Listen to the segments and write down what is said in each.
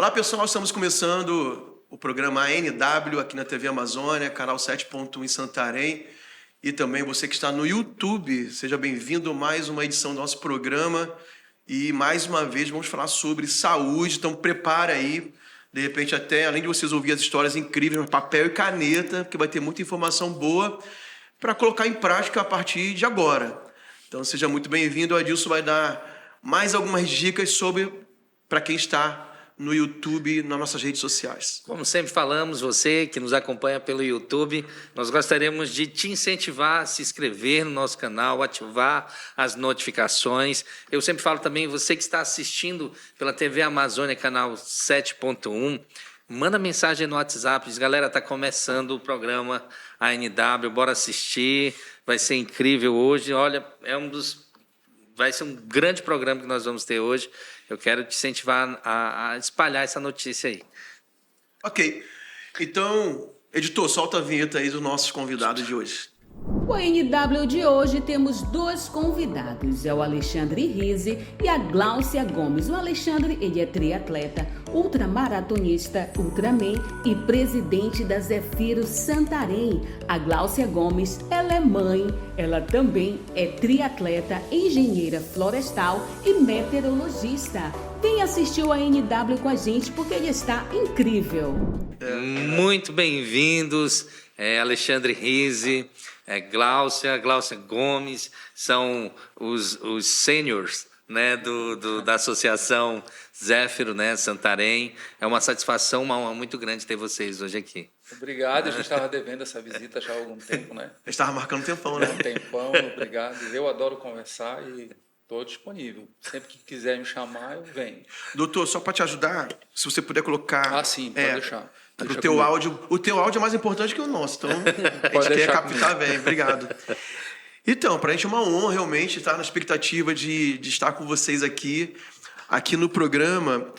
Olá, pessoal, estamos começando o programa ANW aqui na TV Amazônia, canal 7.1 em Santarém, e também você que está no YouTube, seja bem-vindo a mais uma edição do nosso programa. E mais uma vez vamos falar sobre saúde, então prepare aí, de repente até, além de vocês ouvir as histórias incríveis, papel e caneta, porque vai ter muita informação boa para colocar em prática a partir de agora. Então seja muito bem-vindo, o Adilson vai dar mais algumas dicas sobre para quem está no YouTube, nas nossas redes sociais. Como sempre falamos, você que nos acompanha pelo YouTube, nós gostaríamos de te incentivar a se inscrever no nosso canal, ativar as notificações. Eu sempre falo também, você que está assistindo pela TV Amazônia, canal 7.1, manda mensagem no WhatsApp, diz, galera, está começando o programa ANW, bora assistir, vai ser incrível hoje. Olha, vai ser um grande programa que nós vamos ter hoje. Eu quero te incentivar a espalhar essa notícia aí. Ok. Então, editor, solta a vinheta aí dos nossos convidados de hoje. O ANW de hoje temos dois convidados, é o Alexandre Rizzi e a Gláucia Gomes. O Alexandre, ele é triatleta, ultramaratonista, Ultraman e presidente da Zefiro Santarém. A Gláucia Gomes, ela é mãe, ela também é triatleta, engenheira florestal e meteorologista. Vem assistir o ANW com a gente porque ele está incrível. Muito bem-vindos, Alexandre Rizzi, Gláucia Gomes, são os seniors, né, da Associação Zefiro, né, Santarém. É uma satisfação, uma honra muito grande ter vocês hoje aqui. Obrigado, a gente estava devendo essa visita já há algum tempo, né? A gente estava marcando um tempão, né? Um tempão, obrigado. Eu adoro conversar e estou disponível. Sempre que quiser me chamar, eu venho. Doutor, só para te ajudar, se você puder colocar... Sim, pode deixar. O teu áudio é mais importante que o nosso, então a gente quer captar bem. Obrigado. Então, para a gente é uma honra realmente estar na expectativa de estar com vocês aqui no programa,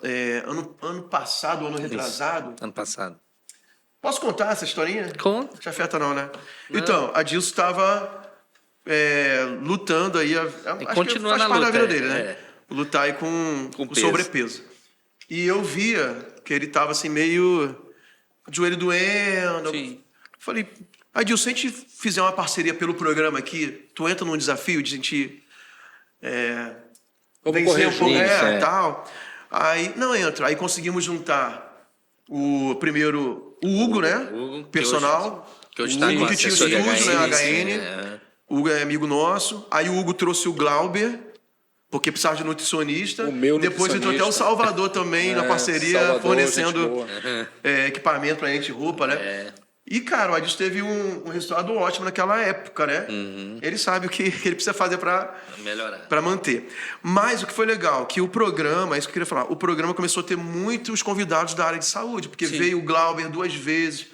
ano passado, ano retrasado. Isso, ano passado. Posso contar essa historinha? Conta. Não te afeta não, né? Não. Então, a Dilson estava lutando aí, acho que faz parte da vida dele, né? Lutar aí com sobrepeso. E eu via que ele estava assim meio... joelho doendo. Sim. Falei, Adilson, se a gente fizer uma parceria pelo programa aqui, tu entra num desafio de a gente vencer um pouco, tal. Aí, não entra. Aí conseguimos juntar o Hugo, né? Hugo, personal. Que hoje o está Hugo com que tinha o assessoria estúdio, né? HN. HN. O Hugo é amigo nosso. Aí o Hugo trouxe o Glauber, porque precisava de nutricionista. O meu Depois nutricionista. entrou até o Salvador também na parceria, Salvador, fornecendo equipamento pra gente, roupa, né? E, cara, o Adilson teve um resultado ótimo naquela época, né? Ele sabe o que ele precisa fazer para melhorar, para manter. Mas o que foi legal, que o programa, é isso que eu queria falar, o programa começou a ter muitos convidados da área de saúde, porque veio o Glauber 2 vezes,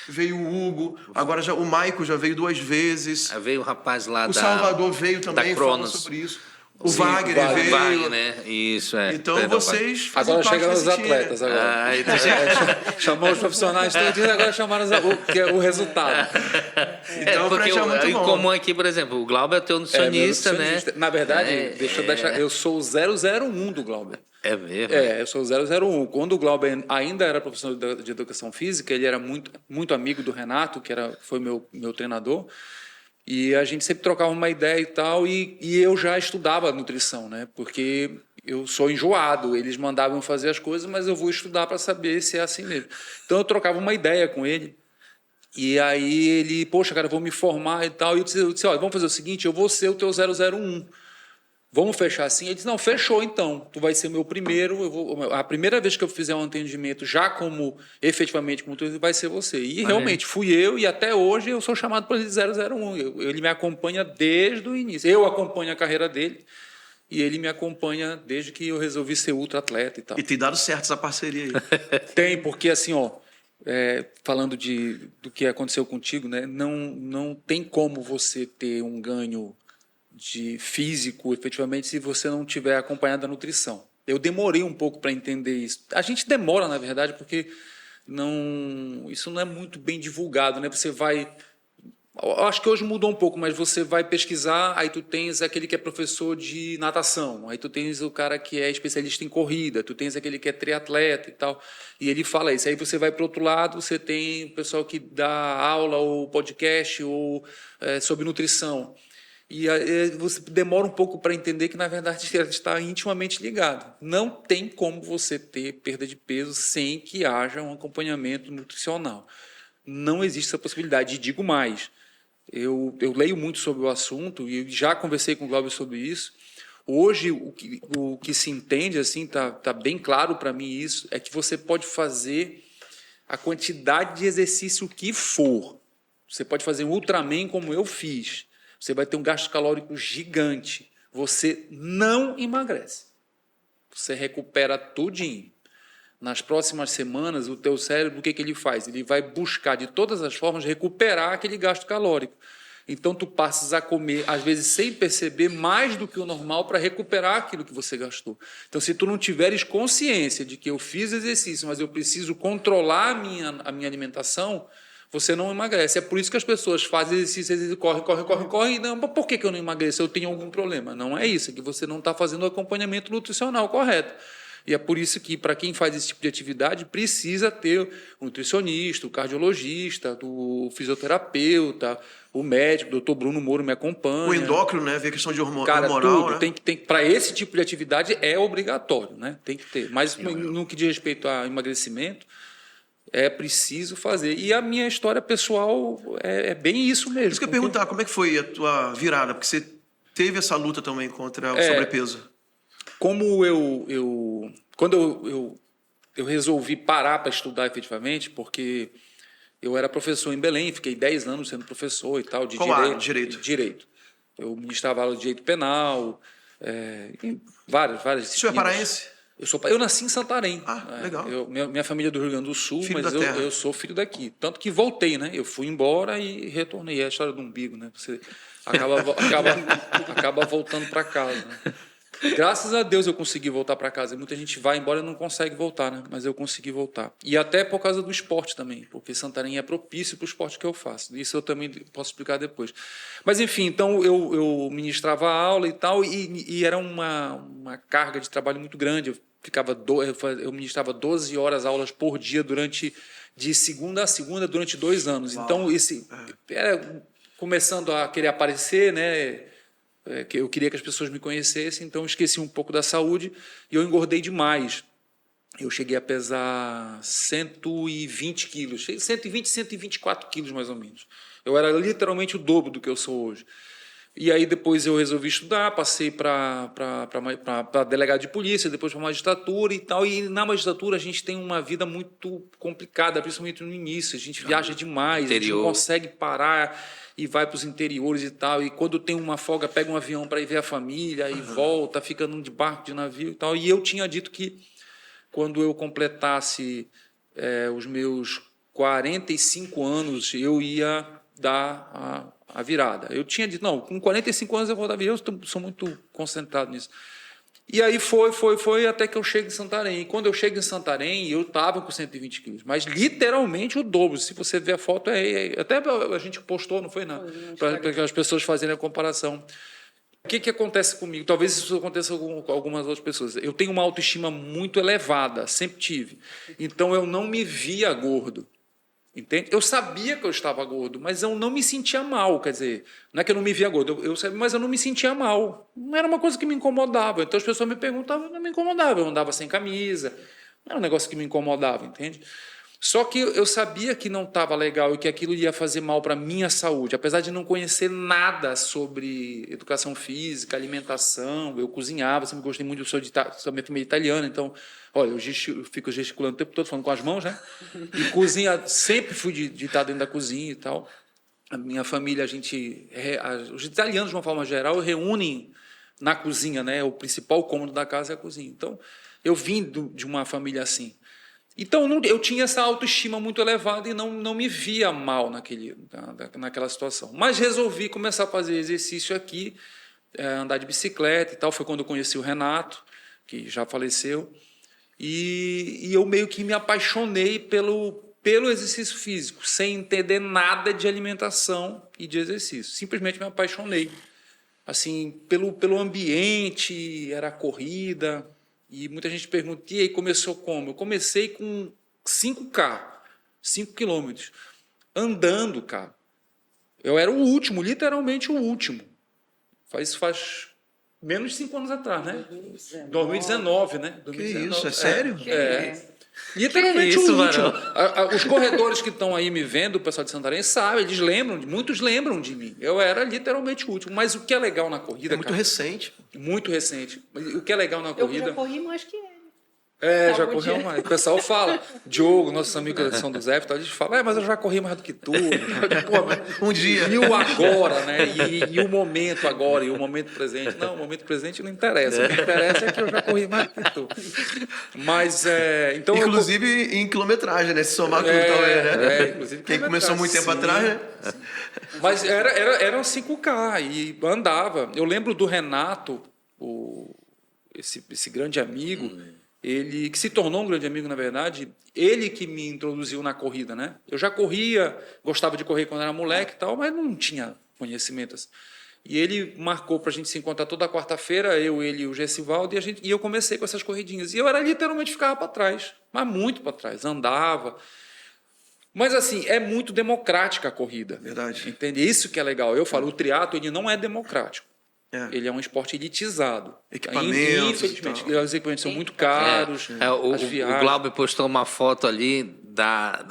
veio o Hugo, agora já o Maico já veio 2 vezes. Veio o rapaz lá o Salvador veio também, falando sobre isso. O Wagner veio. O Wagner, né? Isso, Então vocês fazem agora parte chegam os desse atletas time. agora. Chamou os profissionais todos, agora chamaram o resultado. Então, porque pra muito em bom. comum aqui, por exemplo, o Glauber é teu nutricionista, né? Na verdade, deixa eu deixar, eu sou o 001 do Glauber. É mesmo? Eu sou o 001. Quando o Glauber ainda era professor de educação física, ele era muito amigo do Renato, que foi meu treinador. E a gente sempre trocava uma ideia e tal, e eu já estudava nutrição, né? Porque eu sou enjoado, eles mandavam fazer as coisas, mas eu vou estudar para saber se é assim mesmo. Então eu trocava uma ideia com ele, e aí ele, poxa, cara, eu vou me formar e tal, e eu disse, olha, vamos fazer o seguinte, eu vou ser o teu 001. Vamos fechar assim? Ele disse, não, fechou então, tu vai ser meu primeiro, a primeira vez que eu fizer um atendimento já efetivamente como tu, vai ser você. E realmente fui eu, e até hoje eu sou chamado por ele de 001, ele me acompanha desde o início, eu acompanho a carreira dele, e ele me acompanha desde que eu resolvi ser ultra atleta e tal. E tem dado certo essa parceria aí. Tem, porque assim, falando do que aconteceu contigo, né, não tem como você ter um ganho de físico, efetivamente, se você não tiver acompanhado da nutrição. Eu demorei um pouco para entender isso. A gente demora, na verdade, porque isso não é muito bem divulgado, né? Você vai Eu acho que hoje mudou um pouco, mas você vai pesquisar, aí tu tens aquele que é professor de natação, aí tu tens o cara que é especialista em corrida, tu tens aquele que é triatleta e tal, e ele fala isso. Aí você vai para o outro lado, você tem o pessoal que dá aula ou podcast ou sobre nutrição. E você demora um pouco para entender que, na verdade, ele está intimamente ligado. Não tem como você ter perda de peso sem que haja um acompanhamento nutricional. Não existe essa possibilidade. E digo mais, eu leio muito sobre o assunto e já conversei com o Glauber sobre isso. Hoje, o que se entende, assim, tá bem claro para mim isso, é que você pode fazer a quantidade de exercício que for. Você pode fazer um Ultraman como eu fiz. Você vai ter um gasto calórico gigante. Você não emagrece. Você recupera tudinho. Nas próximas semanas, o teu cérebro, o que ele faz? Ele vai buscar, de todas as formas, recuperar aquele gasto calórico. Então, tu passas a comer, às vezes, sem perceber, mais do que o normal para recuperar aquilo que você gastou. Então, se tu não tiveres consciência de que eu fiz exercício, mas eu preciso controlar a minha alimentação, você não emagrece. É por isso que as pessoas fazem exercício, correm. Não, mas por que eu não emagreço? Eu tenho algum problema. Não é isso, é que você não está fazendo o acompanhamento nutricional correto. E é por isso que, para quem faz esse tipo de atividade, precisa ter um nutricionista, o cardiologista, o fisioterapeuta, o médico, o doutor Bruno Moro me acompanha. O endócrino, né? Ver a questão de Cara, hormonal, tudo. né? Para esse tipo de atividade é obrigatório, né? Tem que ter. Mas no que diz respeito a emagrecimento, é preciso fazer. E a minha história pessoal é bem isso mesmo. Isso que eu ia perguntar, como é que foi a tua virada? Porque você teve essa luta também contra o sobrepeso. Como quando eu resolvi parar para estudar efetivamente, porque eu era professor em Belém, fiquei 10 anos sendo professor e tal, de Qual área? Direito. Direito. Eu ministrava aula de direito penal, em várias disciplinas. O senhor é paraense? Eu nasci em Santarém. Ah, legal. Minha família é do Rio Grande do Sul, Filho mas da terra. eu sou filho daqui. Tanto que voltei, né? Eu fui embora e retornei. É a história do umbigo, né? Você acaba voltando para casa, né? Graças a Deus eu consegui voltar para casa. Muita gente vai embora e não consegue voltar, né? Mas eu consegui voltar. E até por causa do esporte também, porque Santarém é propício para o esporte que eu faço. Isso eu também posso explicar depois. Mas, enfim, então eu ministrava aula e tal, e era uma carga de trabalho muito grande. Eu ministrava 12 horas aulas por dia de segunda a segunda durante 2 anos. Uau. Então, era começando a querer aparecer, né? Que eu queria que as pessoas me conhecessem, então eu esqueci um pouco da saúde e eu engordei demais. Eu cheguei a pesar 120 quilos, 120, 124 quilos mais ou menos. Eu era literalmente o dobro do que eu sou hoje. E aí depois eu resolvi estudar, passei para delegado de polícia, depois para magistratura e tal. E na magistratura a gente tem uma vida muito complicada, principalmente no início. A gente viaja demais, a gente não consegue parar e vai para os interiores e tal. E quando tem uma folga, pega um avião para ir ver a família e volta, fica de barco, de navio e tal. E eu tinha dito que quando eu completasse os meus 45 anos, eu ia dar a virada. Eu tinha dito, não, com 45 anos eu vou dar a virada, eu sou muito concentrado nisso. E aí foi até que eu chego em Santarém. E quando eu chego em Santarém, eu estava com 120 quilos, mas literalmente o dobro. Se você ver a foto, até a gente postou, não foi? Para as pessoas fazerem a comparação. O que acontece comigo? Talvez isso aconteça com algumas outras pessoas. Eu tenho uma autoestima muito elevada, sempre tive. Então eu não me via gordo. Entende? Eu sabia que eu estava gordo, mas eu não me sentia mal. Quer dizer, não é que eu não me via gordo, eu sabia, mas eu não me sentia mal. Não era uma coisa que me incomodava. Então as pessoas me perguntavam, não me incomodava. Eu andava sem camisa, não era um negócio que me incomodava, entende? Só que eu sabia que não estava legal e que aquilo ia fazer mal para a minha saúde. Apesar de não conhecer nada sobre educação física, alimentação, eu cozinhava, sempre gostei muito, sou minha família italiana, então, olha, eu fico gesticulando o tempo todo, falando com as mãos, né? E cozinha, sempre fui de estar dentro da cozinha e tal. A minha família, os italianos, de uma forma geral, reúnem na cozinha, né? O principal cômodo da casa é a cozinha. Então, eu vim de uma família assim. Então, eu tinha essa autoestima muito elevada e não me via mal naquela situação. Mas resolvi começar a fazer exercício aqui, andar de bicicleta e tal. Foi quando eu conheci o Renato, que já faleceu. E eu meio que me apaixonei pelo exercício físico, sem entender nada de alimentação e de exercício. Simplesmente me apaixonei. Assim, pelo ambiente, era a corrida. E muita gente pergunta, e aí começou como? Eu comecei com 5K, 5 quilômetros, andando, cara. Eu era o último, literalmente o último. Faz menos de 5 anos atrás, né? 2019, né? 2019. Que isso, é sério? Literalmente isso, o último. Varão? Os corredores que estão aí me vendo, o pessoal de Santarém, sabem, eles lembram, muitos lembram de mim. Eu era literalmente o último. Mas o que é legal na corrida, É muito recente. muito recente. O que é legal na corrida... Eu já corri mais que ele. já Algum correu dia. mais. O pessoal fala, Diogo, nossos amigos da São do Zé, eles falam, mas eu já corri mais do que tu. Pô, mas... Um dia. E o agora, né? E o momento agora, e o momento presente. Não, o momento presente não interessa. O que interessa é que eu já corri mais do que tu. Mas, então... Inclusive em quilometragem, né? Se somar tudo também, né? Inclusive Quem começou muito tempo sim. atrás, né? Mas era 5K e andava. Eu lembro do Renato, esse grande amigo, ele que se tornou um grande amigo, na verdade, ele que me introduziu na corrida, né? Eu já corria, gostava de correr quando era moleque e tal, mas não tinha conhecimento assim. E ele marcou para a gente se encontrar toda quarta-feira, ele e o Gessivaldo, e eu comecei com essas corridinhas. E eu era literalmente ficava para trás, mas muito para trás, andava. Mas assim, é muito democrática a corrida. Verdade. Entende? Isso que é legal. Eu falo, o triatlo ele não é democrático. É. Ele é um esporte elitizado. Equipamentos Infelizmente, e tal. os equipamentos são muito caros. O as viagens. Glauber postou uma foto ali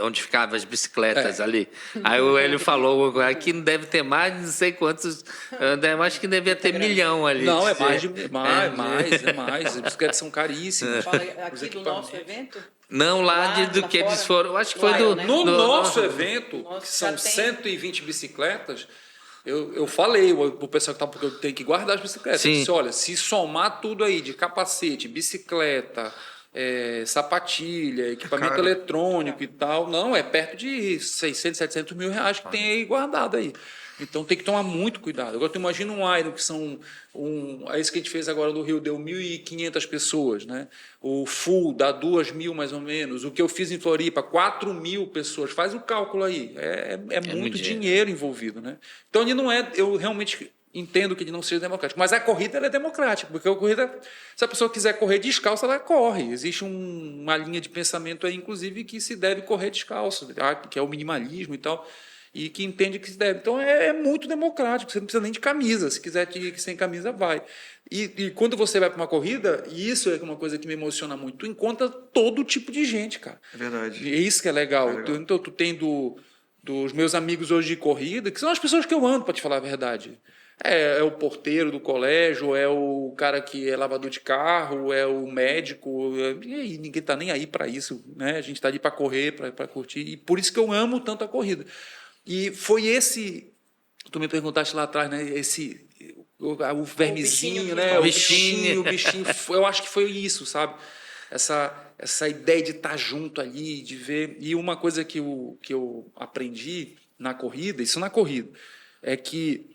onde ficavam as bicicletas ali. Aí o Hélio falou, aqui deve ter mais de não sei quantos, eu acho que devia ter milhão ali. Não, é mais. As bicicletas são caríssimas. Fala aqui do nosso evento? Não, lá do lá que fora? eles foram, eu acho que foi Lá, do... né? No do- nosso evento, Nossa, que são já tem. 120 bicicletas, eu falei pro pessoal que tá, porque eu tenho que guardar as bicicletas. Sim. Eu disse, olha, se somar tudo aí de capacete, bicicleta, sapatilha, equipamento Caro. eletrônico e tal, não, é perto de 600, 700 mil reais que tem aí guardado aí. Então tem que tomar muito cuidado. Agora tu imagina um Iron que são esse que a gente fez agora no Rio deu 1.500 pessoas, né? O Full dá 2.000 mais ou menos. O que eu fiz em Floripa, 4.000 pessoas. Faz o cálculo aí. É muito muito dinheiro envolvido, né? Então ele não é, eu realmente entendo que ele não seja democrático, mas a corrida ela é democrática, porque a corrida, se a pessoa quiser correr descalça, ela corre. Existe uma linha de pensamento aí, inclusive, que se deve correr descalço, que é o minimalismo e tal. E que entende que se deve. Então, é muito democrático, você não precisa nem de camisa. Se quiser ir sem camisa, vai. E quando você vai para uma corrida, e isso é uma coisa que me emociona muito, tu encontra todo tipo de gente, cara. É verdade. E é isso que é legal. Então, tu tem dos meus amigos hoje de corrida, que são as pessoas que eu ando, para te falar a verdade. É o porteiro do colégio, é o cara que é lavador de carro, é o médico, e ninguém está nem aí para isso, né? A gente está ali para correr, para curtir, e por isso que eu amo tanto a corrida. E foi tu me perguntaste lá atrás, né? O vermezinho, né? O bichinho. O bichinho. Eu acho que foi isso, sabe? Essa ideia de estar junto ali, de ver. E uma coisa que eu aprendi na corrida, é que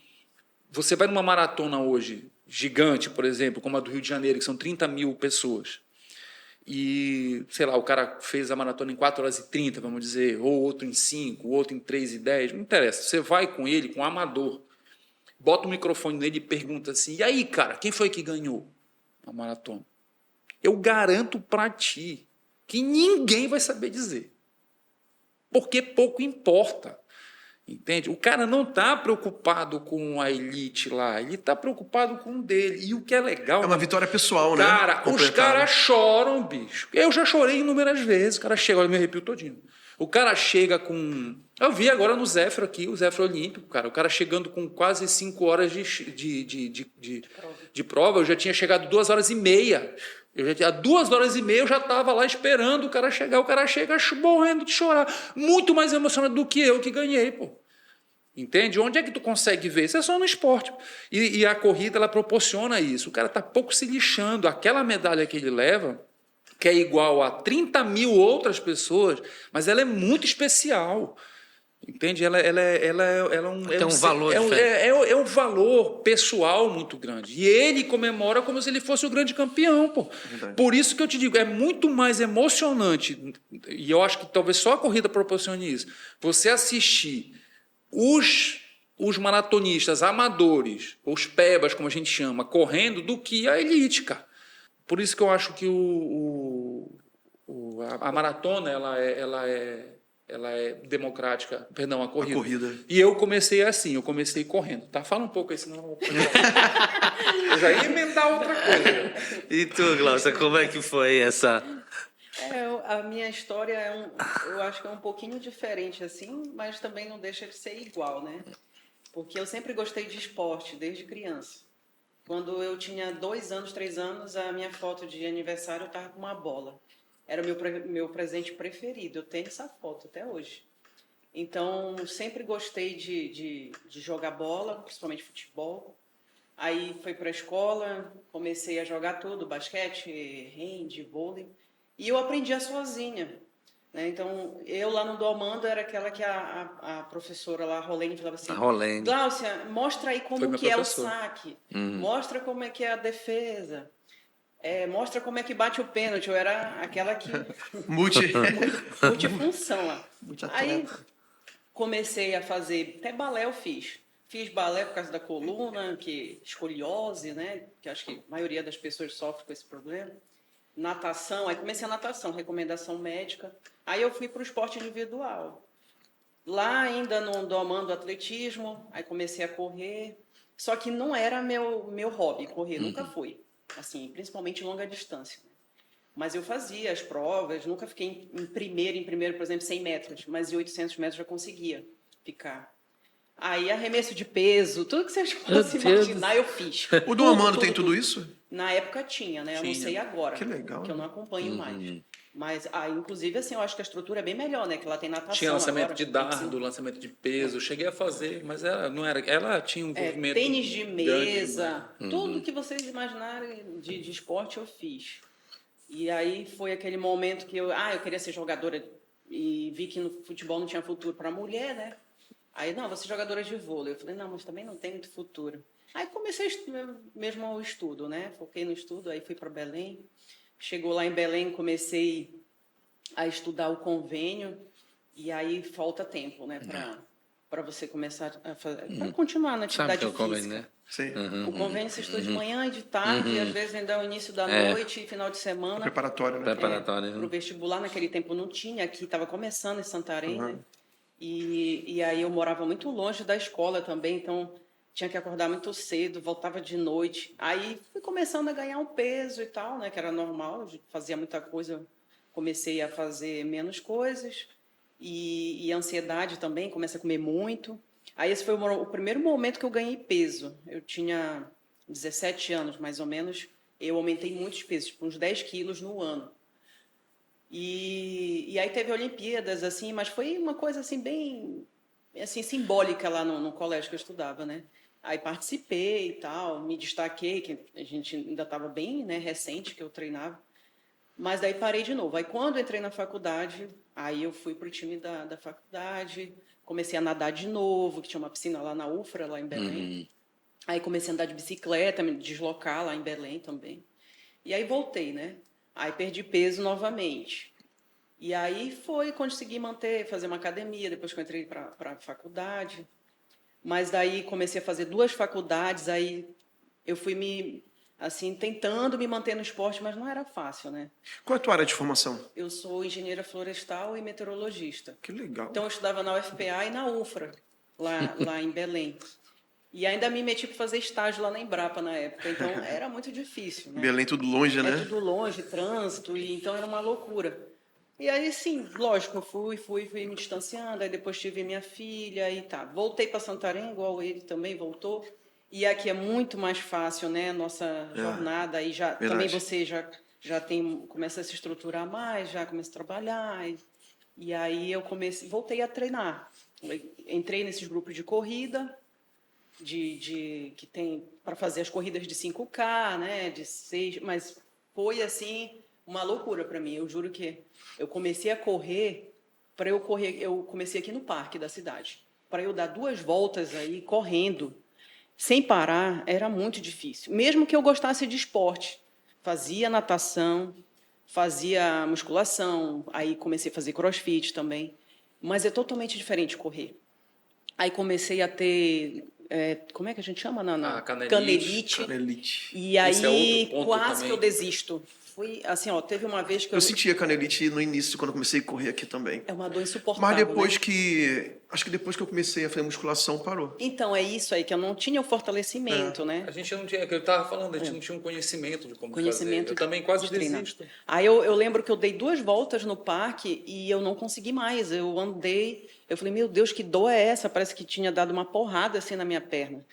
você vai numa maratona hoje, gigante, por exemplo, como a do Rio de Janeiro, que são 30.000 pessoas. E, sei lá, o cara fez a maratona em 4h30, vamos dizer, ou outro em 5, o outro em 3h10, não interessa. Você vai com ele, com um amador, bota o microfone nele e pergunta assim, e aí, cara, quem foi que ganhou a maratona? Eu garanto para ti que ninguém vai saber dizer, porque pouco importa. Entende? O cara não está preocupado com a elite lá, ele está preocupado com o dele. E o que é legal... É uma vitória pessoal, né? Cara, os Completar, caras choram, bicho. Eu já chorei inúmeras vezes. O cara chega, olha, eu me arrepio todinho. O cara chega com... Eu vi agora no Zéfiro aqui, o Zéfiro Olímpico, cara. O cara chegando com quase 5 horas de prova. Eu já tinha chegado 2h30. Há 2h30 eu já estava lá esperando o cara chegar. O cara chega morrendo de chorar. Muito mais emocionado do que eu que ganhei, pô. Entende? Onde é que tu consegue ver? Isso é só no esporte. E a corrida, ela proporciona isso. O cara está pouco se lixando. Aquela medalha que ele leva, que é igual a 30.000 outras pessoas, mas ela é muito especial. Entende? Ela é um, Tem um valor é um valor pessoal muito grande. E ele comemora como se ele fosse o grande campeão, pô. Verdade. Por isso que eu te digo, é muito mais emocionante, e eu acho que talvez só a corrida proporcione isso, você assistir os maratonistas amadores, os pebas, como a gente chama, correndo, do que a elite, cara. Por isso que eu acho que a maratona ela é democrática, perdão, a corrida. E eu comecei assim, eu comecei correndo, tá? Fala um pouco aí, senão eu já ia emendar outra coisa. E tu, Glaucia, como é que foi essa? A minha história eu acho que é um pouquinho diferente assim, mas também não deixa de ser igual, né? Porque eu sempre gostei de esporte, desde criança. Quando eu tinha 2 anos, 3 anos, a minha foto de aniversário eu estava com uma bola. Era o meu presente preferido. Eu tenho essa foto até hoje. Então, sempre gostei de jogar bola, principalmente futebol. Aí fui para a escola, comecei a jogar tudo, basquete, hand, vôlei. E eu aprendia sozinha. Né? Então, eu lá no Domando era aquela que a professora lá, a Rolene, falava assim, Glaucia, mostra aí como que é o saque, mostra como é que é a defesa. Mostra como é que bate o pênalti. Eu era aquela que... multifunção lá. Aí comecei a fazer... Até balé eu fiz. Fiz balé por causa da coluna, que escoliose, né? Que acho que a maioria das pessoas sofre com esse problema. Natação. Aí comecei a natação, recomendação médica. Aí eu fui para o esporte individual. Lá ainda no domando atletismo. Aí comecei a correr. Só que não era meu hobby, correr. Nunca foi. Assim, principalmente longa distância. Mas eu fazia as provas, nunca fiquei em primeiro, por exemplo, 100 metros, mas em 800 metros já conseguia ficar. Aí arremesso de peso, tudo que vocês possam imaginar, eu fiz. O Domando tem tudo isso? Na época tinha, né? Eu não sei agora. Que legal. Que eu não acompanho mais. Mas, inclusive, assim, eu acho que a estrutura é bem melhor, né? Que lá tem natação. Tinha lançamento agora, de dardo, lançamento de peso. Cheguei a fazer, mas ela tinha um movimento... tênis de mesa, tudo que vocês imaginarem de esporte eu fiz. E aí foi aquele momento que eu queria ser jogadora e vi que no futebol não tinha futuro para mulher, né? Aí, não, vou ser jogadora de vôlei. Eu falei, não, mas também não tem muito futuro. Aí comecei mesmo ao estudo, né? Foquei no estudo, aí fui para Belém. Chegou lá em Belém, comecei a estudar o convênio, e aí falta tempo, né, para você começar a fazer, para continuar na atividade física. Convênio, né? Sim. O convênio se estuda de manhã e de tarde, e às vezes ainda é o início da noite e final de semana. Preparatório, né? Preparatório. Para o vestibular, naquele tempo não tinha, aqui estava começando em Santarém, né? E aí eu morava muito longe da escola também, então tinha que acordar muito cedo, voltava de noite. Aí fui começando a ganhar um peso e tal, né, que era normal, fazia muita coisa, comecei a fazer menos coisas. E ansiedade também, comecei a comer muito. Aí esse foi o primeiro momento que eu ganhei peso. Eu tinha 17 anos, mais ou menos. Eu aumentei muitos pesos, tipo uns 10 quilos no ano. E aí teve Olimpíadas, assim, mas foi uma coisa assim bem assim, simbólica lá no colégio que eu estudava, né? Aí participei e tal, me destaquei, que a gente ainda estava bem, né, recente que eu treinava. Mas daí parei de novo. Aí quando entrei na faculdade, aí eu fui para o time da faculdade, comecei a nadar de novo, que tinha uma piscina lá na UFRA, lá em Belém. Aí comecei a andar de bicicleta, me deslocar lá em Belém também. E aí voltei, né? Aí perdi peso novamente. E aí consegui fazer uma academia, depois que eu entrei para a faculdade. Mas daí comecei a fazer 2 faculdades, aí eu fui tentando me manter no esporte, mas não era fácil, né? Qual é a tua área de formação? Eu sou engenheira florestal e meteorologista. Que legal. Então eu estudava na UFPA e na UFRA, lá em Belém. E ainda me meti para fazer estágio lá na Embrapa na época, então era muito difícil, né? Belém tudo longe, né? Tudo longe, trânsito, então era uma loucura. E aí, sim, lógico, eu fui me distanciando, aí depois tive minha filha e tá. Voltei para Santarém, igual ele também voltou. E aqui é muito mais fácil, né, nossa jornada. Aí também você já começa a se estruturar mais, já começa a trabalhar. E aí eu voltei a treinar. Entrei nesses grupos de corrida, que tem para fazer as corridas de 5K, né, de 6, mas foi assim uma loucura para mim. Eu juro que eu comecei a correr para eu correr, eu comecei aqui no parque da cidade. Para eu dar 2 voltas aí, correndo, sem parar, era muito difícil. Mesmo que eu gostasse de esporte. Fazia natação, fazia musculação, aí comecei a fazer crossfit também. Mas é totalmente diferente correr. Aí comecei a ter... como é que a gente chama? Canelite. Canelite. E Esse é aí, outro ponto quase também. que eu desisto. Foi assim, ó, teve uma vez que Eu sentia canelite no início, quando eu comecei a correr aqui também. É uma dor Mas insuportável, depois né? que... Acho que depois que eu comecei a fazer musculação, parou. Então, é isso aí, que eu não tinha o fortalecimento, né? A gente não tinha, que eu estava falando, a gente não tinha um conhecimento de como Conhecimento fazer. Eu também quase de treinar. desisto. Aí eu lembro que eu dei 2 voltas no parque e eu não consegui mais. Eu andei, eu falei, meu Deus, que dor é essa? Parece que tinha dado uma porrada assim na minha perna.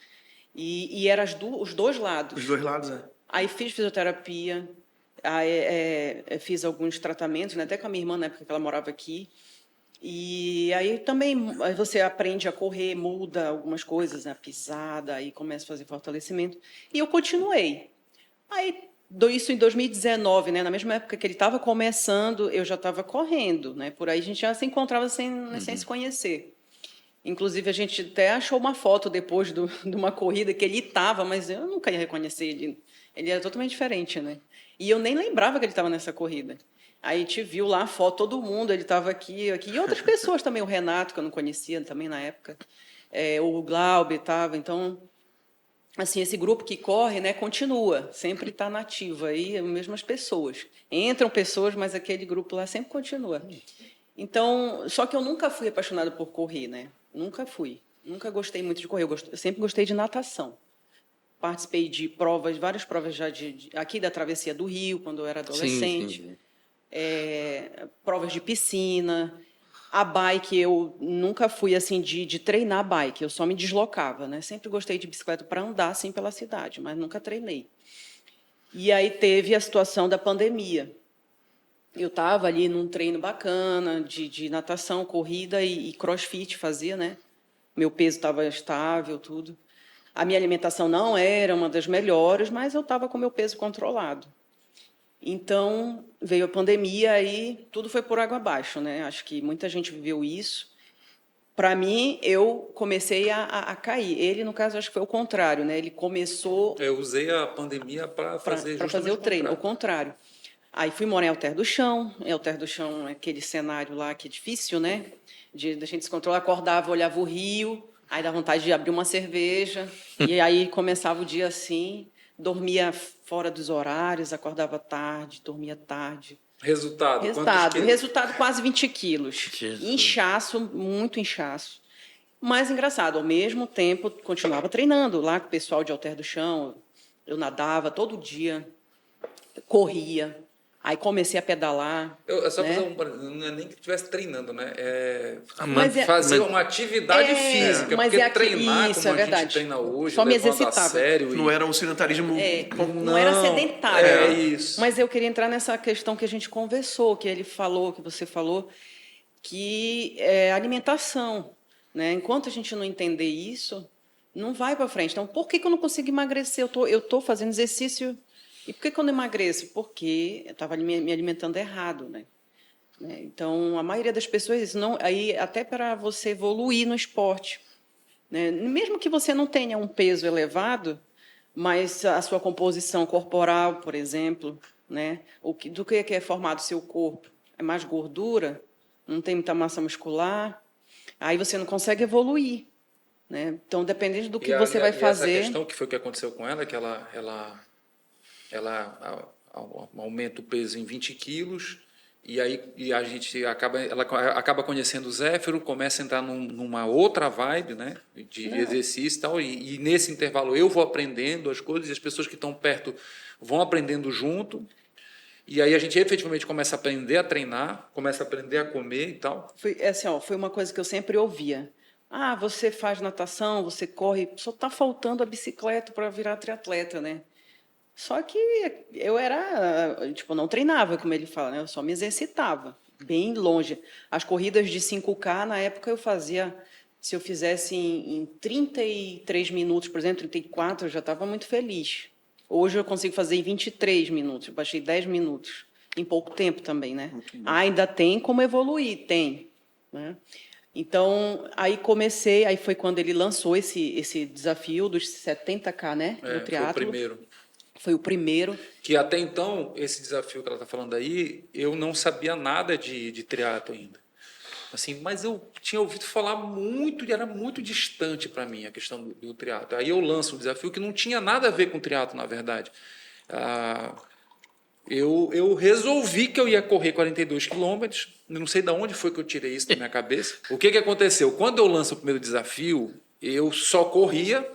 E era os 2 lados. Os 2 lados, Aí fiz fisioterapia, aí, fiz alguns tratamentos, né? Até com a minha irmã, na época que ela morava aqui. E aí também aí você aprende a correr, muda algumas coisas, né? A pisada, aí começa a fazer fortalecimento. E eu continuei. Aí, isso em 2019, né? Na mesma época que ele estava começando, eu já estava correndo, né? Por aí a gente já se encontrava sem se conhecer. Inclusive, a gente até achou uma foto depois de uma corrida que ele estava, mas eu nunca ia reconhecer ele. Ele era totalmente diferente, né? E eu nem lembrava que ele estava nessa corrida. Aí a gente viu lá a foto, todo mundo, ele estava aqui. E outras pessoas também, o Renato, que eu não conhecia também na época, o Glauber estava. Então, assim, esse grupo que corre, né, continua, sempre está nativo aí, as mesmas pessoas. Entram pessoas, mas aquele grupo lá sempre continua. Então, só que eu nunca fui apaixonada por correr, né? Nunca fui. Nunca gostei muito de correr. Eu sempre gostei de natação. Participei de provas, várias provas já aqui da Travessia do Rio, quando eu era adolescente. Sim. Provas de piscina. A bike, eu nunca fui assim de treinar bike, eu só me deslocava, né? Sempre gostei de bicicleta para andar assim pela cidade, mas nunca treinei. E aí teve a situação da pandemia. Eu estava ali num treino bacana de natação, corrida e crossfit fazia, né? Meu peso estava estável, tudo. A minha alimentação não era uma das melhores, mas eu estava com meu peso controlado. Então, veio a pandemia e tudo foi por água abaixo, né? Acho que muita gente viveu isso. Para mim, eu comecei a cair. Ele, no caso, acho que foi o contrário, né? Ele começou... Eu usei a pandemia para fazer o treino, o contrário. Aí fui morar em Alter do Chão. Alter do Chão é aquele cenário lá que é difícil, né? Da gente se controlar. Acordava, olhava o rio, aí dava vontade de abrir uma cerveja. E aí começava o dia assim, dormia fora dos horários, acordava tarde, dormia tarde. Resultado Quase 20 quilos. Jesus. Inchaço, muito inchaço. Mas engraçado, ao mesmo tempo, continuava treinando lá com o pessoal de Alter do Chão. Eu nadava todo dia, corria. Aí comecei a pedalar. Só né? não é nem que estivesse treinando, né? Fazer uma atividade física, mas porque treinar isso, como a verdade. gente treina hoje, só me levando exercitava. a sério. Não era um sedentarismo... Não era sedentário. É isso. Mas eu queria entrar nessa questão que a gente conversou, que ele falou, que você falou, que é alimentação. Né? Enquanto a gente não entender isso, não vai para frente. Então, por que eu não consigo emagrecer? Eu estou fazendo exercício... E por que eu não emagreço? Porque eu estava me alimentando errado, né? Então, a maioria das pessoas, aí até para você evoluir no esporte, né? Mesmo que você não tenha um peso elevado, mas a sua composição corporal, por exemplo, né? Do que é formado o seu corpo? É mais gordura? Não tem muita massa muscular? Aí você não consegue evoluir, né? Então, dependendo do que você vai fazer... Essa questão que foi o que aconteceu com ela, que ela aumenta o peso em 20 quilos, e a gente acaba conhecendo o Zéfiro, começa a entrar numa outra vibe, né, de exercício e tal, e nesse intervalo eu vou aprendendo as coisas, e as pessoas que estão perto vão aprendendo junto, e aí a gente efetivamente começa a aprender a treinar, começa a aprender a comer e tal. Foi uma coisa que eu sempre ouvia. Você faz natação, você corre, só está faltando a bicicleta para virar triatleta, né? Só que eu não treinava, como ele fala, né? Eu só me exercitava, bem longe. As corridas de 5K, na época, eu fazia, se eu fizesse em 33 minutos, por exemplo, 34, eu já estava muito feliz. Hoje eu consigo fazer em 23 minutos, eu baixei 10 minutos, em pouco tempo também, né? Ainda tem como evoluir, tem. né? Então, aí aí foi quando ele lançou esse desafio dos 70K, né, no Foi o triatlo. primeiro. Foi o primeiro. Que até então, esse desafio que ela está falando aí, eu não sabia nada de triatlo ainda. Assim, mas eu tinha ouvido falar muito, e era muito distante para mim a questão do triatlo. Aí eu lanço um desafio que não tinha nada a ver com triatlo, na verdade. Eu resolvi que eu ia correr 42 quilômetros, não sei de onde foi que eu tirei isso da minha cabeça. O que aconteceu? Quando eu lanço o primeiro desafio, eu só corria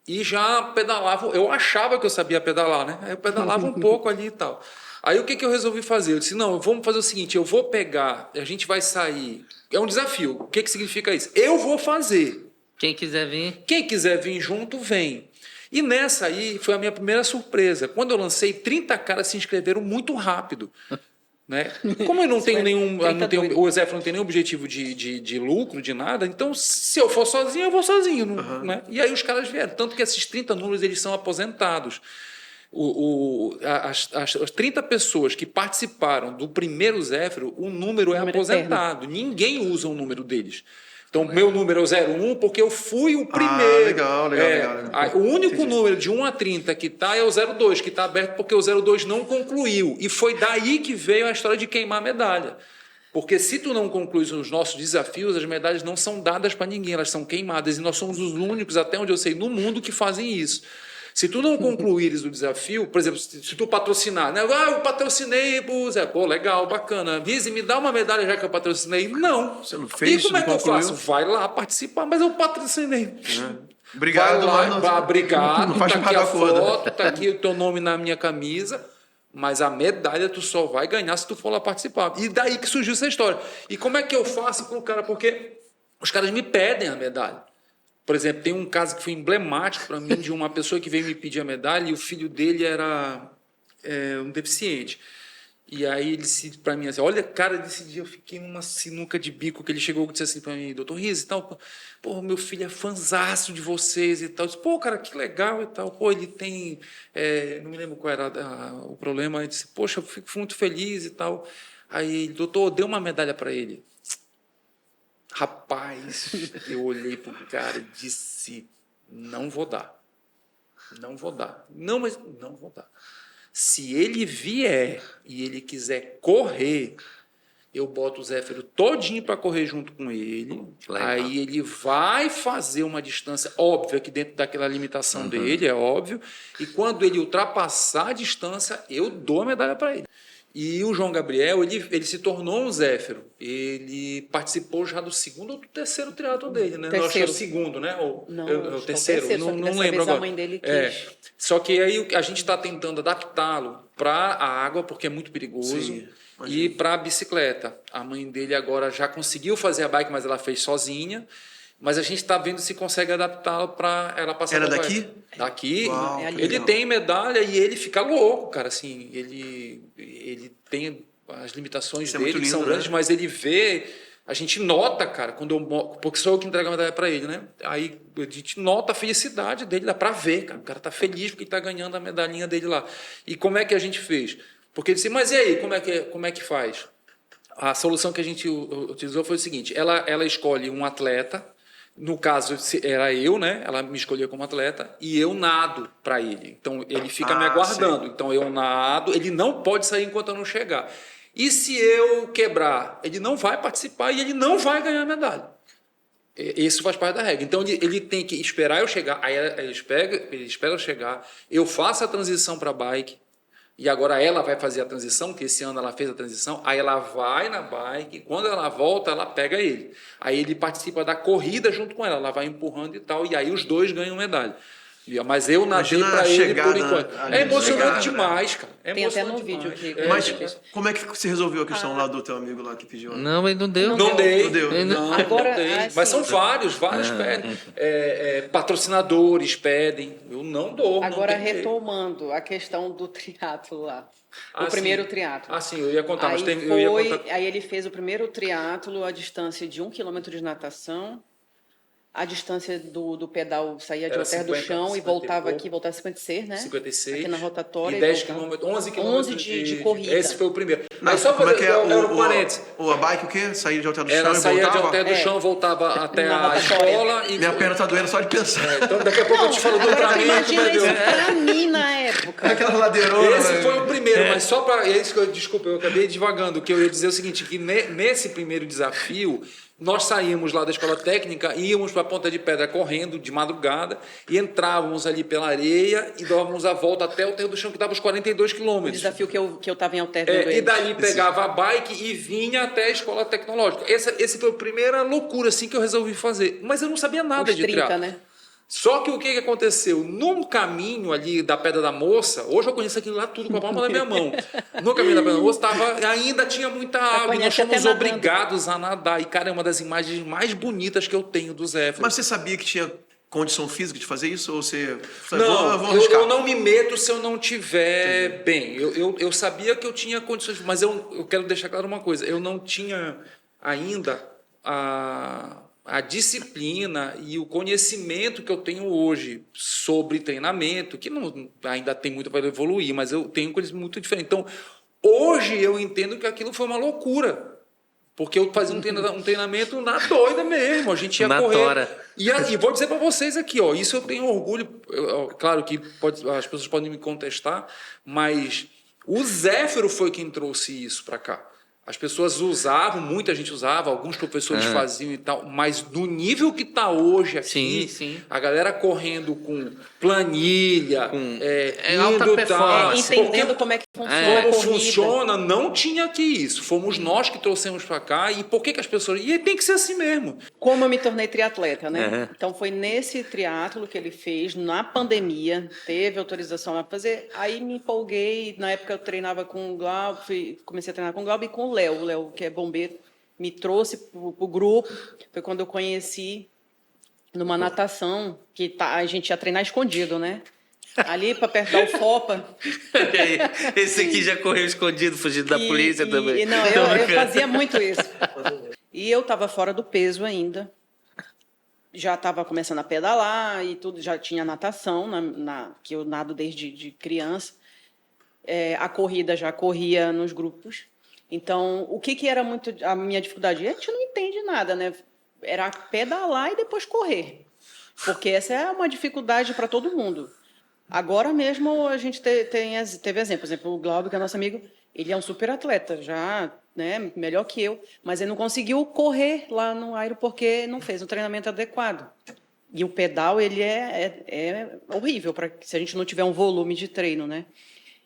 e já pedalava. Eu achava que eu sabia pedalar, né? Aí eu pedalava um pouco ali e tal. Aí o que eu resolvi fazer? Eu disse, não, vamos fazer o seguinte, eu vou pegar, a gente vai sair... É um desafio. O que significa isso? Eu vou fazer. Quem quiser vir. Quem quiser vir junto, vem. E nessa aí foi a minha primeira surpresa. Quando eu lancei, 30 caras se inscreveram muito rápido. Né? Como eu não tenho nenhum. O Zé não tem nenhum objetivo de lucro, de nada, então se eu for sozinho, eu vou sozinho. Né? E aí os caras vieram. Tanto que esses 30 números eles são aposentados. As 30 pessoas que participaram do primeiro Zéfiro, o número é aposentado. Eterno. Ninguém usa o número deles. Então, meu número é o 01, porque eu fui o primeiro. Legal. O único número de 1 a 30 que está é o 02, que está aberto porque o 02 não concluiu. E foi daí que veio a história de queimar a medalha. Porque se tu não concluís os nossos desafios, as medalhas não são dadas para ninguém, elas são queimadas. E nós somos os únicos, até onde eu sei, no mundo que fazem isso. Se tu não concluires o desafio, por exemplo, se tu patrocinar, né? Eu patrocinei pro Zé, pô, legal, bacana. Vise, me dá uma medalha já que eu patrocinei. Não. Você não fez? E como é que eu faço? Vai lá participar, mas eu patrocinei. Obrigado, vai lá, obrigado, não faz tá aqui a foto, tá aqui o teu nome na minha camisa, mas a medalha tu só vai ganhar se tu for lá participar. E daí que surgiu essa história. E como é que eu faço pro cara? Porque os caras me pedem a medalha. Por exemplo, tem um caso que foi emblemático para mim de uma pessoa que veio me pedir a medalha e o filho dele era um deficiente. E aí ele disse para mim assim, olha, cara, desse dia eu fiquei numa sinuca de bico, que ele chegou e disse assim para mim, doutor Riz e tal, pô, meu filho é fãzaço de vocês e tal. Eu disse, pô, cara, que legal e tal. Pô, ele tem, não me lembro qual era o problema. Ele disse, poxa, eu fico muito feliz e tal. Aí, doutor, dê uma medalha para ele. Rapaz, eu olhei para o cara e disse, não vou dar. Não vou dar. Não, mas não vou dar. Se ele vier e ele quiser correr, eu boto o Zéfiro todinho para correr junto com ele. Legal. Aí ele vai fazer uma distância óbvia, que dentro daquela limitação dele, é óbvio. E quando ele ultrapassar a distância, eu dou a medalha para ele. E o João Gabriel, ele se tornou um Zéfiro. Ele participou já do segundo ou do terceiro triatlo dele, né? Acho que é o segundo, né? O terceiro. Não lembro agora. A mãe dele quis. Só que aí a gente está tentando adaptá-lo para a água, porque é muito perigoso. Sim, e para a bicicleta. A mãe dele agora já conseguiu fazer a bike, mas ela fez sozinha. Mas a gente está vendo se consegue adaptá-lo para ela passar. Era daqui? Daqui. Uau, ele tem medalha e ele fica louco, cara. Assim, ele tem as limitações dele, que são grandes, mas ele vê. A gente nota, cara, porque sou eu que entrego a medalha para ele, né? Aí a gente nota a felicidade dele, dá para ver, cara. O cara tá feliz porque está ganhando a medalhinha dele lá. E como é que a gente fez? Porque ele disse, mas e aí, como é que faz? A solução que a gente utilizou foi o seguinte: ela escolhe um atleta. No caso, era eu, né? Ela me escolhia como atleta e eu nado para ele. Então, ele fica me aguardando. Sim. Então, eu nado. Ele não pode sair enquanto eu não chegar. E se eu quebrar? Ele não vai participar e ele não vai ganhar a medalha. Isso faz parte da regra. Então, ele tem que esperar eu chegar. Aí ele espera eu chegar. Eu faço a transição para a bike. E agora ela vai fazer a transição, que esse ano ela fez a transição, aí ela vai na bike, quando ela volta, ela pega ele. Aí ele participa da corrida junto com ela vai empurrando e tal, e aí os dois ganham medalha. Mas eu nadei para ele por enquanto. É emocionante demais, cara. Tem até no vídeo aqui. Mas como é que você resolveu a questão lá do teu amigo lá que pediu? Não, mas não deu. Não deu. Agora, não dei. Mas são vários pedem. Patrocinadores pedem. Eu não dou. Agora, retomando a questão do triatlo lá. O primeiro triatlo. Sim, eu ia contar. Aí ele fez o primeiro triatlo a distância de 1 quilômetro de natação. A distância do pedal saía de Era Alter do 50, chão e 50 voltava e pouco. aqui, voltava 56, né? 56. Aqui na rotatória. E 10 voltava. quilômetros, 11 11 quilômetros de corrida. Esse foi o primeiro. Não, Aí só como é fazer que é um parênteses. a bike o quê? Sair de Alter do Era chão e saía de voltava? Alter do chão, voltava até Na a rotatória. escola e... Minha perna tá doendo só de pensar. Então daqui a pouco eu te falo do Agora tu Ultraman, tu imagina vai ver. isso pra mim na época. Aquela ladeirona. Esse né? foi o primeiro, mas só para... É isso que desculpa, eu acabei divagando. O que eu ia dizer é o seguinte, que nesse primeiro desafio, nós saímos lá da escola técnica, íamos para a Ponta de Pedra correndo de madrugada e entrávamos ali pela areia e dávamos a volta até o Alter do Chão, que dava os 42 O quilômetros. desafio que eu estava em Alter vendo E eles. dali pegava a bike e vinha até a escola tecnológica. Esse foi a primeira loucura assim, que eu resolvi fazer. Mas eu não sabia nada Os de 30, triatlo. né? Só que o que aconteceu? Num caminho ali da Pedra da Moça, hoje eu conheço aquilo lá tudo com a palma da minha mão. No caminho da Pedra da Moça ainda tinha muita água e nós conhece até fomos nadando. obrigados a nadar. E, cara, é uma das imagens mais bonitas que eu tenho do Zéfiro. Mas você sabia que tinha condição física de fazer isso? Ou você... Não, vou arriscar. eu não me meto se eu não tiver bem. Eu sabia que eu tinha condições, mas eu quero deixar claro uma coisa. Eu não tinha ainda a disciplina e o conhecimento que eu tenho hoje sobre treinamento, que ainda tem muito para evoluir, mas eu tenho um conhecimento muito diferente. Então, hoje eu entendo que aquilo foi uma loucura. Porque eu fazia um treinamento na doida mesmo. A gente ia Na correr. tora. E vou dizer para vocês aqui, ó, isso eu tenho orgulho. Claro que as pessoas podem me contestar, mas o Zéfiro foi quem trouxe isso para cá. As pessoas usavam, muita gente usava, alguns professores faziam e tal, mas no nível que está hoje aqui, Sim. a galera correndo com planilha, alta indo performance. Entendendo como é que funciona a como corrida. funciona, não tinha aqui isso. Fomos nós que trouxemos para cá. E por que as pessoas... E tem que ser assim mesmo. Como eu me tornei triatleta, né? Uhum. Então foi nesse triatlo que ele fez, na pandemia, teve autorização para fazer. Aí me empolguei, na época eu treinava com o Glauber, comecei a treinar com o Glauber e com o Léo, que é bombeiro, me trouxe para o grupo. Foi quando eu conheci numa natação, que a gente ia treinar escondido, né? Ali para perto da UFOPA. Esse aqui já correu escondido, fugindo da polícia também. Não, eu fazia muito isso. E eu estava fora do peso ainda. Já estava começando a pedalar e tudo, já tinha natação, que eu nado desde de criança. A corrida já corria nos grupos. Então, o que era muito a minha dificuldade? A gente não entende nada, né? Era pedalar e depois correr. Porque essa é uma dificuldade para todo mundo. Agora mesmo a gente teve exemplo. Por exemplo, o Glauber, que é nosso amigo, ele é um super atleta, já, né, melhor que eu, mas ele não conseguiu correr lá no aero porque não fez um treinamento adequado. E o pedal, ele é horrível se a gente não tiver um volume de treino, né?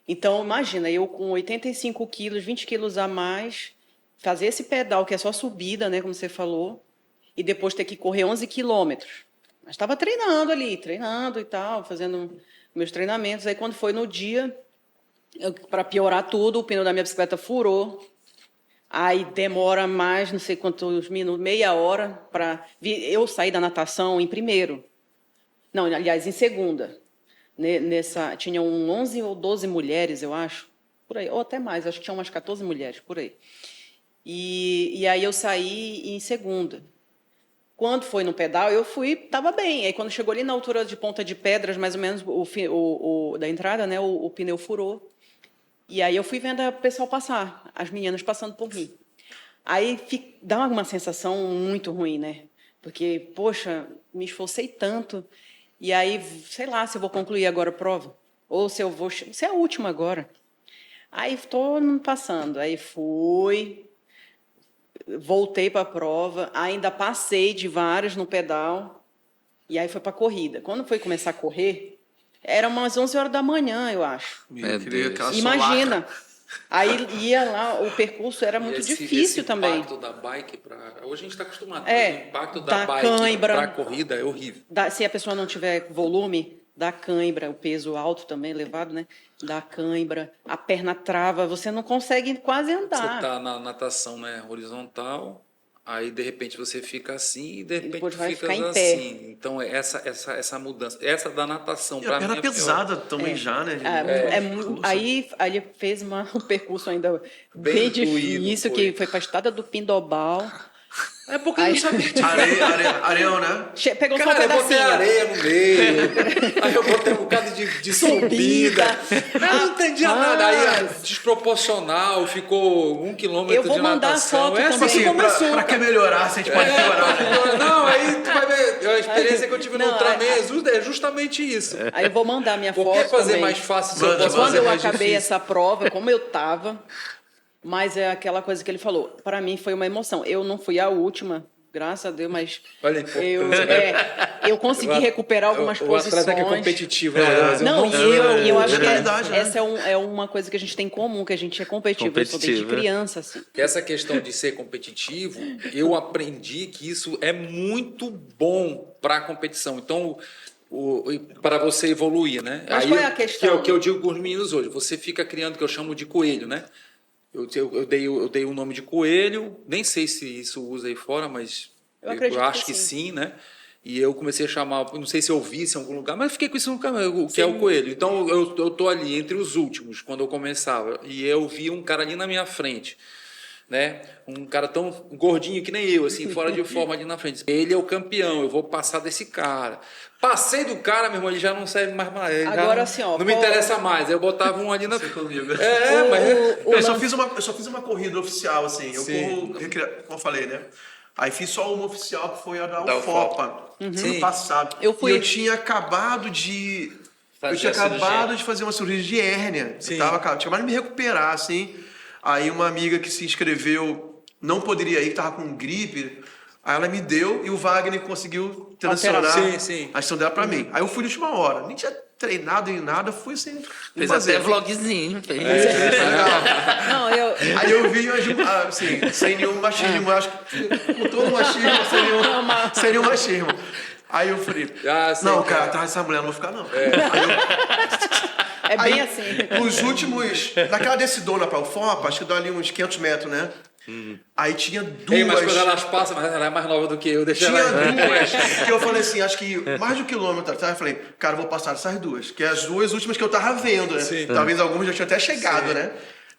Então, imagina, eu com 85 quilos, 20 quilos a mais, fazer esse pedal, que é só subida, né, como você falou, e depois ter que correr 11 quilômetros. Mas estava treinando e tal, fazendo meus treinamentos. Aí, quando foi no dia, para piorar tudo, o pneu da minha bicicleta furou. Aí demora mais, não sei quantos minutos, meia hora, para eu sair da natação em primeiro. Não, aliás, em segunda. Tinham 11 ou 12 mulheres, eu acho, por aí, ou até mais, acho que tinham umas 14 mulheres, por aí. E aí eu saí em segunda. Quando foi no pedal, eu estava bem. Aí quando chegou ali na altura de Ponta de Pedras, mais ou menos, da entrada, né, o pneu furou. E aí eu fui vendo o pessoal passar, as meninas passando por mim. Aí dá uma sensação muito ruim, né? Porque, poxa, me esforcei tanto. E aí, sei lá, se eu vou concluir agora a prova. Ou se eu vou... Se é a última agora. Aí estou passando. Aí voltei para a prova, ainda passei de várias no pedal, e aí foi para a corrida. Quando foi começar a correr, era umas 11 horas da manhã, eu acho. Imagina. Aí ia lá, o percurso era muito difícil também. O impacto da bike hoje a gente está acostumado. O impacto da da bike cãibra, para a corrida é horrível. Se a pessoa não tiver volume, dá cãibra, o peso alto também, elevado, né? Dá cãibra, a perna trava, você não consegue quase andar. Você está na natação, né, horizontal, aí de repente você fica assim e de repente depois vai fica ficar em assim. pé. Então essa mudança, essa da natação E para a mim perna pesada também já, né? Aí ele fez um percurso ainda bem difícil, que foi para a Estrada do Pindobal. É porque eu não sabia de Areião, né? Pegou só um Cara, eu botei pedacinho. areia no meio, aí eu botei um bocado de subida. Eu não entendia nada. Aí, desproporcional, ficou 1 quilômetro Eu vou de mandar natação. foto É também. assim que começou. Pra que melhorar, se a gente pode melhorar. Não, aí tu vai ver. A experiência que eu tive no Não, Ultraman é justamente isso. Aí eu vou mandar minha Por foto que fazer também. mais fácil se eu Manda, posso Quando fazer eu mais acabei difícil? essa prova, como eu tava, mas é aquela coisa que ele falou. Para mim foi uma emoção. Eu não fui a última, graças a Deus, mas Olha, eu consegui recuperar algumas o posições. atleta que é competitivo, né? Mas eu Não, não e eu acho que verdade, né? essa é uma coisa que a gente tem em comum, que a gente é competitivo. Eu sou desde Competitivo, né? criança, assim. Essa questão de ser competitivo, eu aprendi que isso é muito bom para a competição. Então, para você evoluir, né? Mas qual é a questão? Que eu digo com os meninos hoje, você fica criando o que eu chamo de coelho, né? Eu dei o nome de coelho, nem sei se isso usa aí fora, mas Eu acredito acho que que sim. sim, né? E eu comecei a chamar, não sei se eu vi isso em algum lugar, mas fiquei com isso no caminho, o que é o coelho. Então eu tô ali entre os últimos, quando eu começava, e eu vi um cara ali na minha frente, né? Um cara tão gordinho que nem eu, assim, fora de forma ali na frente. Ele é o campeão, eu vou passar desse cara. Passei do cara, meu irmão, ele já não serve mais para ele. Agora, já assim, ó, não me interessa mais. Eu botava um ali na. Comigo. O Eu só lance- fiz uma corrida oficial, assim. Eu corro, como eu falei, né? Aí fiz só uma oficial, que foi a da UFOPA, ano passado. Eu fui- E eu tinha acabado de... Fazer eu tinha a cirurgia. acabado de fazer uma cirurgia de hérnia. Sim. Eu tinha acabado de me recuperar, assim. Aí uma amiga que se inscreveu não poderia ir, tava com gripe. Aí ela me deu e o Wagner conseguiu transicionar Sim, sim. a questão dela pra mim. Aí eu fui de última hora. Nem tinha treinado em nada, fui sem Fez fazer. até vlogzinho. Fez. Não, eu... Aí eu vi, assim, sem nenhum machismo, acho que com todo machismo, sem nenhum machismo. Aí eu falei, Ah, sei, não, cara. cara, atrás dessa mulher não vou ficar, não. É bem Aí, assim. Os últimos, naquela descidona pra UFOPA, acho que dá ali uns 500 metros, né? Aí tinha duas... Ei, mas quando elas passam, mas ela é mais nova do que eu, deixa Tinha ela aí. duas, que eu falei assim, acho que mais de 1 quilômetro atrás, eu falei, cara, eu vou passar essas duas, que é as duas últimas que eu tava vendo, né? Sim. Talvez algumas já tinham até chegado, né?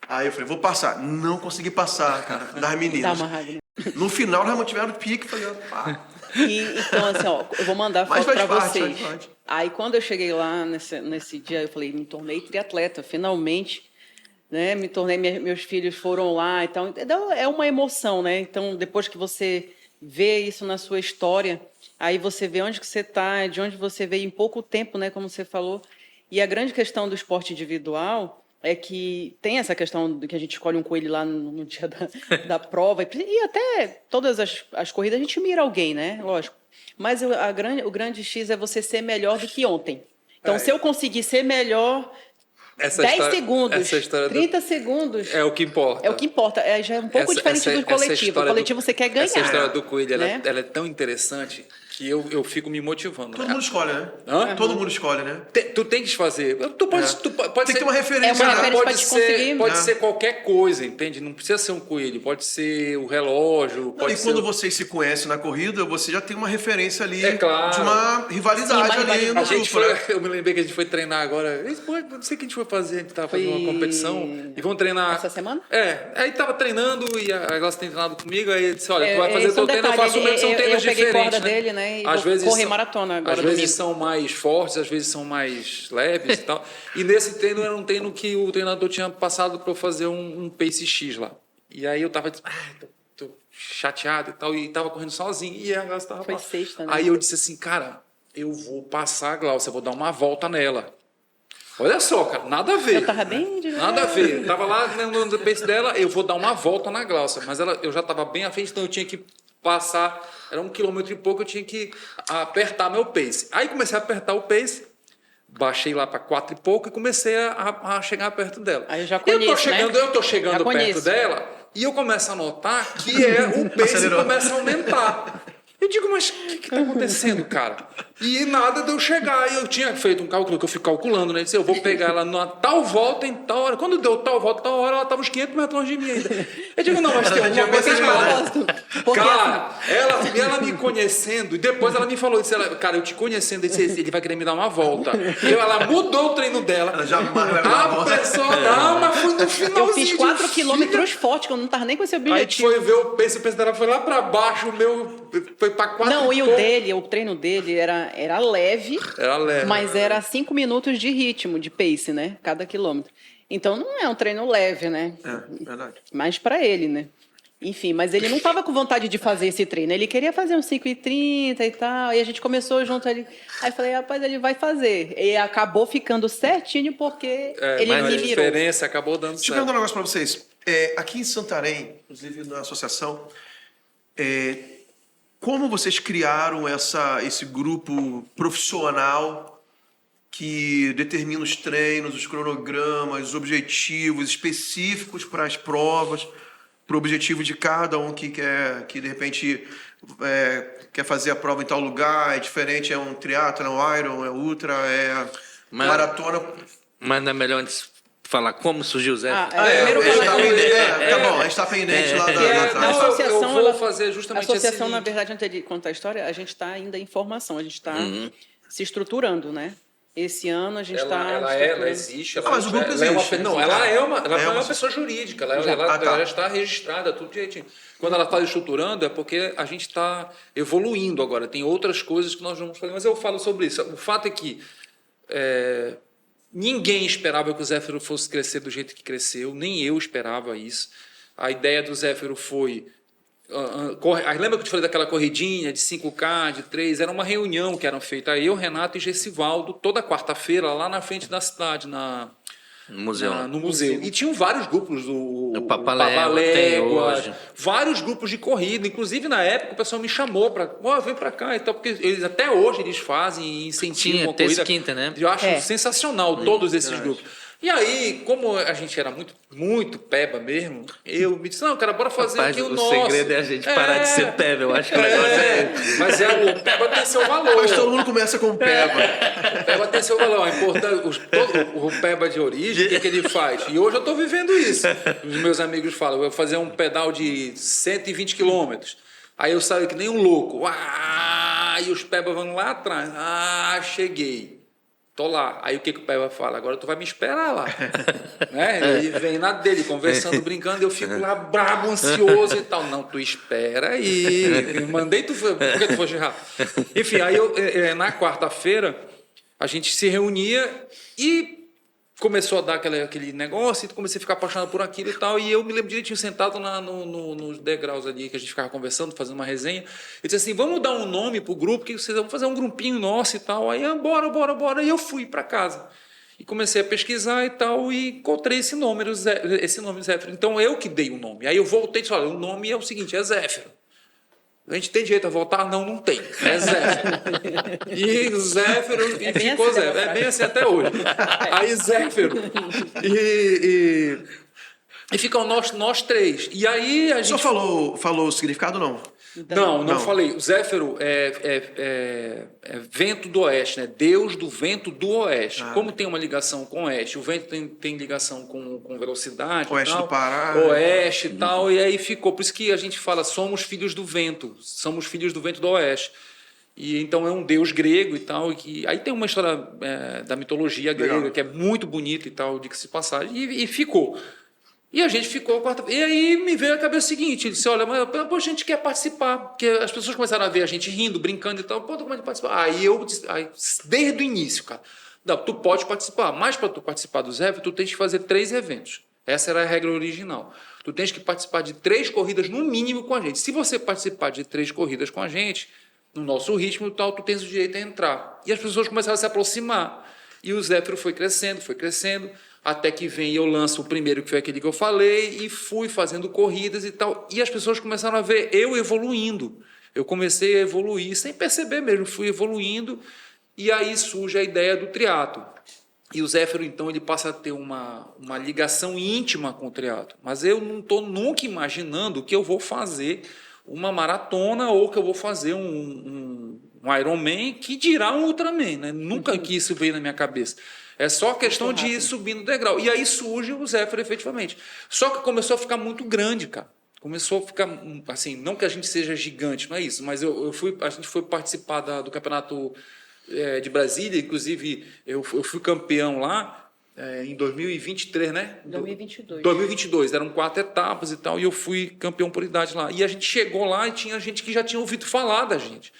Aí eu falei, vou passar. Não consegui passar, cara, das Tá meninas. amarrado, né? No final, nós mantiveram o pique, falei, pá. Então, assim, ó, eu vou mandar Mas foto faz pra parte, vocês. faz parte. Aí, quando eu cheguei lá nesse dia, eu falei, me tornei triatleta, finalmente, né? Me tornei, meus filhos foram lá, então é uma emoção, né? Então, depois que você vê isso na sua história, aí você vê onde que você está, de onde você veio em pouco tempo, né? Como você falou. E a grande questão do esporte individual é que tem essa questão de que a gente escolhe um coelho lá no dia da prova, e até todas as corridas a gente mira alguém, né? Lógico. Mas o grande X é você ser melhor do que ontem. Então, se eu conseguir ser melhor, Essa 10 história- segundos, essa história do- 30 segundos, É o que importa. é o que importa. Já é um pouco diferente do coletivo. O história coletivo você quer ganhar. Essa história do coelho, né? ela é tão interessante que eu fico me motivando. Todo mundo escolhe, né? Hã? Todo mundo escolhe, né? Tu tem que fazer. Tu pode, tu pode Tem ser, que ter uma referência. É uma Cara, referência pra pode te ser, conseguir. pode É. ser qualquer coisa, entende? Não precisa ser um coelho, pode ser o relógio, Não, pode e ser... quando vocês se conhecem na corrida, você já tem uma referência ali É claro. de uma rivalidade Sim, uma ali rivalidade. no A gente grupo, foi, né? eu me lembrei que a gente foi treinar agora. Não sei o que a gente foi fazer, a gente tava fazendo Foi uma competição e vamos treinar. essa semana? Aí tava treinando e a Glácia tem treinado comigo, aí ele disse: olha, tu vai fazer esse é um teu treino, eu detalhe, faço o meu, são eu treinos peguei diferentes. corda dele, né, e Às vou vezes correr são- maratona agora, Às vezes domingo. são mais fortes, às vezes são mais leves e tal. E nesse treino era um treino que o treinador tinha passado para eu fazer um pace X lá. E aí eu tava tô chateado e tal, e tava correndo sozinho. E a Glácia tava Foi passando. sexta, né? Aí eu disse assim, cara, eu vou passar a Gláucia, eu vou dar uma volta nela. Olha só, cara, nada a ver. Eu tava bem de Nada a ver. Eu tava lá no pace dela, eu vou dar uma volta na Gláucia. Mas eu já estava bem à frente, então eu tinha que passar, era 1 quilômetro e pouco, eu tinha que apertar meu pace. Aí comecei a apertar o pace, baixei lá para 4 e pouco e comecei a chegar perto dela. Aí eu já conheço, né? Eu tô chegando Já perto conheço. dela e eu começo a notar que o pace Acelerou. começa a aumentar. Eu digo, mas o que está acontecendo, cara? E nada de eu chegar. E eu tinha feito um cálculo que eu fui calculando, né? Eu disse, eu vou pegar ela numa tal volta em tal hora. Quando deu tal volta, tal hora, ela estava uns 500 metros longe de mim ainda. Eu digo, não, mas tem alguma coisa errada. Cara, ela me conhecendo, e depois ela me falou, disse, cara, eu te conhecendo, ele vai querer me dar uma volta. Ela mudou o treino dela. Ela já vai dar A uma volta. pessoa, não, mas foi no finalzinho. Eu fiz 4 de quilômetros fortes, que eu não tava nem com esse Aí a gente objetivo. foi ver o peso dela foi lá pra baixo, o meu foi pra 4 Não, e o pouco. dele, o treino dele era leve, Era leve. mas era 5 minutos de ritmo, de pace, né? Cada quilômetro. Então não é um treino leve, né? É, verdade. Mais pra ele, né? Enfim, mas ele não tava com vontade de fazer esse treino. Ele queria fazer uns 5h30 e tal. E a gente começou junto ali. Aí eu falei, rapaz, ele vai fazer. E acabou ficando certinho porque ele Mas a me mirou. diferença acabou dando Deixa eu certo. perguntar um negócio para vocês. Aqui em Santarém, inclusive na associação, como vocês criaram esse grupo profissional que determina os treinos, os cronogramas, os objetivos específicos para as provas, para o objetivo de cada um que de repente quer fazer a prova em tal lugar, é diferente, é um triatlo, é um iron, é ultra, é maratona. Mas não é melhor antes falar como surgiu o Zé? Primeiro Tá falar- bom, a gente está pendente lá Que da a atrás. associação, eu vou ela- fazer justamente a associação, esse na link. verdade, antes de contar a história, a gente está ainda em formação, a gente está se estruturando, né? Esse ano a gente está... Ela existe. Ela, mas o grupo ela é uma, existe. não, ela é uma uma pessoa jurídica. Ela tá. já está registrada, tudo direitinho. Quando ela está estruturando, é porque a gente está evoluindo agora. Tem outras coisas que nós vamos fazer, mas eu falo sobre isso. O fato é que ninguém esperava que o Zéfiro fosse crescer do jeito que cresceu, nem eu esperava isso. A ideia do Zéfiro foi... lembra que eu te falei daquela corridinha de 5K, de 3? Era uma reunião que eram feitas eu, Renato e Gessivaldo, toda quarta-feira, lá na frente da cidade, No museu. no museu. E tinham vários grupos, O Papalégua, tem hoje. vários grupos de corrida. Inclusive, na época, o pessoal me chamou para vem para cá e tal, porque até hoje eles fazem e incentivam Tinha a terça corrida. e quinta, né? Eu acho sensacional todos esses grupos. E aí, como a gente era muito peba mesmo, eu me disse, não, cara, bora fazer Rapaz, aqui o o nosso. segredo é a gente parar de ser peba. Eu acho que o negócio Mas o peba tem seu valor. Mas todo mundo começa com peba. O peba tem seu valor. É importante, o peba de origem, o que ele faz? E hoje eu estou vivendo isso. Os meus amigos falam, eu vou fazer um pedal de 120 quilômetros. Aí eu saio que nem um louco. E os pebas vão lá atrás. Cheguei. Tô lá. Aí o que o Peba fala? Agora tu vai me esperar lá. Né? Ele vem na dele, conversando, brincando, eu fico lá brabo, ansioso e tal. Não, tu espera aí. Eu mandei tu... Por que tu foste rápido? Enfim, aí na quarta-feira a gente se reunia e começou a dar aquele negócio, e comecei a ficar apaixonado por aquilo e tal, e eu me lembro direitinho, sentado nos degraus ali, que a gente ficava conversando, fazendo uma resenha, e disse assim, vamos dar um nome pro grupo, que vocês vão fazer um grupinho nosso e tal, aí bora, e eu fui para casa. E comecei a pesquisar e tal, e encontrei esse nome Zéfiro. Então, eu que dei o nome. Aí eu voltei e disse, olha, o nome é o seguinte, é Zéfiro. A gente tem direito a votar? Não tem. É Zéfiro. E Zéfiro e ficou assim, Zéfiro. É bem assim até hoje. Aí Zéfiro. E ficam nós três. E aí a O senhor gente... falou o significado ou não? Não falei. O Zéfiro é vento do oeste, né? Deus do vento do oeste. Como tem uma ligação com o oeste, o vento tem ligação com velocidade. Oeste e tal, do Pará. Oeste e tal, e aí ficou. Por isso que a gente fala, somos filhos do vento, somos filhos do vento do oeste. E então é um deus grego e tal. Aí tem uma história da mitologia grega, Legal. que é muito bonita e tal, diga-se de passagem, e ficou. E a gente ficou E aí me veio a cabeça o seguinte, ele disse, olha, mas a gente quer participar, porque as pessoas começaram a ver a gente rindo, brincando e tal, como é que participar? Aí eu disse, desde o início, cara, não, tu pode participar, mas para tu participar do Zé, tu tens que fazer 3 eventos. Essa era a regra original. Tu tens que participar de 3 corridas no mínimo com a gente. Se você participar de 3 corridas com a gente, no nosso ritmo e tal, tu tens o direito a entrar. E as pessoas começaram a se aproximar. E o Zéfiro foi crescendo, até que vem e eu lanço o primeiro, que foi aquele que eu falei, e fui fazendo corridas e tal. E as pessoas começaram a ver eu evoluindo. Eu comecei a evoluir, sem perceber mesmo, fui evoluindo, e aí surge a ideia do triatlo. E o Zéfiro, então, ele passa a ter uma ligação íntima com o triatlo. Mas eu não estou nunca imaginando que eu vou fazer uma maratona ou que eu vou fazer um Ironman, que dirá um Ultraman, né? Nunca que isso veio na minha cabeça. É só questão de ir subindo o degrau. E aí surge o Zéfiro, efetivamente. Só que começou a ficar muito grande, cara. Começou a ficar, assim, não que a gente seja gigante, não é isso, mas a gente foi participar do campeonato de Brasília, inclusive eu fui campeão lá em 2023, né? 2022. 2022, eram 4 etapas e tal, e eu fui campeão por idade lá. E a gente chegou lá e tinha gente que já tinha ouvido falar da gente,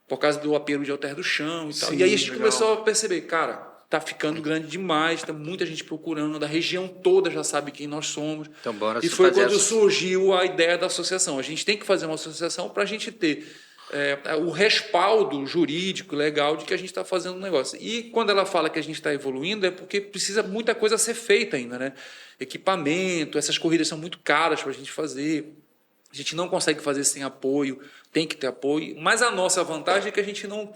por causa do apelo de Alter do Chão e tal. Sim, e aí a gente legal. começou a perceber, cara, tá ficando grande demais, tá muita gente procurando, da região toda já sabe quem nós somos. Então, bora E foi fazer quando essa- surgiu a ideia da associação. A gente tem que fazer uma associação para a gente ter o respaldo jurídico, legal, de que a gente está fazendo um negócio. E quando ela fala que a gente está evoluindo, é porque precisa muita coisa ser feita ainda, né? Equipamento, essas corridas são muito caras para a gente fazer. A gente não consegue fazer sem apoio, tem que ter apoio, mas a nossa vantagem é que a gente não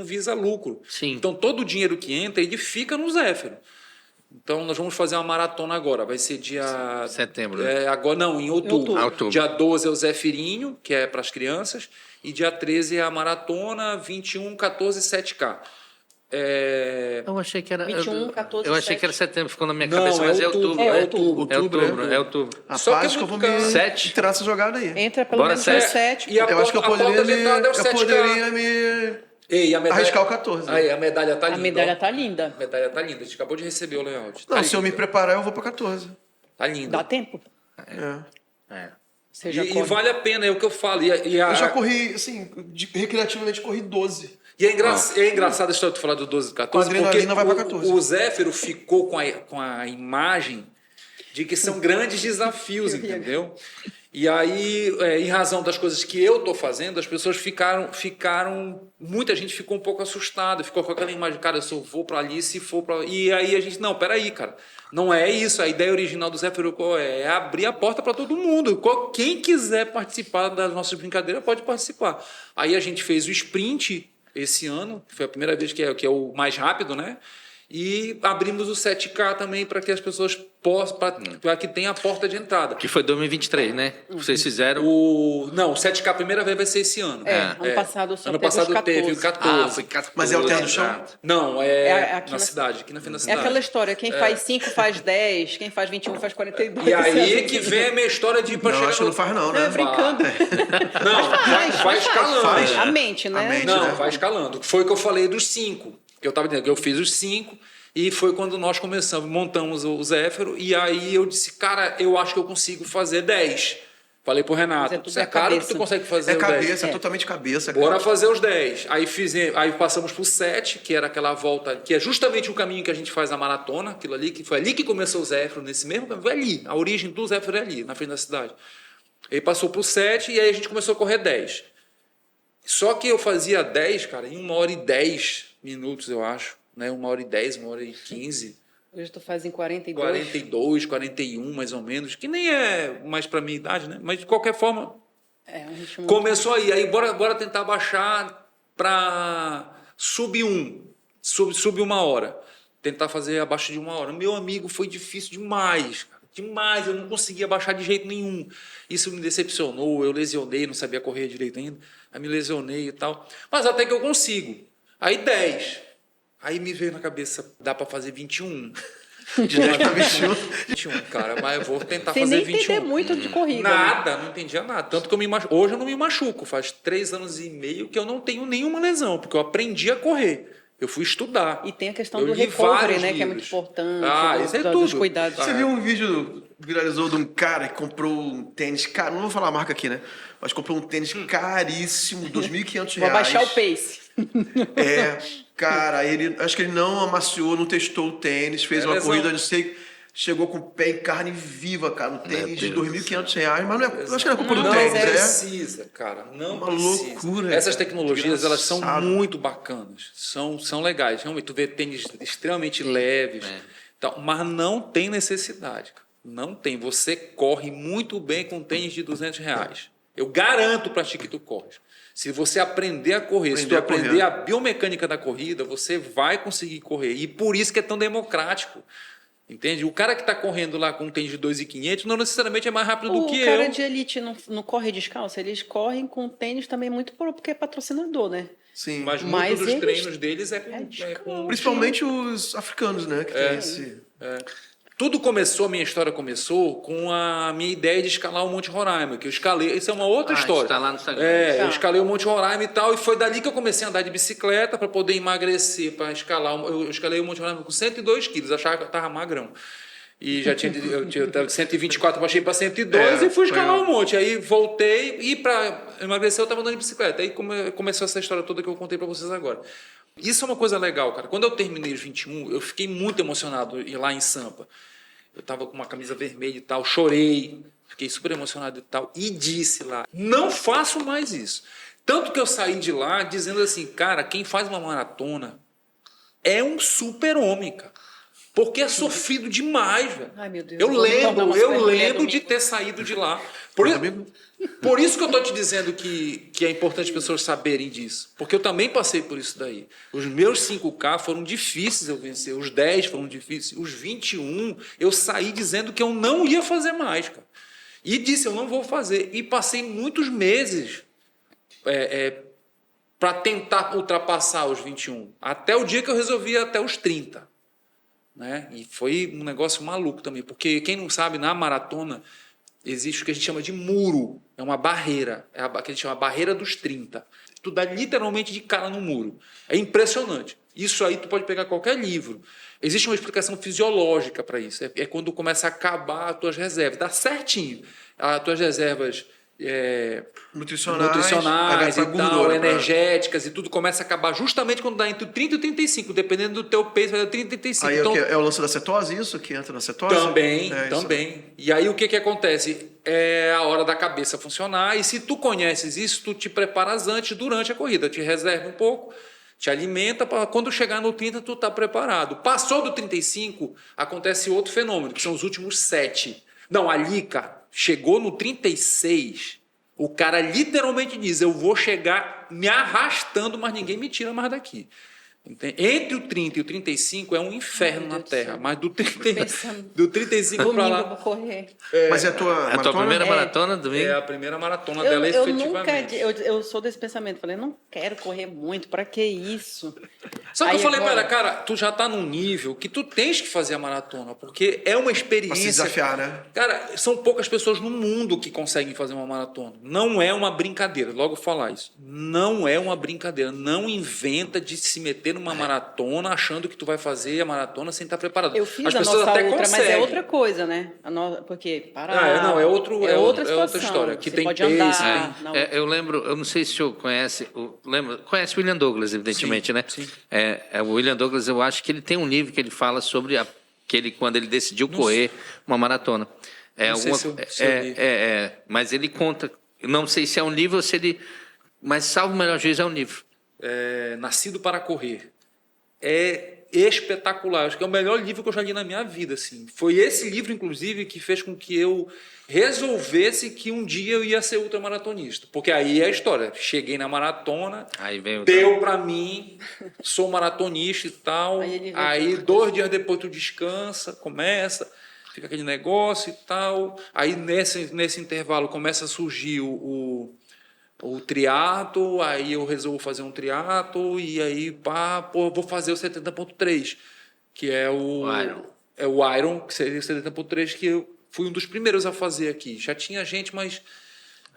visa lucro. Sim. Então, todo o dinheiro que entra, ele fica no Zéfiro. Então, nós vamos fazer uma maratona agora, vai ser dia... Setembro, né? Agora não, em outubro. Outubro. Dia 12 é o Zefirinho, que é para as crianças, e dia 13 é a maratona, 21, 14, 7K. Eu achei que era... 21, 14, eu achei que era 7. setembro, ficou na minha Não, cabeça, mas é é outubro, outubro. é né? outubro. É outubro, é outubro. Rapaz, Só que é que eu vou muito me caro. 7? tirar essa jogada aí. Entra pelo Bora menos sete. no 7. E a Eu acho que eu porta poderia, de entrada é o eu 7K. poderia me Ei, a medalha... arriscar o 14. Aí, a medalha tá A linda. medalha ó. tá linda. A medalha tá linda. A gente acabou de receber o layout. Não, Tá se eu me linda. preparar, eu vou para 14. Tá linda. Dá tempo. É. Você já E corre. vale a pena, é o que eu falo. Eu já corri, assim, recreativamente corri 12. E é engraçado a história de tu falar do 12 e 14, Com adrenalina vai pra 14. o Zéfiro ficou com a imagem de que são grandes desafios, entendeu? E aí, em razão das coisas que eu estou fazendo, as pessoas ficaram... Muita gente ficou um pouco assustada, ficou com aquela imagem, cara, eu só vou para ali, se for para... E aí a gente, não, peraí, cara, não é isso. A ideia original do Zéfiro é abrir a porta para todo mundo. Quem quiser participar das nossas brincadeiras pode participar. Aí a gente fez o sprint esse ano, que foi a primeira vez que é o mais rápido, né? E abrimos o 7K também para que as pessoas possam, para que tenha a porta de entrada. Que foi 2023, né? Vocês fizeram... Não, o 7K a primeira vez vai ser esse ano. Ano passado só Ano teve os passado 14. teve o 14. foi 14. Mas é o terra do chão? exato. Não, É aqui na na- cidade, aqui na frente da É cidade. aquela história, quem faz 5 faz 10, quem faz 21 faz 42. E aí que vem a minha história de ir para Não, chegar acho que não faz não, né? Não, brincando. Não, vai escalando. Faz. A mente, né? A mente. Não, né? vai escalando. Foi o que eu falei dos 5. Que eu estava dizendo que eu fiz os 5 e foi quando nós montamos o Zéfiro. E aí eu disse, cara, eu acho que eu consigo fazer 10. Falei pro Renato, Mas é tudo você é da claro que cabeça. tu consegue fazer É o 10. cabeça, é totalmente cabeça. Cara. Bora fazer os 10. Aí passamos pro 7, que era aquela volta, que é justamente o caminho que a gente faz na maratona, aquilo ali, que foi ali que começou o Zéfiro, nesse mesmo caminho, foi ali. A origem do Zéfiro é ali, na frente da cidade. Aí passou pro 7 e aí a gente começou a correr 10. Só que eu fazia 10, cara, em 1h10 minutos, eu acho. Né? 1h10, 1h15. Hoje tu faz em 42. 42, 41, mais ou menos. Que nem é mais pra minha idade, né? Mas de qualquer forma, É, um ritmo começou aí. Aí bora tentar baixar para sub 1. Sub 1 hora. Tentar fazer abaixo de 1 hora. Meu amigo, foi difícil demais, cara. Demais, eu não conseguia baixar de jeito nenhum. Isso me decepcionou, eu lesionei, não sabia correr direito ainda. Aí me lesionei e tal. Mas até que eu consigo. Aí 10. Aí me veio na cabeça, dá para fazer 21. De 10 para 21. 21, cara, mas eu vou tentar Sem fazer nem 21. entender muito de corrida. né? Nada, não entendia nada. Tanto que hoje eu não me machuco. Faz 3 anos e meio que eu não tenho nenhuma lesão, porque eu aprendi a correr. Eu fui estudar. E tem a questão Eu do li recovery, vários né? Que é muito livros. importante. Isso é dos tudo. cuidados. Você viu um vídeo que viralizou de um cara que comprou um tênis caro, não vou falar a marca aqui, né? Mas comprou um tênis caríssimo, R$2.500. Vou abaixar o pace. Cara, acho que ele não amaciou, não testou o tênis, fez uma lesão. corrida, não sei, chegou com o pé em carne viva, cara, no tênis de R$2.500, mas não é, eu acho que não é culpa do Não tênis, precisa, cara. Não Uma precisa. loucura, Essas cara. tecnologias, elas são Desgraçado. muito bacanas. São legais. Realmente, tu vê tênis extremamente leves. Tal, mas não tem necessidade. Cara. Não tem. Você corre muito bem com tênis de R$200. Eu garanto para ti que tu corres. Se você aprender a correr, se tu aprender a biomecânica da corrida, você vai conseguir correr. E por isso que é tão democrático. Entende? O cara que está correndo lá com um tênis de 2.500 não necessariamente é mais rápido do que O cara eu. de elite não corre descalço, eles correm com tênis também muito porque é patrocinador, né? Sim. Mas Mas muitos dos eles- treinos deles é descalço. com Principalmente os africanos, né? Que tem esse... Tudo começou, a minha história começou com a minha ideia de escalar o Monte Roraima, que eu escalei, isso é uma outra história. Está lá no Instagram. Eu Tá. escalei o Monte Roraima e tal, e foi dali que eu comecei a andar de bicicleta para poder emagrecer, para escalar. Eu escalei o Monte Roraima com 102 quilos, achava que eu estava magrão. E já eu tava 124, baixei para 102 e fui escalar o monte. Aí voltei e para emagrecer eu estava andando de bicicleta. Aí começou essa história toda que eu contei para vocês agora. Isso é uma coisa legal, cara. Quando eu terminei os 21, eu fiquei muito emocionado ir lá em Sampa. Eu estava com uma camisa vermelha e tal, chorei, fiquei super emocionado e tal, e disse lá, não faço mais isso. Tanto que eu saí de lá dizendo assim, cara, quem faz uma maratona é um super-homem, cara. Porque é sofrido demais, velho. Ai, meu Deus, Eu eu vou me tornar uma lembro super-mulher de domingo. ter saído de lá. Por isso que eu estou te dizendo que é importante as pessoas saberem disso. Porque eu também passei por isso daí. Os meus 5K foram difíceis eu vencer. Os 10 foram difíceis. Os 21 eu saí dizendo que eu não ia fazer mais, cara. E disse, eu não vou fazer. E passei muitos meses para tentar ultrapassar os 21. Até o dia que eu resolvi ir até os 30. Né? E foi um negócio maluco também. Porque quem não sabe, na maratona existe o que a gente chama de muro, é uma barreira, é a que a gente chama barreira dos 30. Tu dá literalmente de cara no muro. É impressionante. Isso aí tu pode pegar qualquer livro. Existe uma explicação fisiológica para isso. É quando começa a acabar as tuas reservas. Dá certinho. As tuas reservas nutricionais aí e vai pra tal, gordura, energéticas e tudo começa a acabar justamente quando dá entre o 30 e o 35, dependendo do teu peso, vai dar 30 e 35. Aí Então, é o lance da cetose, isso? Que entra na cetose? também. Isso. E aí o que acontece? É a hora da cabeça funcionar e se tu conheces isso, tu te preparas antes, durante a corrida, te reserva um pouco, te alimenta para quando chegar no 30 tu tá preparado. Passou do 35, acontece outro fenômeno, que são os últimos 7. Não, ali, cara, chegou no 36, o cara literalmente diz, eu vou chegar me arrastando, mas ninguém me tira mais daqui. Entre o 30 e o 35 é um inferno na Terra, mas do 35 para Domingo eu lá vou correr. Mas é a tua É a tua maratona? primeira maratona, domingo? é a primeira maratona dela Eu nunca, efetivamente. eu sou desse pensamento, falei, não quero correr muito, pra que isso? Só que Aí eu falei para agora- ela, cara, tu já tá num nível que tu tens que fazer a maratona, porque é uma Pra se experiência. desafiar, né? Cara, são poucas pessoas no mundo que conseguem fazer uma maratona. Não é uma brincadeira, logo falar isso. Não é uma brincadeira. Não inventa de se meter numa maratona achando que tu vai fazer a maratona sem estar preparado. Eu fiz As a pessoas nossa até outra, mas é conseguem. outra coisa, né? Porque parar. Não, é outra situação. história, que Você tem pode pace, andar. tem- na Eu lembro, eu não sei se o senhor conhece, conhece o William Douglas, evidentemente, Sim, né? sim. O William Douglas, eu acho que ele tem um livro que ele fala sobre quando ele decidiu correr uma maratona. Não sei se eu li. Mas ele conta, não sei se é um livro ou se ele, mas salvo o melhor juízo é um livro. Nascido para Correr. É espetacular. Acho que é o melhor livro que eu já li na minha vida. Assim. Foi esse livro, inclusive, que fez com que eu resolvesse que um dia eu ia ser ultramaratonista. Porque aí é a história. Cheguei na maratona, Aí vem o deu para mim, sou maratonista e tal. Aí ele vê Aí 2 dias depois tu descansa, começa, fica aquele negócio e tal. Aí nesse intervalo começa a surgir o triatlo, aí eu resolvo fazer um triatlo e aí vou fazer o 70.3, que é o Iron. É o Iron, que seria o 70.3, que eu fui um dos primeiros a fazer aqui. Já tinha gente, mas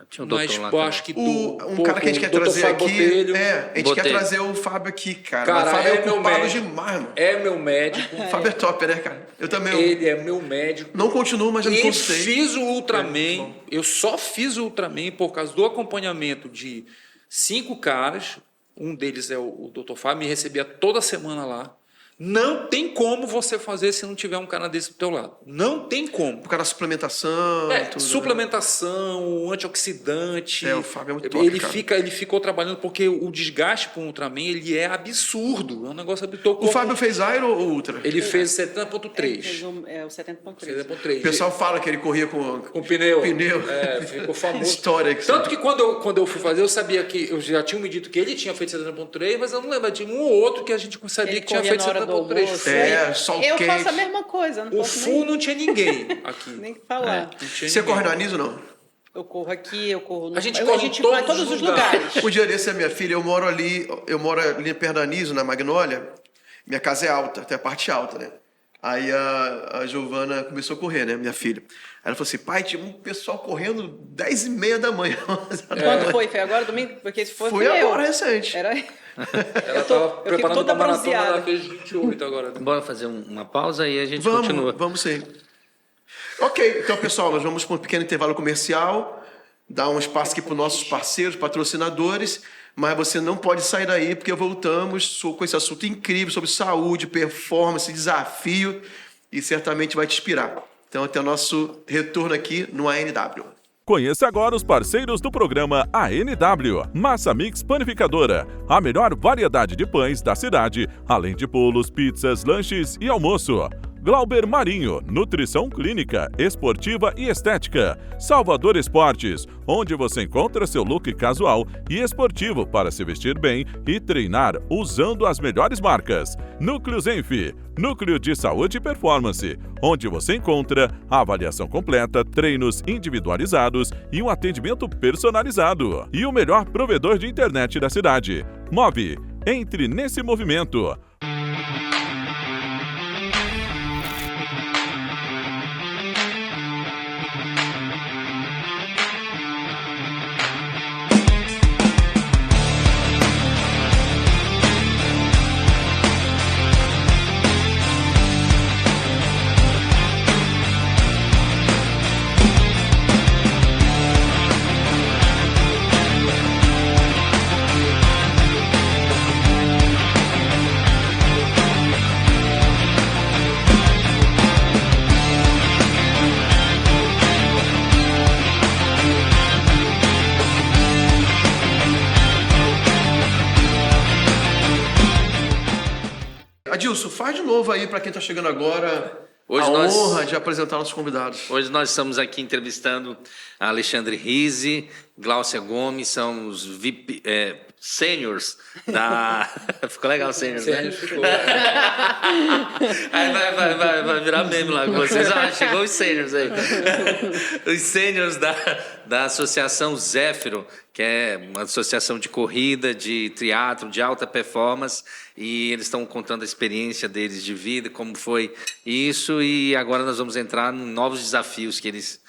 Tinha um doutor lá eu também. acho que Um cara que a gente quer Dr. trazer Fábio aqui. Botelho, A gente Botelho. quer trazer o Fábio aqui, cara. Cara, Mas o Fábio é é meu ocupado médico. demais, mano. é meu médico, O Fábio é top, né, cara? Eu também. ele é meu médico. Não continuo, mas já me E consultei. fiz o Ultraman, bom. eu só fiz o Ultraman por causa do acompanhamento de 5 caras, um deles é o Dr. Fábio, me recebia toda semana lá. Não tem como você fazer se não tiver um cara desse do teu lado. Não tem como. Por causa da suplementação. Tudo, né? Suplementação, antioxidante. O Fábio é muito top, cara. Ele ficou trabalhando porque o desgaste para o Ultraman ele é absurdo. É um negócio absurdo. O Fábio fez Iron ou Ultra? Ele fez Ele 70.3. fez o 70.3. 70.3. O pessoal fala que ele corria com pneu. pneu. Ficou famoso. História que Tanto que quando eu fui fazer, eu sabia que eu já tinha me dito que ele tinha feito 70.3, mas eu não lembro de um ou outro que a gente sabia Ele que tinha corria feito na hora cada do trecho. almoço. sol Eu quente. faço a mesma coisa, não O posso full não tinha ninguém aqui. nem falar. Não tinha Você ninguém. corre no anismo ou não? Eu corro aqui, eu corro no... A gente corre em vai em todos os lugares. Um dia desse, a minha filha, eu moro ali perto da Anísio, na Magnólia. Minha casa é alta, tem a parte alta, né? Aí a Giovana começou a correr, né, minha filha. Aí ela falou assim, pai, tinha um pessoal correndo 10h30 da manhã. Quando foi? Foi agora, domingo? Porque se foi, Foi fui agora, eu. recente. Era... Ela estava eu fico preparando toda para a maratona, bronzeada. ela fez 28 agora. Né? Bora fazer uma pausa e a gente continua. Vamos sim. Ok, então, pessoal, nós vamos para um pequeno intervalo comercial, dar um espaço aqui para os nossos parceiros, patrocinadores, mas você não pode sair daí, porque voltamos com esse assunto incrível sobre saúde, performance, desafio, e certamente vai te inspirar. Então, até o nosso retorno aqui no ANW. Conheça agora os parceiros do programa ANW. Massa Mix Panificadora. A melhor variedade de pães da cidade, além de bolos, pizzas, lanches e almoço. Glauber Marinho, nutrição clínica, esportiva e estética. Salvador Esportes, onde você encontra seu look casual e esportivo para se vestir bem e treinar usando as melhores marcas. Núcleo Zenf, núcleo de saúde e performance, onde você encontra a avaliação completa, treinos individualizados e um atendimento personalizado. E o melhor provedor de internet da cidade. Move, entre nesse movimento. Adilson, faz de novo aí para quem está chegando agora Hoje a nós- honra de apresentar nossos convidados. Hoje nós estamos aqui entrevistando a Alexandre Rise, Gláucia Gomes, são os VIP seniors da... Ficou legal seniors, né? Aí vai virar meme lá com vocês. Chegou os seniors aí. Os seniors da Associação Zéfiro, que é uma associação de corrida, de triatlo, de alta performance, e eles estão contando a experiência deles de vida, como foi isso, e agora nós vamos entrar em novos desafios que eles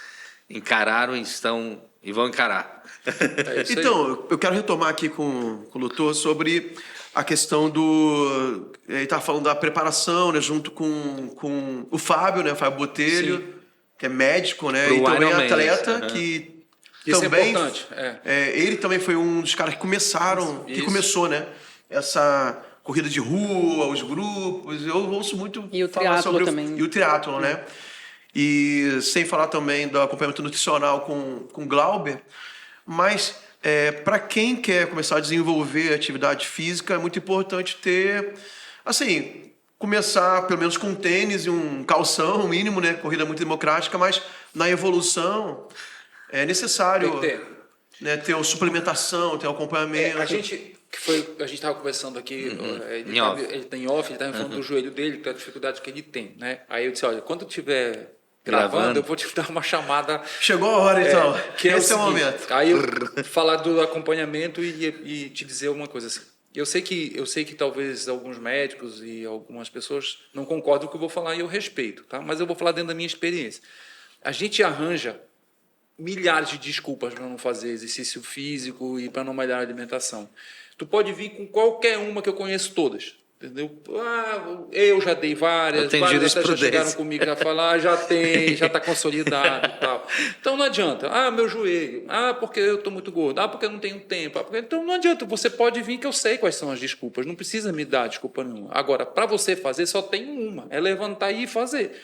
encararam e vão encarar. Então, eu quero retomar aqui com o doutor sobre a questão do... Ele estava falando da preparação, né, junto com o Fábio, né, o Fábio Botelho, Sim. que é médico, né, Pro e também Ironman, atleta, né? que Isso também... é importante. ele também foi um dos caras que começaram, que Isso. começou, né, essa corrida de rua, os grupos, eu ouço muito E o falar triatlo sobre também. E o triatlo, né? E sem falar também do acompanhamento nutricional com o Glauber, mas para quem quer começar a desenvolver atividade física, é muito importante ter, assim, começar pelo menos com um tênis e um calção mínimo, né? Corrida muito democrática, mas na evolução é necessário Tem que ter. né, ter uma suplementação, ter um acompanhamento. A gente estava conversando aqui, Em off. ele está em off, ele estava falando do joelho dele, da dificuldade que ele tem, né? Aí eu disse, olha, quando eu estiver gravando, eu vou te dar uma chamada. Chegou a hora, então. Que Esse é o seguinte, momento. Aí eu falar do acompanhamento e te dizer uma coisa assim. Eu sei que talvez alguns médicos e algumas pessoas não concordam com o que eu vou falar e eu respeito, tá? Mas eu vou falar dentro da minha experiência. A gente arranja milhares de desculpas para não fazer exercício físico e para não melhorar a alimentação. Tu pode vir com qualquer uma que eu conheço todas. Entendeu? Eu já dei várias, Eu tenho várias até já jurisprudência. chegaram comigo já falar, já está consolidado e tal. Então não adianta, meu joelho, porque eu estou muito gordo, porque eu não tenho tempo, então não adianta, você pode vir que eu sei quais são as desculpas, não precisa me dar desculpa nenhuma. Agora, para você fazer, só tem uma, é levantar e fazer.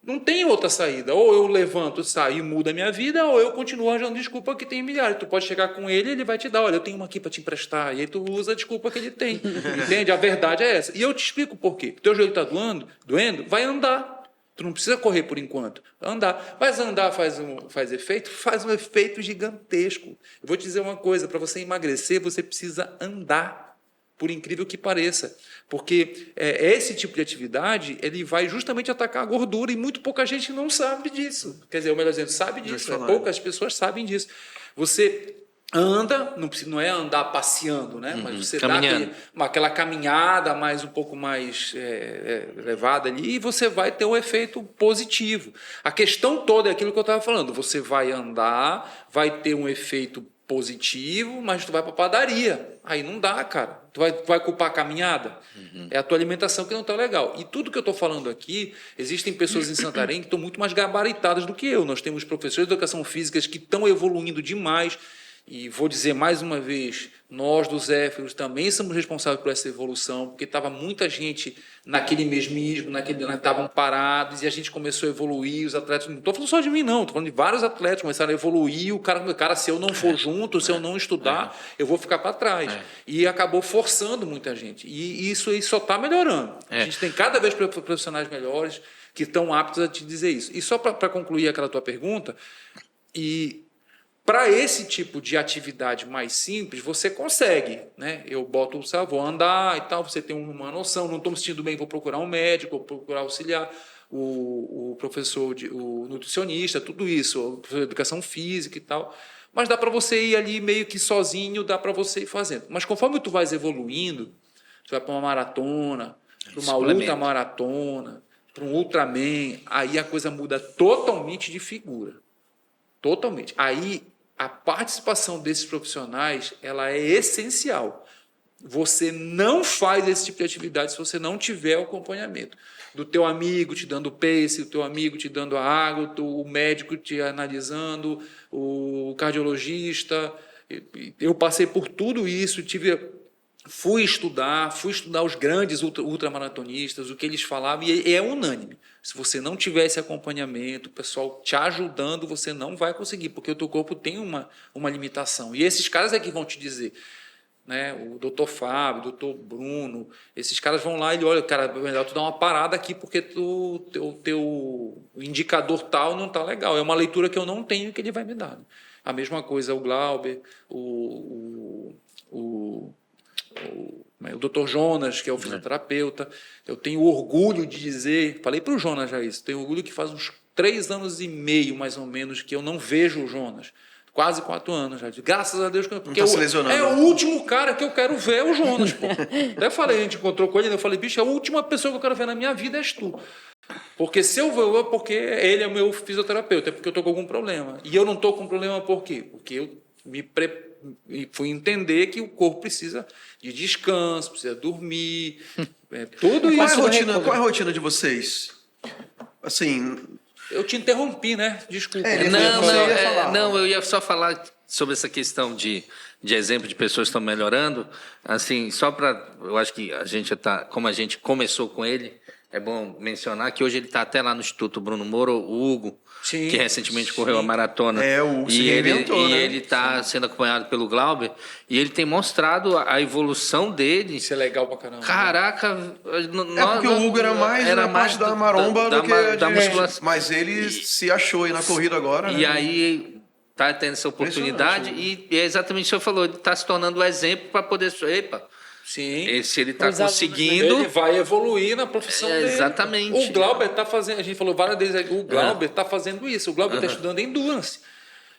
Não tem outra saída. Ou eu levanto, saio e mudo a minha vida, ou eu continuo arranjando desculpa que tem milhares. Tu pode chegar com ele vai te dar, olha, eu tenho uma aqui para te emprestar. E aí tu usa a desculpa que ele tem. Entende? A verdade é essa. E eu te explico por quê. Teu joelho está doendo, vai andar. Tu não precisa correr por enquanto. Andar. Mas andar faz um efeito gigantesco. Eu vou te dizer uma coisa, para você emagrecer, você precisa andar. por incrível que pareça. Porque esse tipo de atividade ele vai justamente atacar a gordura e muito pouca gente não sabe disso. Quer dizer, o melhor dizendo, sabe disso. Poucas pessoas sabem disso. Você anda, não é andar passeando, né? Mas você dá aquela caminhada um pouco mais elevada ali e você vai ter um efeito positivo. A questão toda é aquilo que eu estava falando. Você vai andar, vai ter um efeito positivo, mas tu vai para a padaria. Aí não dá, cara. Tu vai culpar a caminhada? É a tua alimentação que não está legal. E tudo que eu estou falando aqui, existem pessoas em Santarém que estão muito mais gabaritadas do que eu. Nós temos professores de educação física que estão evoluindo demais. E vou dizer mais uma vez, nós do Zéfiros também somos responsáveis por essa evolução, porque estava muita gente naquele mesmismo, estavam parados, e a gente começou a evoluir, os atletas, não estou falando só de mim não, estou falando de vários atletas, começaram a evoluir, o cara se eu não for junto, se eu não estudar, eu vou ficar para trás. E acabou forçando muita gente, e isso aí só está melhorando. A gente tem cada vez profissionais melhores que estão aptos a te dizer isso. E só para concluir aquela tua pergunta, para esse tipo de atividade mais simples, você consegue, né? Eu vou andar e tal, você tem uma noção, não estou me sentindo bem, vou procurar um médico, vou procurar auxiliar, o professor, o nutricionista, tudo isso, o professor de educação física e tal. Mas dá para você ir ali meio que sozinho, dá para você ir fazendo. Mas conforme tu vais evoluindo, você vai para uma maratona, para uma ultramaratona, para um Ultraman, aí a coisa muda totalmente de figura. Totalmente. Aí a participação desses profissionais ela é essencial. Você não faz esse tipo de atividade se você não tiver o acompanhamento do teu amigo te dando pace, o teu amigo te dando a água, o médico te analisando, o cardiologista. Eu passei por tudo isso, fui estudar os grandes ultramaratonistas, o que eles falavam, e é unânime. Se você não tiver esse acompanhamento, o pessoal te ajudando, você não vai conseguir, porque o teu corpo tem uma limitação. E esses caras é que vão te dizer, né? O doutor Fábio, o doutor Bruno, esses caras vão lá e olha, cara, é melhor tu dar uma parada aqui, porque o teu indicador tal não está legal. É uma leitura que eu não tenho que ele vai me dar. A mesma coisa o Glauber, o Dr. Jonas, que é o fisioterapeuta. Eu tenho orgulho de dizer, falei para o Jonas já isso, tenho orgulho que faz uns 3 anos e meio, mais ou menos, que eu não vejo o Jonas. Quase 4 anos já. Graças a Deus. Porque é o último cara que eu quero ver, é o Jonas. Pô. Até falei, a gente encontrou com ele, eu falei, bicho, a última pessoa que eu quero ver na minha vida és tu. Porque se eu vou, porque ele é o meu fisioterapeuta, é porque eu estou com algum problema. E eu não estou com problema por quê? Porque eu fui entender que o corpo precisa de descanso, precisa dormir, tudo isso. Qual é a rotina de vocês? Assim, eu te interrompi, né? Desculpa. Não, eu ia só falar sobre essa questão de exemplo de pessoas que estão melhorando. Assim, só para, eu acho que a gente como a gente começou com ele, é bom mencionar que hoje ele está até lá no Instituto Bruno Moro, o Hugo, que recentemente correu a maratona. O Hugo se reinventou, né? Ele está sendo acompanhado pelo Glauber e ele tem mostrado a evolução dele. Isso é legal pra caramba. Caraca! Porque o Hugo era mais na parte da maromba do que da musculação. Mas ele se achou aí na corrida agora, né? E aí está tendo essa oportunidade e é exatamente o que o senhor falou, ele está se tornando o exemplo para poder... Epa! Sim. Se ele está conseguindo... Ele vai evoluir na profissão dele. Exatamente. O Glauber está fazendo... A gente falou várias vezes, o Glauber está fazendo isso. O Glauber está estudando Endurance.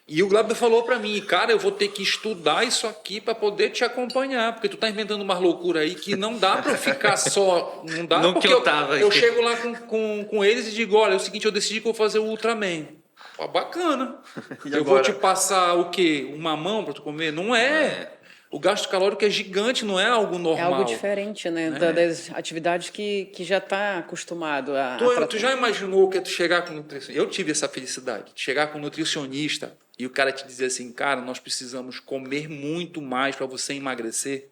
E o Glauber falou para mim, cara, eu vou ter que estudar isso aqui para poder te acompanhar, porque tu está inventando uma loucura aí que não dá para eu ficar só... Não dá, no porque que eu tava eu chego lá com eles e digo, olha, é o seguinte, eu decidi que eu vou fazer o Ultraman. Pô, bacana. Eu vou te passar o quê? Uma mão para tu comer? Não é. O gasto calórico é gigante, não é algo normal. É algo diferente, né? Das atividades que já está acostumado a Tu já imaginou que é tu chegar com nutricionista? Eu tive essa felicidade de chegar com um nutricionista e o cara te dizer assim, cara, nós precisamos comer muito mais para você emagrecer.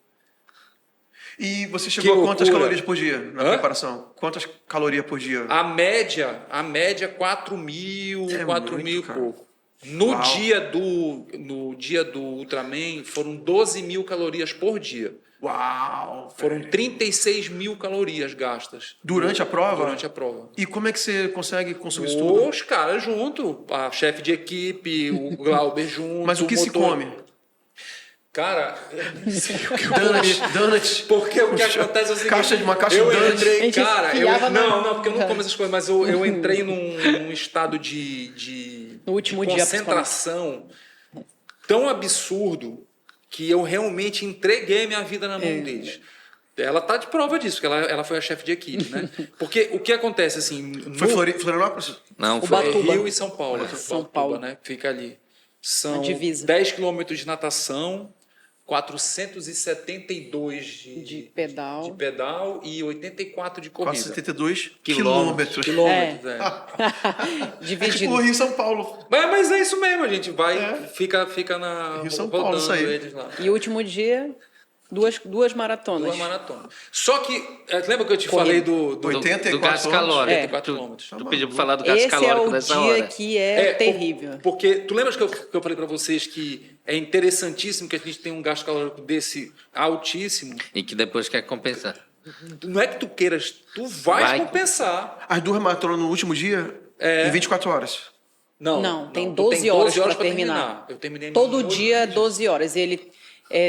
E você chegou a quantas calorias por dia na preparação? Quantas calorias por dia? A média 4.000, 4.000 e pouco. No dia do Ultraman, foram 12.000 calorias por dia. Uau! Foram 36.000 calorias gastas. Durante a prova? Durante a prova. E como é que você consegue consumir isso tudo? Os caras junto, a chefe de equipe, o Glauber junto. Mas o que se come? Cara, Donuts. porque o que acontece é o seguinte... Uma caixa de eu donuts. entrei, A gente cara... enfiava Não, porque eu não como essas coisas, mas eu entrei num estado de No último de dia, concentração tão absurdo que eu realmente entreguei minha vida na mão deles. Ela tá de prova disso, porque ela foi a chefe de equipe, né? Porque o que acontece, assim... Foi Florianópolis? Não, foi. Ubatuba. Rio e São Paulo. São Ubatuba, Paulo. né? Fica ali. São A divisa. 10 quilômetros de natação, 472 De pedal. de pedal e 84 de corrida. 472 Quilômetros. quilômetros. É. É Dividido. tipo o Rio e São Paulo. Mas é isso mesmo, a gente vai, fica na Rio São rodando Paulo, isso aí. eles lá. E o último dia, duas maratonas. Duas maratonas. Só que, lembra que eu te Corrida. falei Do 84 gasto calórico. 84 quilômetros? Tu pediu pra falar do gasto Esse é calórico o nessa dia hora. que é terrível. Porque tu lembras que eu falei para vocês que é interessantíssimo que a gente tem um gasto calórico desse altíssimo? E que depois quer compensar. Não é que tu queiras, tu vais compensar. As duas maratonas no último dia, em 24 horas. Não, tem tu 12 horas para pra terminar. Eu terminei Todo no dia, outro 12 horas. Ele,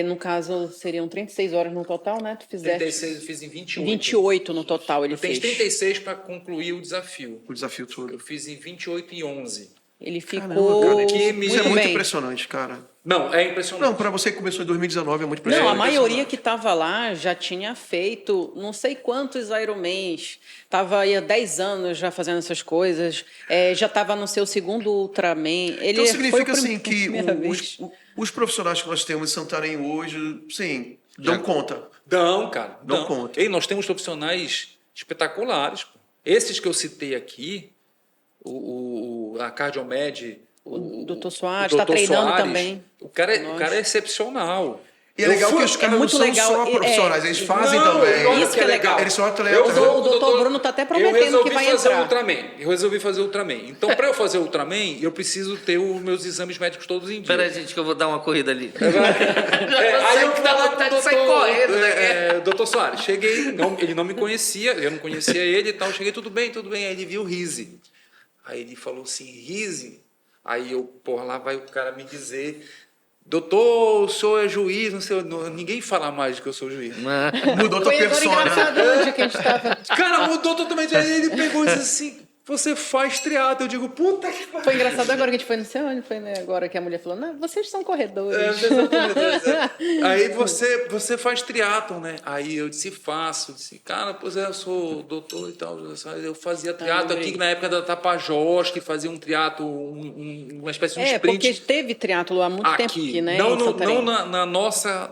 no caso, seriam 36 horas no total, né? Tu fizeste 36, eu fiz em 28. 28 no total, ele Eu tenho fez. 36 para concluir o desafio. O desafio todo. Eu fiz em 28 e 11. Ele ficou Caramba, cara, que me- Isso é muito muito bem. impressionante, cara. Não, é impressionante. Não, pra você que começou em 2019 é muito Não, impressionante. a maioria que estava lá já tinha feito não sei quantos Ironmans, estava aí há 10 anos já fazendo essas coisas, já estava no seu segundo Ultraman. Ele Então significa foi assim que primeira vez. os profissionais que nós temos em Santarém hoje, sim, dão conta. Dão, cara. Dão conta. Ei, nós temos profissionais espetaculares. Pô. Esses que eu citei aqui, a Cardiomed, O Dr. Soares o está Dr. treinando Soares, também. O cara é excepcional. E é legal que os caras não muito são legal, só profissionais, eles fazem Não, também. olha Isso que é legal. Eles são atletas. O doutor Bruno tá até prometendo que vai entrar. Eu resolvi fazer Ultraman. Então, para eu fazer Ultraman, eu preciso ter os meus exames médicos todos em dia. Pera aí, gente, que eu vou dar uma corrida ali. Aí eu que dá falo vontade com o de sair correndo, né? doutor Soares, cheguei, ele não me conhecia, eu não conhecia ele e tal, cheguei, tudo bem, aí ele viu o Rise. Aí ele falou assim, Rise? Aí eu, porra, lá vai o cara me dizer, doutor, o senhor é juiz, não sei, ninguém fala mais que eu sou juiz. Mudou tua Foi agora persona. engraçado no dia que a gente estava. Cara, mudou totalmente, aí ele pegou e disse assim, você faz triatlo. Eu digo, puta que pariu. Foi engraçado agora que a gente foi, não sei onde foi, né? Agora que a mulher falou, não, vocês são corredores. Aí você faz triatlon, né? Aí eu disse, faço. Disse, cara, pois eu sou doutor e tal. Eu fazia triatlon aqui na época da Tapajós, que fazia um triatlon, uma espécie de um sprint. Porque teve triatlo há muito tempo aqui, né? Não, em Santarém. na nossa,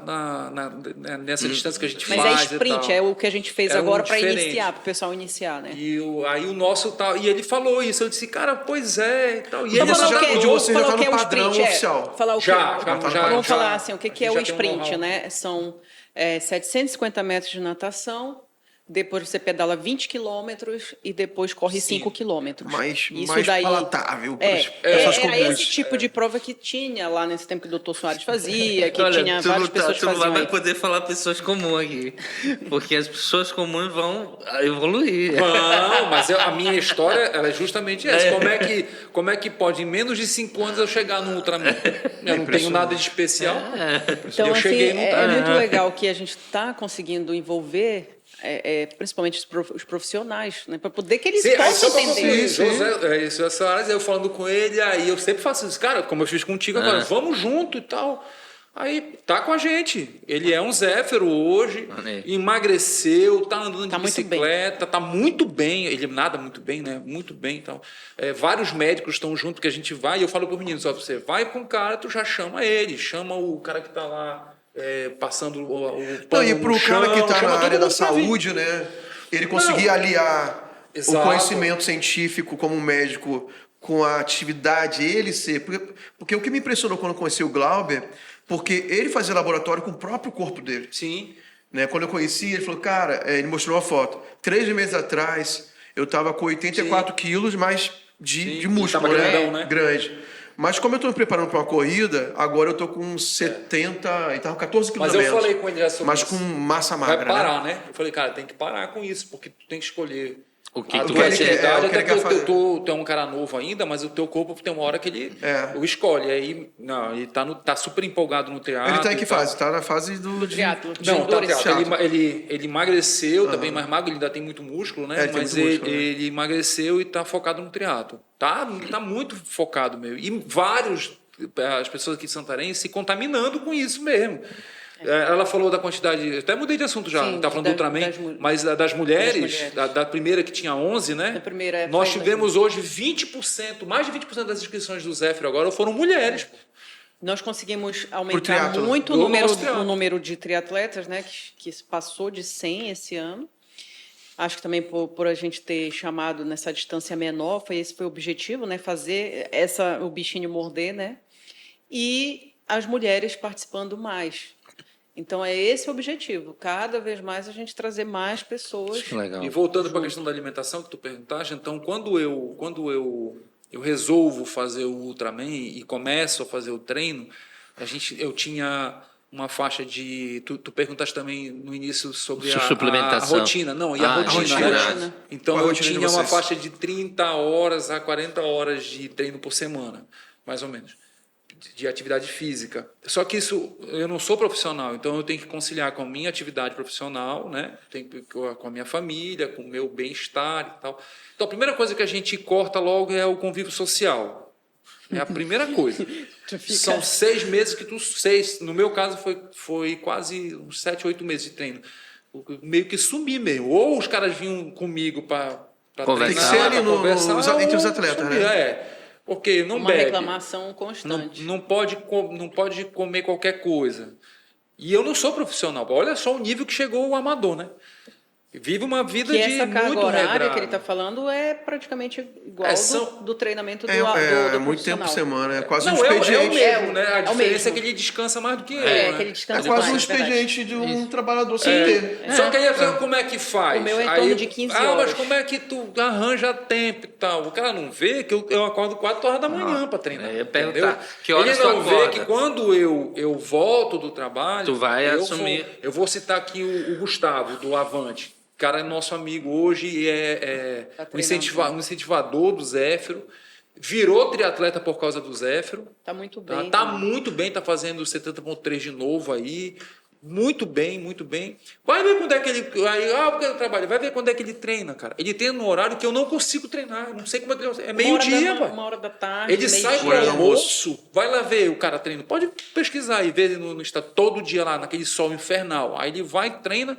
nessa distância que a gente Mas faz. é sprint, e tal. é o que a gente fez É agora um para diferente. iniciar, para o pessoal iniciar, né? Aí o nosso tal. E ele falou isso. Eu disse, cara, pois é. E tal. E Então ele você já- falou, de você já falar tá o que no é o padrão sprint, oficial. Falar o que Já, Vamos falar assim, o que é o já tem um sprint, know-how. né? São 750 metros de natação, depois você pedala 20 quilômetros e depois corre 5 quilômetros. Mais Isso daí palatável para as pessoas era comuns. esse tipo de prova que tinha lá nesse tempo que o Dr. Soares fazia, que Olha, tinha tu várias não, pessoas tu não faziam vai aí. poder falar pessoas comuns aqui. Porque as pessoas comuns vão evoluir. Não, mas a minha história ela é justamente essa. Como é que pode, em menos de 5 anos, eu chegar no Ultraman? Eu não tenho nada de especial. Então, eu assim, cheguei no é muito legal que a gente está conseguindo envolver principalmente os profissionais, né? Para poder que eles Sim, aí só possam pra entender. concluir, José Soares, eu falando com ele, aí eu sempre faço isso, cara, como eu fiz contigo agora, vamos junto e tal. Aí tá com a gente. Ele é um Zéfiro hoje, emagreceu, tá andando de Tá muito bicicleta, tá muito bem. Ele nada muito bem, né? Muito bem e tal. Vários médicos estão junto, porque a gente vai, e eu falo pro menino, só você vai com o cara, tu já chama ele, chama o cara que tá lá passando o Não, pano e no pro chão, cara que está chama na todo área da mundo pra vir. saúde, né? Ele conseguir aliar o Exato. conhecimento científico como médico com a atividade, ele ser. Porque o que me impressionou quando eu conheci o Glauber, porque ele fazia laboratório com o próprio corpo dele. Sim. Né? Quando eu conheci, ele falou, cara, ele mostrou uma foto. 3 meses atrás, eu estava com 84 quilos, mas de músculo, Tava né? grandão, né? Grande. Mas como eu estou me preparando para uma corrida, agora eu estou com 70, e estava com 14 quilos Mas a eu menos. falei com ele já sobre Mas isso. com massa Vai magra, parar, né? né? Eu falei, cara, tem que parar com isso, porque tu tem que escolher O que A tu tua vai ser? atividade, o que ele até quer porque fazer. tu é um cara novo ainda, mas o teu corpo tem uma hora que ele o escolhe. Aí, não, ele tá super empolgado no teatro. Ele tá em que e tal. fase? Tá na fase do triatlo. Não, tá, Endurance. ele emagreceu, tá bem mais magro, ele ainda tem muito músculo, né? É, ele tem Mas muito músculo, né? ele emagreceu e tá focado no triatlo. Tá muito focado mesmo. E as pessoas aqui de Santarém se contaminando com isso mesmo. Ela falou da quantidade, eu até mudei de assunto já, Sim, não tá falando do Ultraman, mas das mulheres, da primeira que tinha 11, né? Da primeira, Nós foi tivemos hoje 20%, mais de 20% das inscrições do Zéfiro agora foram mulheres. Pô. Nós conseguimos Pro aumentar triatlo. muito Do o nosso triatlo. número de triatletas, né, que passou de 100 esse ano. Acho que também por a gente ter chamado nessa distância menor, esse foi o objetivo, né, fazer o bichinho morder, né? E as mulheres participando mais. Então é esse o objetivo, cada vez mais a gente trazer mais pessoas. Que legal. E voltando para a questão da alimentação que tu perguntaste, então quando eu resolvo fazer o Ultraman e começo a fazer o treino, eu tinha uma faixa de... Tu perguntaste também no início sobre a Suplementação. rotina. Não, e a rotina. rotina. Né? Então Qual a eu rotina de tinha uma vocês? faixa de 30 horas a 40 horas de treino por semana, mais ou menos, de atividade física. Só que isso, eu não sou profissional, então eu tenho que conciliar com a minha atividade profissional, né? Com a minha família, com o meu bem-estar e tal. Então a primeira coisa que a gente corta logo é o convívio social. É a primeira coisa. São 6 meses que no meu caso foi quase uns 7, 8 meses de treino. Meio que sumi mesmo. Ou os caras vinham comigo para Conversar. Tem que ser ali conversar, entre os ou atletas, sumir, né? Porque não Uma bebe. reclamação constante. Não pode comer qualquer coisa. E eu não sou profissional. Olha só o nível que chegou o amador, né? Vive uma vida Que de essa carga muito horária regrado. que ele está falando é praticamente igual são- do treinamento do É muito tempo por profissional. semana, é quase um Não, é o expediente. mesmo, né? A É o diferença é mesmo. que ele descansa mais do que eu. É, né? que ele descansa É quase um mais, é verdade. expediente de um trabalhador CLT. Só que aí como é que faz? O meu é em Aí torno de 15 mas horas. como é que tu arranja tempo e tal? O cara não vê que eu acordo 4 horas da manhã para treinar. Eu ia perguntar, entendeu? que horas Ele tu não vê acorda? que quando eu volto do trabalho... Tu vai eu assumir. Eu vou citar aqui o Gustavo, do Avante. O cara é nosso amigo hoje e é Tá um incentivador do Zéfiro. Virou triatleta por causa do Zéfiro. Tá muito bem. Tá muito bem, tá fazendo 70.3 de novo aí. Muito bem, muito bem. Vai ver quando é que ele... porque ele trabalha. Vai ver quando é que ele treina, cara. Ele treina no horário que eu não consigo treinar. Não sei como é que ele... É meio-dia, pai. 1 hora da tarde, Ele sai meio-dia. pro almoço, vai lá ver o cara treina. Pode pesquisar e ver no Instagram todo dia lá, naquele sol infernal. Aí ele vai, treina,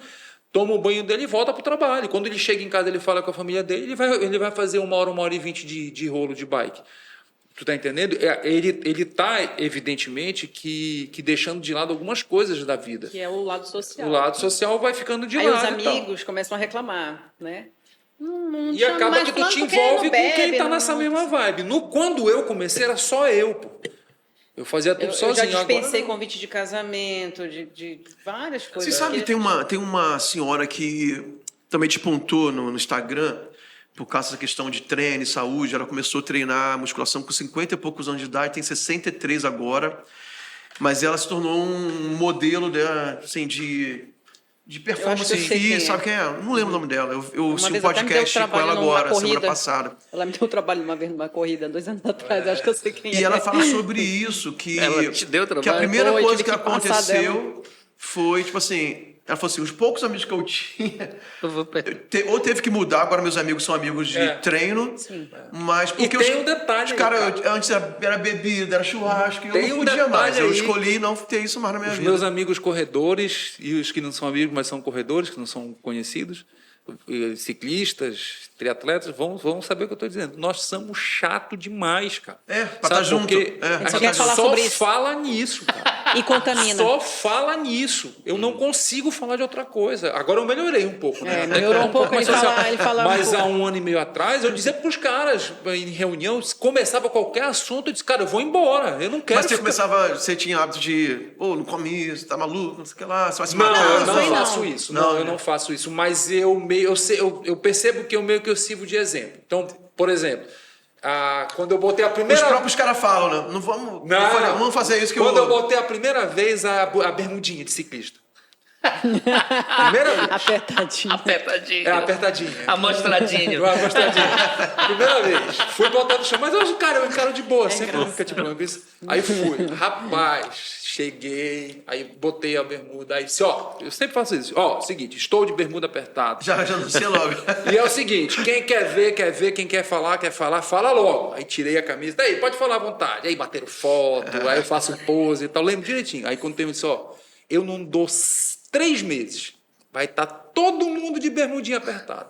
toma o banho dele e volta pro trabalho. Quando ele chega em casa, ele fala com a família dele, ele vai fazer 1 hora e 20 de rolo de bike. Tu tá entendendo? Ele tá, evidentemente, que deixando de lado algumas coisas da vida. Que é o lado social. O lado social vai ficando de Aí lado. os e tal. amigos começam a reclamar, né? Não E chama acaba mais que tu fulano te porque envolve não com quem bebe, tá não- nessa mesma vibe. Quando eu comecei, era só eu, pô. Eu fazia tudo Eu já sozinho. dispensei Agora, não. convite de casamento, de várias coisas. Você sabe, que- tem uma senhora que também despontou no Instagram por causa da questão de treino e saúde. Ela começou a treinar musculação com 50 e poucos anos de idade, tem 63 agora. Mas ela se tornou um modelo assim, de performance Eu acho que eu sei quem é. física. Sabe quem é? Não lembro o nome dela. Eu Uma fiz um vez até me deu podcast com trabalho ela numa agora, semana corrida. passada. Ela me deu trabalho uma vez numa corrida, 2 anos atrás, acho que eu sei quem é. E ela fala sobre isso, que, Ela te deu trabalho? que a primeira Foi, coisa tive que que passar aconteceu foi, tipo assim, ela falou assim, os poucos amigos que eu tinha, Eu vou ou teve que mudar, agora meus amigos são amigos de treino, Sim. mas E porque tem um detalhe os aí, caras, antes era bebida, era churrasco, e eu Tem não um podia mais, detalhe eu aí. escolhi não ter isso mais na minha Os vida. meus amigos corredores e os que não são amigos, mas são corredores, que não são conhecidos, ciclistas, triatletas, vão saber o que eu estou dizendo. Nós somos chato demais, cara. É, pra Sabe tá junto. Porque É. a só quer gente falar só sobre isso. fala nisso, cara. E contamina. Só fala nisso. Eu não consigo falar de outra coisa. Agora eu melhorei um pouco, né? Melhorou um pouco, mais ele social. fala Mas um pouco. há 1 ano e meio atrás, eu dizia para os caras, em reunião, começava qualquer assunto, eu disse, cara, eu vou embora. Eu não quero Mas você ficar- você tinha hábito de, não come isso, tá maluco, não sei o que lá, você vai se Não, matar. eu isso não aí não. faço isso. Não, Não, né? eu não faço isso. Mas eu percebo que eu sirvo de exemplo. Então, por exemplo, quando eu botei a Os primeira... próprios caras falam, né? Não vamos fazer isso que Quando eu botei a primeira vez a bermudinha de ciclista. Primeira vez. Apertadinho. Apertadinho. Apertadinha. Amostradinho. Uma gostadinha. Primeira vez. Fui botar no chão. Mas eu encaro de boa. Sempre nunca tipo. Aí fui. Rapaz, cheguei. Aí botei a bermuda. Aí disse, eu sempre faço isso. Seguinte, estou de bermuda apertada. Já anunciei logo. E é o seguinte, quem quer ver, quem quer falar, fala logo. Aí tirei a camisa. Daí, pode falar à vontade. Aí bateram foto, aí eu faço pose e tal. Lembro direitinho. Aí quando tem isso, eu não dou 3 meses. Vai estar todo mundo de bermudinha apertada.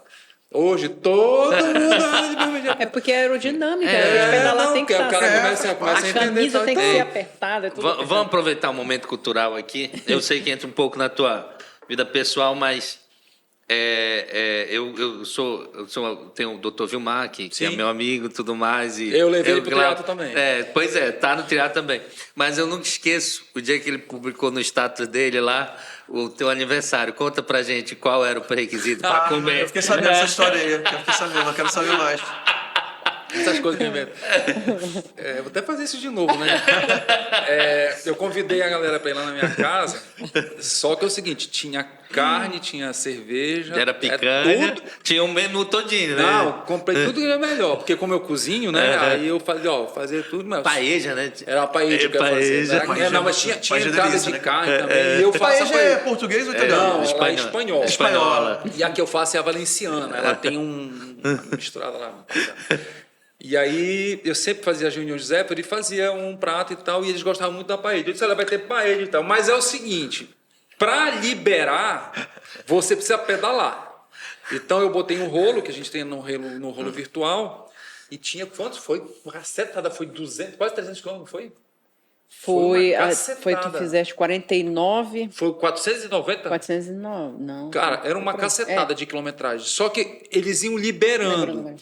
Hoje, todo mundo de bermudinha apertada. É porque é aerodinâmica. A pedalar tem que o estar. cara começa a entender. Camisa tem que tal. ser apertada. Vamos aproveitar o momento cultural aqui. Eu sei que entra um pouco na tua vida pessoal, mas tenho o Dr. Vilmar, que é meu amigo e tudo mais. E eu levei ele pro teatro também. Pois é, tá no teatro também. Mas eu nunca esqueço o dia que ele publicou no status dele lá o teu aniversário. Conta pra gente qual era o pré-requisito para comer. Eu fiquei sabendo essa história aí. Eu quero saber mais. Essas coisas que eu invento. Vou até fazer isso de novo, né? Eu convidei a galera para ir lá na minha casa, só que é o seguinte, tinha carne, tinha cerveja... Era picanha, tudo. tinha um menu todinho, né? Não, comprei tudo que era melhor, porque como eu cozinho, né? Aí eu fazia tudo... Mas paeja, né? era a paeja que eu fazia. Não, mas tinha entrada de carne também. E eu faço Paeja é português ou italiano? Não, ela é espanhola. Espanhola. E a que eu faço é a valenciana. Ela tem uma misturada lá. E aí, eu sempre fazia as reuniões de Zé, ele fazia um prato e tal, e eles gostavam muito da paella. Eu disse, vai ter paella e tal. Mas é o seguinte, para liberar, você precisa pedalar. Então, eu botei um rolo, que a gente tem no rolo virtual, e tinha, quantos foi? Uma cacetada, foi 200, quase 300 quilômetros, foi? Foi, tu fizeste 49... Foi 490? 409, não. Cara, era uma cacetada de quilometragem. Só que eles iam liberando.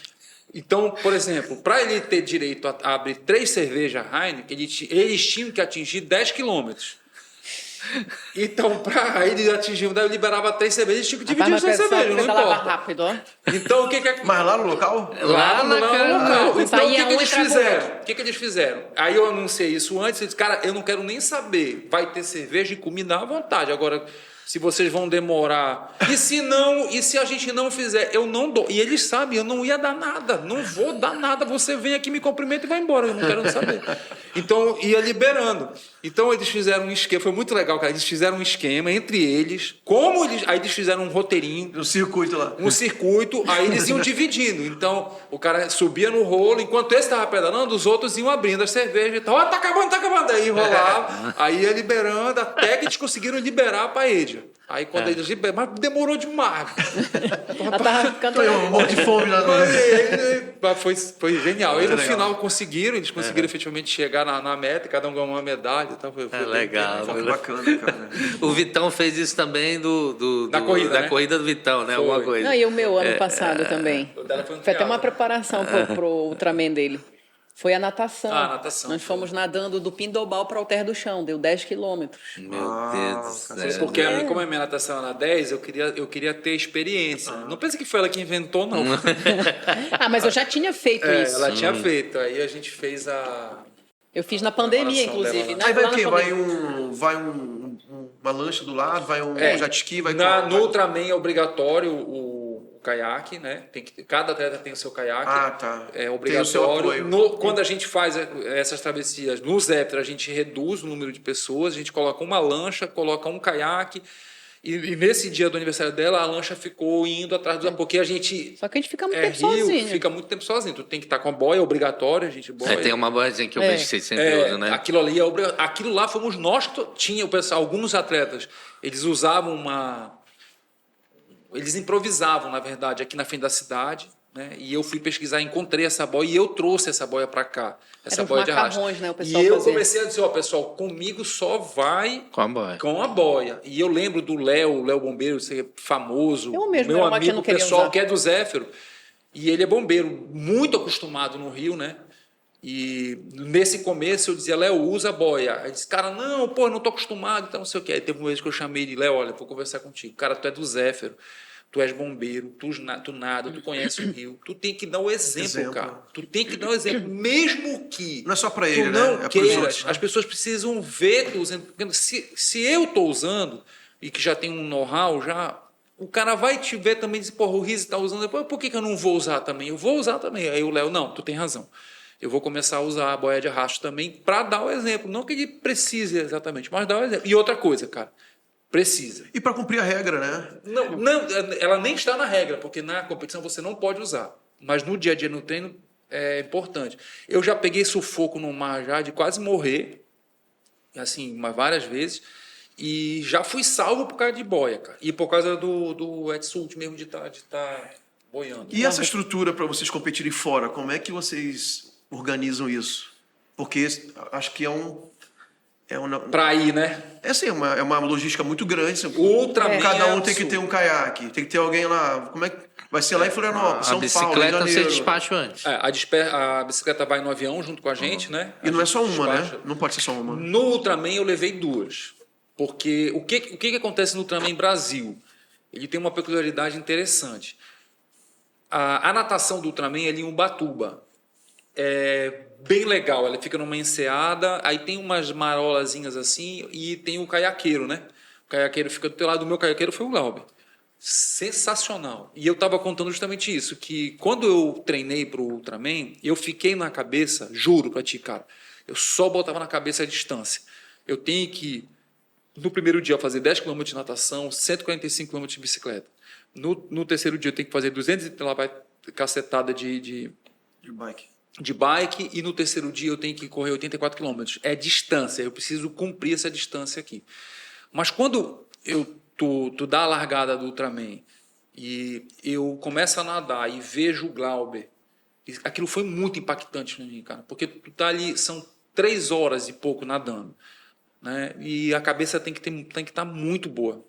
Então, por exemplo, para ele ter direito a abrir 3 cervejas Heineken, eles tinham que atingir 10 quilômetros. Então, para ele atingir, daí eu liberava 3 cervejas, eles tinham que dividir as 3 cervejas, não importa. Rápido, ó. Então, o que é... Mas lá no local? Lá no local. Então, o que eles fizeram? outro. O que eles fizeram? Aí eu anunciei isso antes, eu disse, cara, eu não quero nem saber. Vai ter cerveja e comida à vontade. Agora, se vocês vão demorar. E se não, e se a gente não fizer, eu não dou. E eles sabem, eu não ia dar nada. Não vou dar nada. Você vem aqui, me cumprimenta e vai embora. Eu não quero saber. Então, ia liberando. Então, eles fizeram um esquema. Foi muito legal, cara. Eles fizeram um esquema entre eles. Aí eles fizeram um roteirinho. Um circuito lá. Um circuito. Aí eles iam dividindo. Então, o cara subia no rolo. Enquanto esse estava pedalando, os outros iam abrindo a cerveja e tal. Tá acabando. Aí rolava. Aí ia liberando até que eles conseguiram liberar a paella. Aí quando eles liberaram, mas demorou demais. Ela tava ficando... Foi um monte de fome lá no... Foi genial. E no final eles conseguiram efetivamente chegar na meta, cada um ganhou uma medalha e tal. Foi legal. Foi bacana, cara. O Vitão fez isso também da corrida do Vitão, né? Alguma coisa. Não, e o meu ano passado também. O dela foi no Foi até teatro. uma preparação pro Ultraman dele. Foi a natação. A natação. Nós fomos nadando do Pindobal para o Alter do Chão, deu 10 quilômetros. Meu Deus do céu. Porque como a minha natação era 10, eu queria ter experiência. Não pense que foi ela que inventou, não. Mas eu já tinha feito isso. Ela tinha feito. Aí a gente fez Eu fiz na pandemia, preparação inclusive. dela. Aí vai Lá o na quê? pandemia. Vai uma lancha do lado, vai um jet ski, vai... No Ultraman é obrigatório o caiaque, né? Cada atleta tem o seu caiaque. Ah, tá. É Tem o seu obrigatório. apoio. Quando a gente faz essas travessias no Zepter, a gente reduz o número de pessoas, a gente coloca uma lancha, coloca um caiaque. E nesse dia do aniversário dela, a lancha ficou indo atrás do... Porque a gente... Só que a gente fica muito tempo sozinho. Fica muito tempo sozinho. Tu tem que estar com a boia, é obrigatório, a gente boia. Tem uma boiazinha que eu vejo que vocês sempre usam, né? Aquilo ali é obrigatório. Aquilo lá fomos nós que tinha o pessoal, alguns atletas, eles usavam eles improvisavam, na verdade, aqui na frente da cidade, né? E eu fui pesquisar, encontrei essa boia e eu trouxe essa boia para cá, essa Eram boia os de arrasto. macarrões, né, o pessoal E eu fazia. comecei a dizer, pessoal, comigo só vai Com a boia. com a boia. E eu lembro do Léo Bombeiro, ser famoso, Eu mesmo meu era uma que eu amigo não queria pessoal usar. que é do Zéfiro, e ele é bombeiro, muito acostumado no Rio, né? E nesse começo eu dizia, Léo, usa a boia. Aí disse, cara, não, pô, eu não tô acostumado, então não sei o que. Aí teve uma vez que eu chamei de Léo, olha, vou conversar contigo. Cara, tu é do Zéfiro, tu és bombeiro, tu nada, tu conhece o Rio. Tu tem que dar o exemplo, cara. Tu tem que dar o exemplo, mesmo que Não é só pra tu ele, não né? É pros queiras. outros, né? As pessoas precisam ver tu usando. Se eu tô usando, e que já tem um know-how, o cara vai te ver também e dizer, porra, o Rizzi está usando, depois, por que eu não vou usar também? Eu vou usar também. Aí o Léo, não, tu tem razão. Eu vou começar a usar a boia de arrasto também para dar o exemplo. Não que ele precise exatamente, mas dar o exemplo. E outra coisa, cara, precisa. E para cumprir a regra, né? Não, ela nem está na regra, porque na competição você não pode usar. Mas no dia a dia, no treino, é importante. Eu já peguei sufoco no mar já de quase morrer, assim, várias vezes, e já fui salvo por causa de boia, cara. E por causa do wetsuit mesmo de estar boiando. E essa estrutura para vocês competirem fora, como é que vocês organizam isso? Porque acho que é um Para ir, né? É assim, é uma logística muito grande. Ultraman Cada um é tem que absurdo. ter um caiaque, tem que ter alguém lá. Como é que vai ser lá em Florianópolis, São A Paulo, Rio de bicicleta você Janeiro? despacha antes. A bicicleta vai no avião junto com a gente, né? E não é só uma, Despacha. né? Não pode ser só uma. No Ultraman eu levei 2. Porque o que acontece no Ultraman Brasil? Ele tem uma peculiaridade interessante. A natação do Ultraman é ali em Ubatuba. É bem legal, ela fica numa enseada, aí tem umas marolazinhas assim e tem o caiaqueiro, né? O caiaqueiro fica do teu lado, o meu caiaqueiro foi o Glauber. Sensacional. E eu estava contando justamente isso, que quando eu treinei para o Ultraman, eu fiquei na cabeça, juro para ti, cara, eu só botava na cabeça a distância. Eu tenho que, no primeiro dia, fazer 10 km de natação, 145 km de bicicleta. No terceiro dia, eu tenho que fazer 200 cacetada de bike, e no terceiro dia eu tenho que correr 84 km. É distância, eu preciso cumprir essa distância aqui. Mas quando tu dá a largada do Ultraman e eu começo a nadar e vejo o Glauber, aquilo foi muito impactante para mim, cara, porque tu tá ali, são 3 horas e pouco nadando, né? E a cabeça tem que estar muito boa,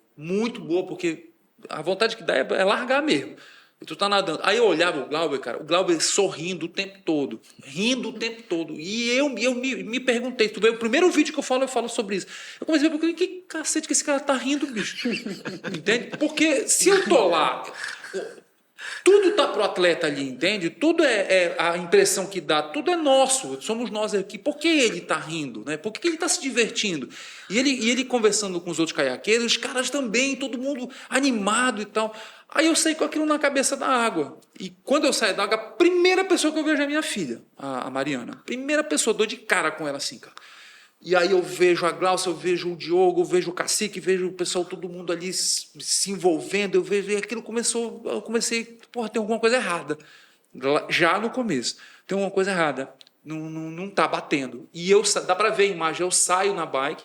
porque a vontade que dá é largar mesmo. E tu tá nadando. Aí eu olhava o Glauber, cara, o Glauber sorrindo o tempo todo, rindo o tempo todo. E eu me perguntei, tu vê, o primeiro vídeo que eu falo sobre isso. Eu comecei a ver, que cacete que esse cara tá rindo, bicho. Entende? Porque se eu tô lá, tudo tá pro atleta ali, entende? Tudo é a impressão que dá, tudo é nosso, somos nós aqui. Por que ele tá rindo, né? Por que ele tá se divertindo? E ele conversando com os outros caiaqueiros, os caras também, todo mundo animado e tal. Aí eu saí com aquilo na cabeça da água. E quando eu saio da água, a primeira pessoa que eu vejo é a minha filha, a Mariana. Primeira pessoa, dou de cara com ela assim, cara. E aí eu vejo a Glaucia, eu vejo o Diogo, eu vejo o Cacique, vejo o pessoal, todo mundo ali se envolvendo. Eu vejo, e aquilo eu comecei, porra, tem alguma coisa errada. Já no começo, tem alguma coisa errada. Não tá batendo. E dá para ver a imagem, eu saio na bike.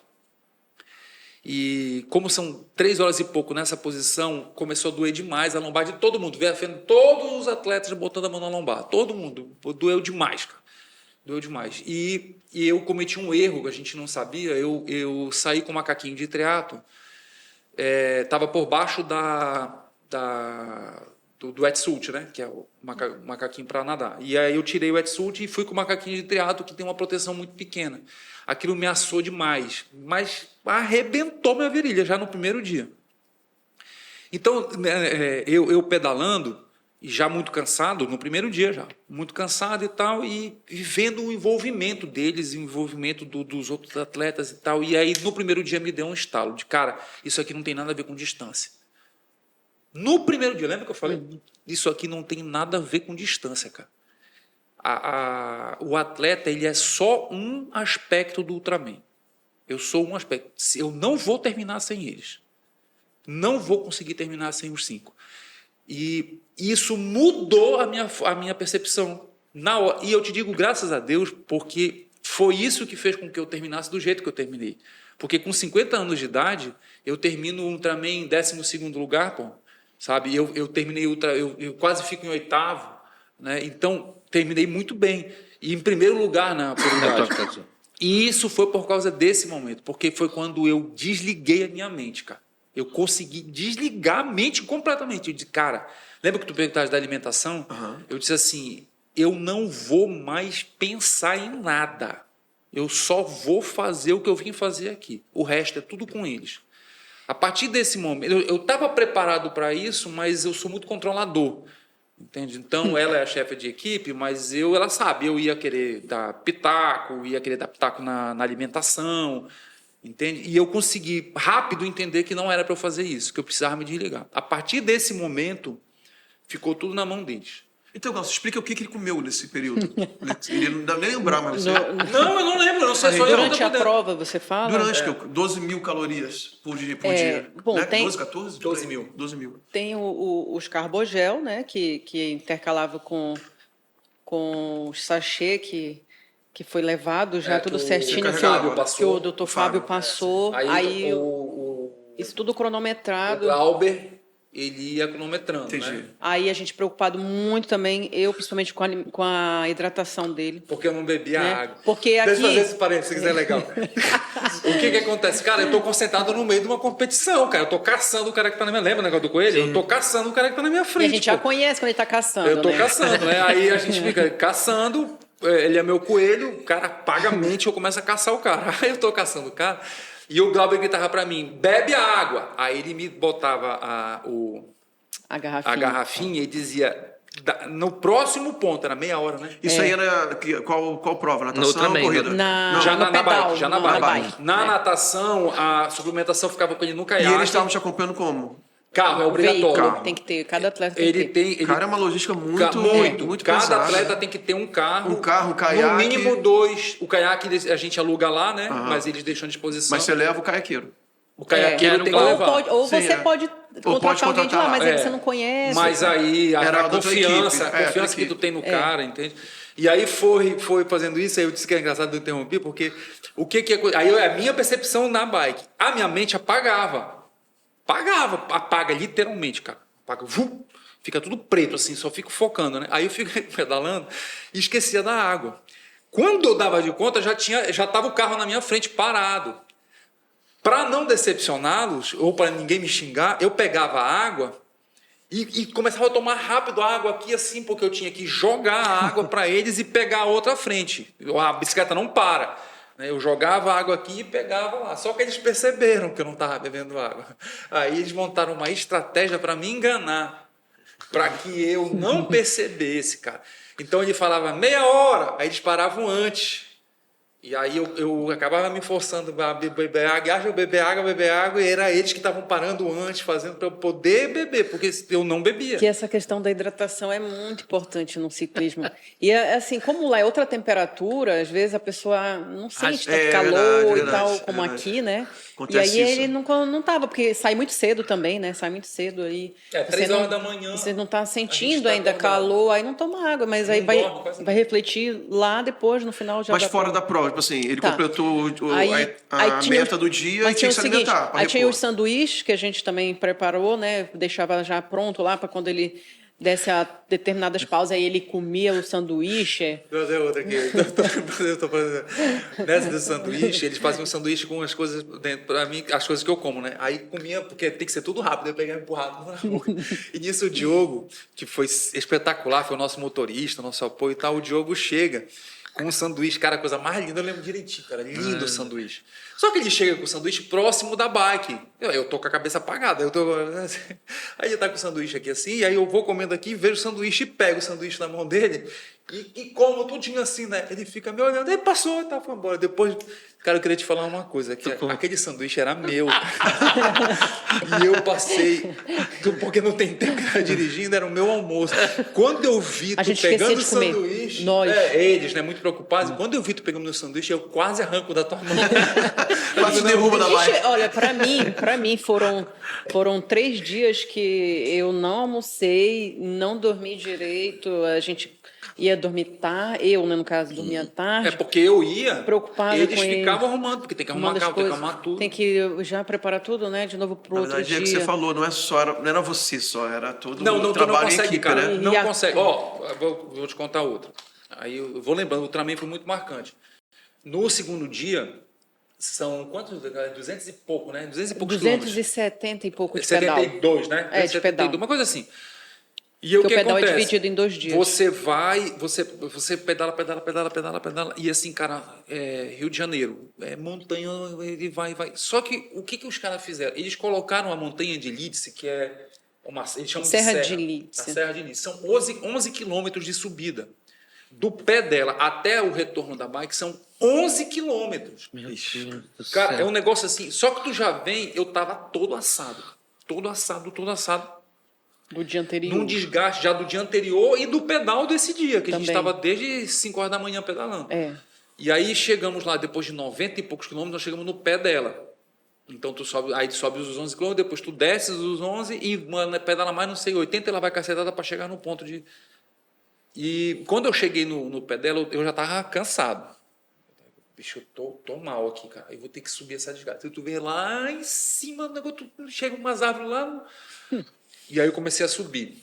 E como são 3 horas e pouco nessa posição, começou a doer demais a lombar de todo mundo. Vendo todos os atletas botando a mão na lombar. Todo mundo. Doeu demais, cara. Doeu demais. E eu cometi um erro que a gente não sabia. Eu saí com o macaquinho de triatlo. Estava por baixo do wetsuit, né? Que é o macaquinho para nadar. E aí eu tirei o wetsuit e fui com o macaquinho de triatlo, que tem uma proteção muito pequena. Aquilo me assou demais, mas arrebentou minha virilha já no primeiro dia. Então, eu pedalando, e já muito cansado, no primeiro dia já, muito cansado e tal, e vendo o envolvimento deles, o envolvimento dos outros atletas e tal, e aí no primeiro dia me deu um estalo de, cara, isso aqui não tem nada a ver com distância. No primeiro dia, lembra que eu falei? Isso aqui não tem nada a ver com distância, cara. O atleta, ele é só um aspecto do Ultraman. Eu sou um aspecto. Eu não vou terminar sem eles. Não vou conseguir terminar sem os 5. E isso mudou a minha percepção. E eu te digo graças a Deus, porque foi isso que fez com que eu terminasse do jeito que eu terminei. Porque com 50 anos de idade, eu termino o Ultraman em 12º lugar, pô. Sabe? Eu terminei eu quase fico em 8º, né? Então, terminei muito bem. E em primeiro lugar na prioridade. E isso foi por causa desse momento, porque foi quando eu desliguei a minha mente, cara. Eu consegui desligar a mente completamente. Eu disse, cara, lembra que tu perguntaste da alimentação? Uhum. Eu disse assim, eu não vou mais pensar em nada. Eu só vou fazer o que eu vim fazer aqui. O resto é tudo com eles. A partir desse momento, eu estava preparado para isso, mas eu sou muito controlador. Entende? Então, ela é a chefe de equipe, mas ela sabe, eu ia querer dar pitaco na alimentação. Entende? E eu consegui rápido entender que não era para eu fazer isso, que eu precisava me desligar. A partir desse momento, ficou tudo na mão deles. Então, Glaucio, explica o que ele comeu nesse período. Ele não deve nem lembrar, mas... Não, eu não lembro, não sei só eu. Durante a prova, você fala? Durante 12 mil calorias por dia. Bom, né? tem- 12, 14? 12 mil. 12 mil. Tem os carbogel, né, que intercalava com os sachê que foi levado já tudo que o certinho, que Fábio o, passou. que o doutor Fábio passou. Aí, o isso tudo cronometrado. Glauber, ele ia cronometrando, Entendi. né? Aí a gente preocupado muito também, eu principalmente com a hidratação dele. Porque eu não bebia Né? água. Porque Deixa eu aqui- fazer esse parênteses, se quiser, legal. O que acontece? Cara, eu tô concentrado no meio de uma competição, cara. Eu tô caçando o cara que tá na minha... Lembra o negócio do coelho? Eu tô caçando o cara que tá na minha E frente. a gente já pô. conhece quando ele está caçando, Eu tô né? caçando, né? Aí a gente fica caçando, ele é meu coelho, o cara paga a mente, eu começo a caçar o cara. Aí eu tô caçando o cara, e o Glauber gritava pra mim, bebe a água. Aí ele me botava A a garrafinha. garrafinha e dizia, no próximo ponto, era meia hora, né? Isso aí era... Qual prova? Natação Ultraman, ou corrida? Na- Já no na pedal, bike, já na no- bike. na bike. Na natação, a suplementação ficava com ele no E caiaque. eles estavam te acompanhando como? Carro é obrigatório. Veículo, tem que ter, cada atleta tem Ele que ter. tem... Cara, é uma logística muito Cada pesada. atleta tem que ter um carro. Um carro, um caiaque. No mínimo 2. O caiaque a gente aluga lá, né? Mas eles deixam à disposição. Mas você leva o caiaqueiro. O caiaqueiro tem que ou levar. ou Sim, você é. pode Ou pode contratar alguém de lá, contratar. mas aí É. você não conhece. Mas aí Era a da tua confiança, equipe. a confiança tua que tu equipe. tem no cara, entende? E aí foi fazendo isso, aí eu disse que é engraçado eu interromper, porque o que é... Aí a minha percepção na bike, a minha mente apagava. Apaga literalmente, cara. Apaga, fica tudo preto assim, só fico focando, né? Aí eu fico pedalando e esquecia da água. Quando eu dava de conta, já estava o carro na minha frente parado. Para não decepcioná-los, ou para ninguém me xingar, eu pegava a água e começava a tomar rápido a água aqui assim, porque eu tinha que jogar a água para eles e pegar a outra frente. A bicicleta não para. Eu jogava a água aqui e pegava lá. Só que eles perceberam que eu não estava bebendo água. Aí eles montaram uma estratégia para me enganar, para que eu não percebesse, cara. Então ele falava meia hora, aí eles paravam antes. E aí eu acabava me forçando a beber água, e era eles que estavam parando antes, fazendo para eu poder beber, porque eu não bebia. Que essa questão da hidratação é muito importante no ciclismo. E assim, como lá é outra temperatura, às vezes a pessoa não sente tanto calor verdade, e tal, verdade, como verdade. aqui, né? Acontece e aí isso. ele não tava, porque sai muito cedo também, né? Sai muito cedo aí. 3 horas da manhã. Você não tá a sentindo gente tá ainda acordado. calor, aí não toma água, mas aí Não vai, dorme, quase vai refletir lá depois, no final já Mas da fora prova. da prova, tipo assim, ele Tá. completou a Aí tinha meta do dia mas e tinha que se o seguinte, alimentar. pra aí tinha repor. os sanduíches que a gente também preparou, né? Deixava já pronto lá para quando ele desse a determinadas pausas, aí ele comia o sanduíche. Vou fazer outra aqui. Eu tô fazendo. Nessa do sanduíche, eles faziam um sanduíche com as coisas dentro, pra mim, as coisas que eu como, né? Aí comia, porque tem que ser tudo rápido, eu pegava empurrado na boca. E nisso o Diogo, que foi espetacular, foi o nosso motorista, nosso apoio e tal, o Diogo chega com um sanduíche, cara, a coisa mais linda, eu lembro direitinho, cara, lindo o sanduíche. Só que ele chega com o sanduíche próximo da bike. Eu tô com a cabeça apagada. Aí ele tá com o sanduíche aqui assim, e aí eu vou comendo aqui, vejo o sanduíche e pego o sanduíche na mão dele e como tudinho assim, né? Ele fica me olhando, ele passou e foi embora. Depois, cara, eu queria te falar uma coisa, que aquele sanduíche era meu. E eu passei, porque não tem tempo que era dirigindo, era o meu almoço. Quando eu vi A tu gente esquecia pegando o de comer. sanduíche, Nós. eles, né, muito preocupados, quando eu vi tu pegando meu sanduíche, eu quase arranco da tua mão. Quase derruba da bike. Ixi, olha, para mim foram 3 dias que eu não almocei, não dormi direito, a gente ia dormir tarde, eu, né, no caso, dormia tarde. É porque eu ia, Preocupada eles com ficavam ele. arrumando, porque tem que Uma arrumar das carro, tem que coisas, arrumar tudo. tem que já preparar tudo, né, de novo pro Na outro verdade, é dia. que você falou, não era você só, era todo Não, o tu não trabalho em consegue, equipe, cara. né? Não E a- consegue. Ó, vou te contar outra. Aí eu vou lembrando, o Ultraman foi muito marcante. No segundo dia, são quantos? 200 e pouco, né? 200 e poucos quilômetros. 270 e pouco de pedal. 72, né? É, de pedal. Uma coisa assim. E o Porque que o pedal é acontece? dividido em 2 dias. Você pedala, e assim, cara, Rio de Janeiro, montanha, ele vai. Só que o que os caras fizeram? Eles colocaram a montanha de Lídice, que é eles chamam Serra de de Lídice. A Serra de Lídice. São 11 quilômetros de subida. Do pé dela até o retorno da bike são 11 quilômetros. Meu Deus do Cara, é céu. um negócio assim. Só que tu já vem, eu tava todo assado. Todo assado. Do dia anterior. Num desgaste já do dia anterior e do pedal desse dia, que a gente Também. estava desde 5 horas da manhã pedalando. É. E aí chegamos lá, depois de 90 e poucos quilômetros, nós chegamos no pé dela. Então tu sobe, aí tu sobe os 11 quilômetros, depois tu desces os 11 e pedala mais, não sei, 80 e ela vai cacetada para chegar no ponto de... E quando eu cheguei no pé dela, eu já estava cansado. Bicho, eu tô mal aqui, cara. Eu vou ter que subir essa desgaste. Tu vê lá em cima, o negócio, chega umas árvores lá... E aí eu comecei a subir.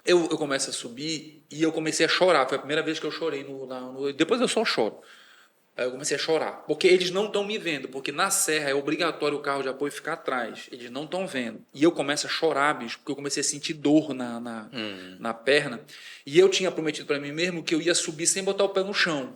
Eu começo a subir e eu comecei a chorar. Foi a primeira vez que eu chorei. Depois eu só choro. Aí eu comecei a chorar. Porque eles não estão me vendo. Porque na serra é obrigatório o carro de apoio ficar atrás. Eles não estão vendo. E eu começo a chorar, bicho, porque eu comecei a sentir dor na perna. E eu tinha prometido para mim mesmo que eu ia subir sem botar o pé no chão.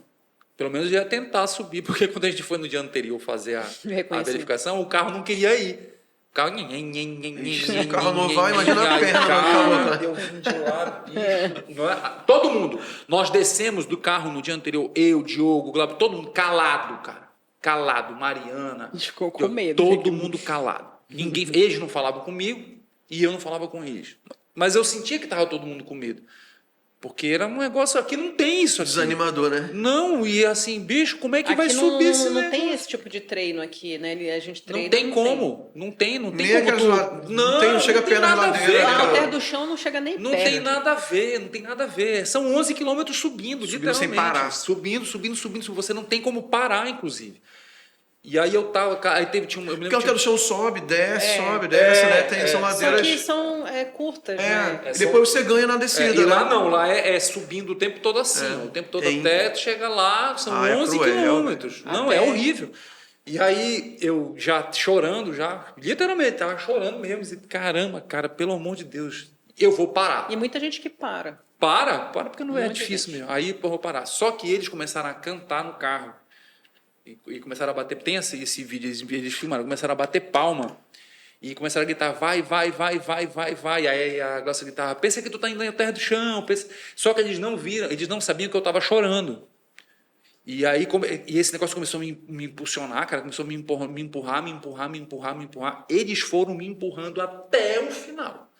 Pelo menos eu ia tentar subir. Porque quando a gente foi no dia anterior fazer a verificação, o carro não queria ir. O carro... o carro não vai, imagina a perna. Cara, eu vim de lá, bicho. Todo mundo. Nós descemos do carro no dia anterior, eu, Diogo, Glauber, todo mundo calado, cara. Calado, Mariana. A gente ficou com medo. Todo mundo calado. Ninguém, eles não falavam comigo e eu não falava com eles. Mas eu sentia que estava todo mundo com medo. Porque era um negócio aqui, não tem isso aqui. Desanimador, né? Não, e assim, bicho, como é que vai Aqui subir esse não tem negócio? esse tipo de treino aqui, né? A gente treina. Não tem como. Não tem Nem como aquelas não chega tem perto da nada a ladeira, ver, né, Lá cara? na terra do chão não chega nem Não perto. tem nada a ver, não tem nada a ver. São 11 quilômetros subindo, sem literalmente. parar. Subindo. Você não tem como parar, inclusive. E aí eu tava... Aí tinha um... Eu me Porque lembro o que teu chão sobe, desce, né? São Só ladeiras. que são curtas, né? E depois você ganha na descida, e lá né? não, lá é subindo o tempo todo assim, o tempo todo até tu chega lá, são 11 cruel. quilômetros. Não, é horrível. E aí eu já chorando, literalmente, tava chorando mesmo, dizendo, caramba, cara, pelo amor de Deus, eu vou parar. E muita gente que para. Para porque não é Muita difícil gente. mesmo. Aí eu vou parar. Só que eles começaram a cantar no carro. E começaram a bater. Tem esse vídeo, eles filmaram, começaram a bater palma. E começaram a gritar, vai. Aí a Glaucia gritava, pensa que tu tá indo na terra do chão. Pensa... Só que eles não viram, eles não sabiam que eu estava chorando. E aí esse negócio começou a me impulsionar, cara, começou a me empurrar. Eles foram me empurrando até o final.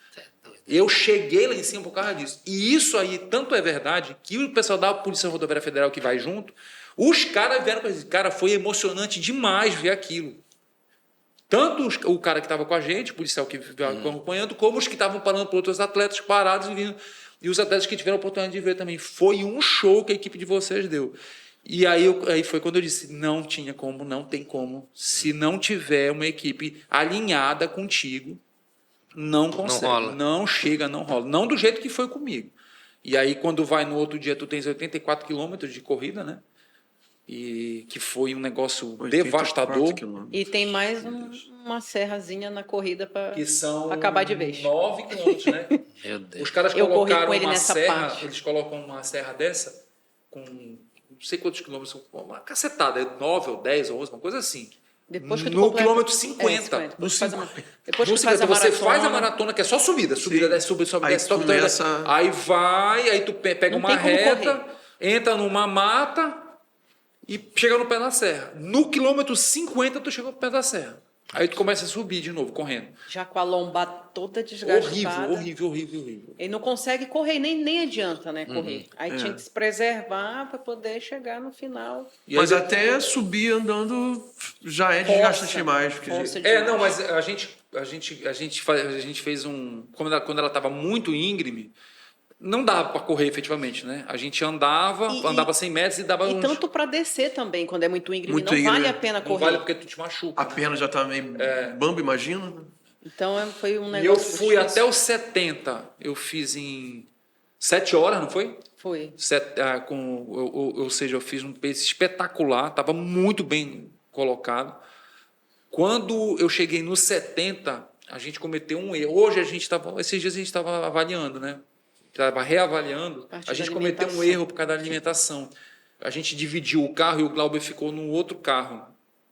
Eu cheguei lá em cima por causa disso. E isso aí, tanto é verdade, que o pessoal da Polícia Rodoviária Federal que vai junto, os caras vieram para dizer, cara, foi emocionante demais ver aquilo. Tanto o cara que estava com a gente, o policial que estava acompanhando, como os que estavam parando por outros atletas parados e vindo. E os atletas que tiveram a oportunidade de ver também. Foi um show que a equipe de vocês deu. E aí foi quando eu disse, não tem como. Se não tiver uma equipe alinhada contigo, não consegue. Não rola. Não chega, não rola. Não do jeito que foi comigo. E aí, quando vai no outro dia, tu tens 84 quilômetros de corrida, né? E que foi um negócio 84 devastador. quilômetros. E tem mais uma serrazinha na corrida para Que são acabar de vez. 9 quilômetros, né? Meu Deus. Os caras Eu corri colocaram com ele uma nessa serra, parte. eles colocam uma serra dessa com não sei quantos quilômetros, uma cacetada, 9 ou 10 ou 11, uma coisa assim. Depois que tu no completa- quilômetro 50. Depois que faz a No depois que 50, faz a você maratona, faz a maratona, que é só subida, desce, sobe, Aí desce, sobe, começa- desce. Aí vai, aí tu pega Não uma tem como reta, correr. entra numa mata e chega no pé da serra. No quilômetro 50, tu chega no pé da serra. Aí tu começa a subir de novo, correndo. já com a lombar toda desgastada. Horrível. Ele não consegue correr, nem adianta, né, correr. Aí tinha que se preservar para poder chegar no final. E Mas aí, até subir andando já é desgastante demais. Porque Força É, demais. não, mas a gente fez um... Quando ela estava muito íngreme, não dava para correr efetivamente, né? A gente andava 100 metros e dava E uns... tanto para descer também, quando é muito íngreme, Muito não íngreme. vale a pena Não correr. vale porque tu te machuca. a perna já tá meio bamba, imagina. Então foi um E negócio eu fui difícil. até os 70, eu fiz em 7 horas, não foi? Foi. Ou seja, eu fiz um pace espetacular, estava muito bem colocado. Quando eu cheguei nos 70, a gente cometeu um erro. Hoje esses dias a gente estava avaliando, né? Estava reavaliando. Parte A gente da cometeu um alimentação. erro por causa da alimentação. A gente dividiu o carro e o Glauber ficou no outro carro.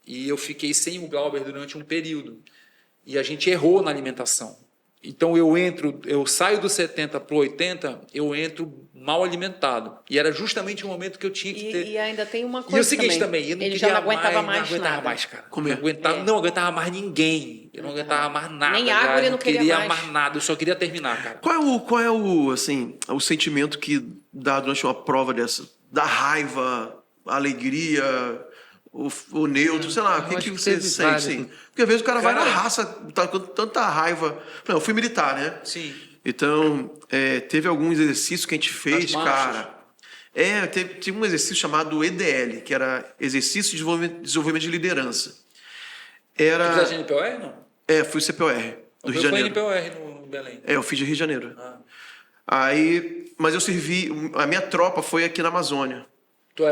E eu fiquei sem o Glauber durante um período. E a gente errou na alimentação. Então eu saio do 70 para o 80, eu entro mal alimentado. E era justamente o momento que eu tinha que ter. E ainda tem uma coisa E o seguinte também, eu não ele queria já não aguentava não mais aguentava nada. mais, cara. Comer. Não aguentava mais ninguém. Eu não aguentava mais nada. Nem água cara. ele Eu não queria mais. mais nada, eu só queria terminar, cara. Qual é o, assim, o sentimento que dá durante uma prova dessa? Da raiva, a alegria, o neutro, sei lá, o que acho que você teve sente, vários. assim? Porque às vezes o cara vai Cara, na raça, tá com tanta raiva. Não, eu fui militar, né? Sim. Então, teve alguns exercícios que a gente fez, Nas marchas. cara. Tinha um exercício chamado EDL, que era Exercício de Desenvolvimento de Liderança. Tu Era... fizeste NPOR, não? fui CPOR, do Rio de Foi Janeiro. NPOR no Belém. Eu fiz de Rio de Janeiro. Ah. Mas eu servi... A minha tropa foi aqui na Amazônia.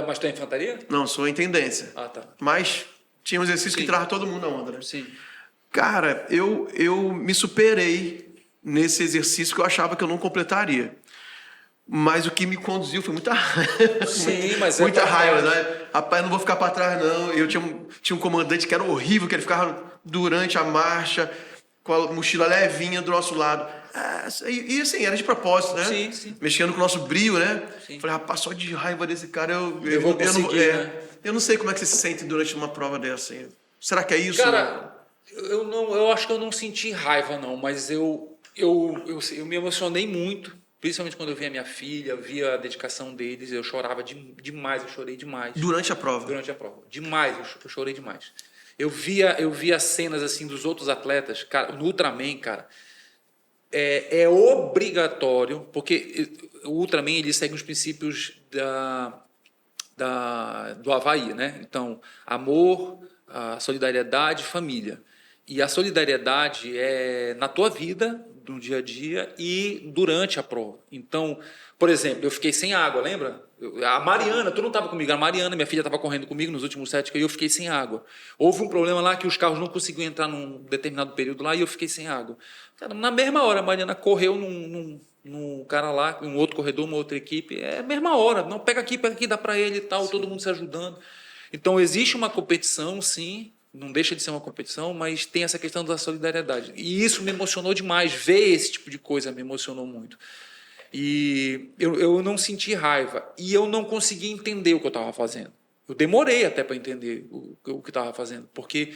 Mas tu é infantaria? Não, sou intendência. Ah, tá. Mas tinha um exercício que Sim. entrava todo mundo na onda, né? Sim. Cara, eu me superei nesse exercício que eu achava que eu não completaria. Mas o que me conduziu foi muita raiva. Sim, mas muita raiva, verdade. né? Rapaz, não vou ficar para trás, não. Eu tinha um comandante que era horrível, que ele ficava durante a marcha com a mochila levinha do nosso lado. E assim, era de propósito, né? Sim, sim. Mexendo com o nosso brio, né? Sim. Falei, rapaz, só de raiva desse cara eu vou conseguir, né? Eu não sei como é que você se sente durante uma prova dessa. Assim. Será que é isso? Cara, eu acho que eu não senti raiva, não, mas eu me emocionei muito, principalmente quando eu vi a minha filha, via a dedicação deles, eu chorava demais, eu chorei demais. Durante a prova? Durante a prova. Demais, eu chorei demais. Eu via cenas assim dos outros atletas, cara, no Ultraman, cara, é obrigatório, porque o Ultraman ele segue os princípios do Havaí, né? Então, amor, a solidariedade, família. E a solidariedade é na tua vida, no dia a dia e durante a prova. Então, por exemplo, eu fiquei sem água, lembra? A Mariana, tu não estava comigo, a Mariana, minha filha estava correndo comigo nos últimos 7 e eu fiquei sem água. Houve um problema lá que os carros não conseguiam entrar num determinado período lá e eu fiquei sem água. Cara, na mesma hora, a Mariana correu num cara lá, um outro corredor, uma outra equipe, é a mesma hora, não, pega aqui, dá para ele e tal, todo mundo se ajudando. Então, existe uma competição, sim, não deixa de ser uma competição, mas tem essa questão da solidariedade. E isso me emocionou demais, ver esse tipo de coisa me emocionou muito. E eu não senti raiva, e eu não consegui entender o que eu estava fazendo. Eu demorei até para entender o que eu estava fazendo, porque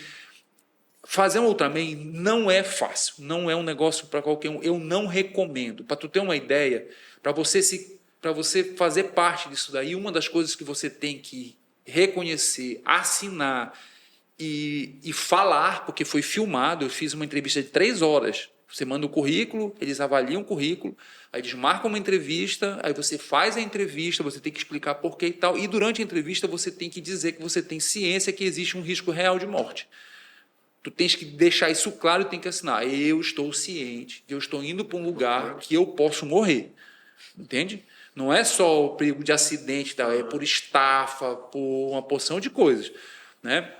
fazer um Ultraman não é fácil, não é um negócio para qualquer um. Eu não recomendo. Para tu ter uma ideia, para você fazer parte disso daí, uma das coisas que você tem que reconhecer, assinar e falar, porque foi filmado, eu fiz uma entrevista de 3 horas. Você manda o currículo, eles avaliam o currículo, aí eles marcam uma entrevista, aí você faz a entrevista, você tem que explicar por que e tal, e durante a entrevista você tem que dizer que você tem ciência que existe um risco real de morte. Tu tens que deixar isso claro e tem que assinar. Eu estou ciente que eu estou indo para um lugar que eu posso morrer. Entende? Não é só o perigo de acidente, é por estafa, por uma porção de coisas. Né?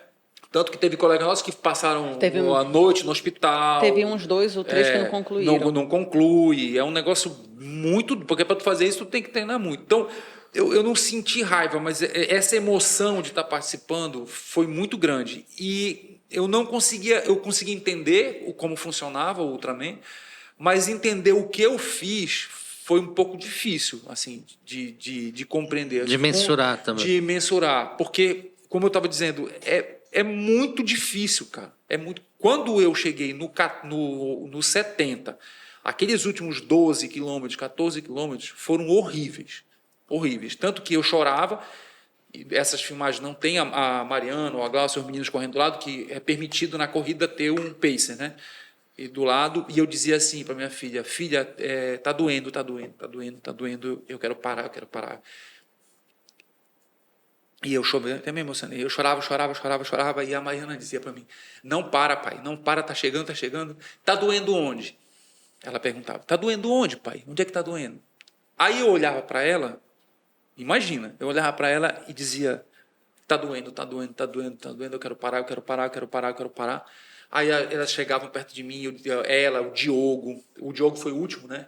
Tanto que teve colegas nossos que passaram a noite no hospital. Teve uns 2 ou 3 que não concluíram. Não conclui. É um negócio muito... Porque para tu fazer isso, tu tem que treinar muito. Então, eu não senti raiva, mas essa emoção de estar participando foi muito grande. E eu consegui entender como funcionava o Ultraman, mas entender o que eu fiz foi um pouco difícil, assim, de compreender. De mensurar também. De mensurar, porque, como eu estava dizendo, é muito difícil, cara. Quando eu cheguei no 70, aqueles últimos 12 quilômetros, 14 quilômetros, foram horríveis. Horríveis. Tanto que eu chorava. Essas filmagens não tem a Mariana ou a Glaucia, os meninos correndo do lado, que é permitido na corrida ter um pacer, né? E do lado, e eu dizia assim para minha filha, tá doendo, eu quero parar. E eu até me emocionei, eu chorava, e a Mariana dizia para mim, não para, pai, não para, tá chegando, tá doendo onde? Ela perguntava, tá doendo onde, pai? Onde é que tá doendo? Aí eu olhava para ela, imagina, eu olhava para ela e dizia, tá doendo, eu quero parar. Aí elas chegavam perto de mim, o Diogo foi o último, né?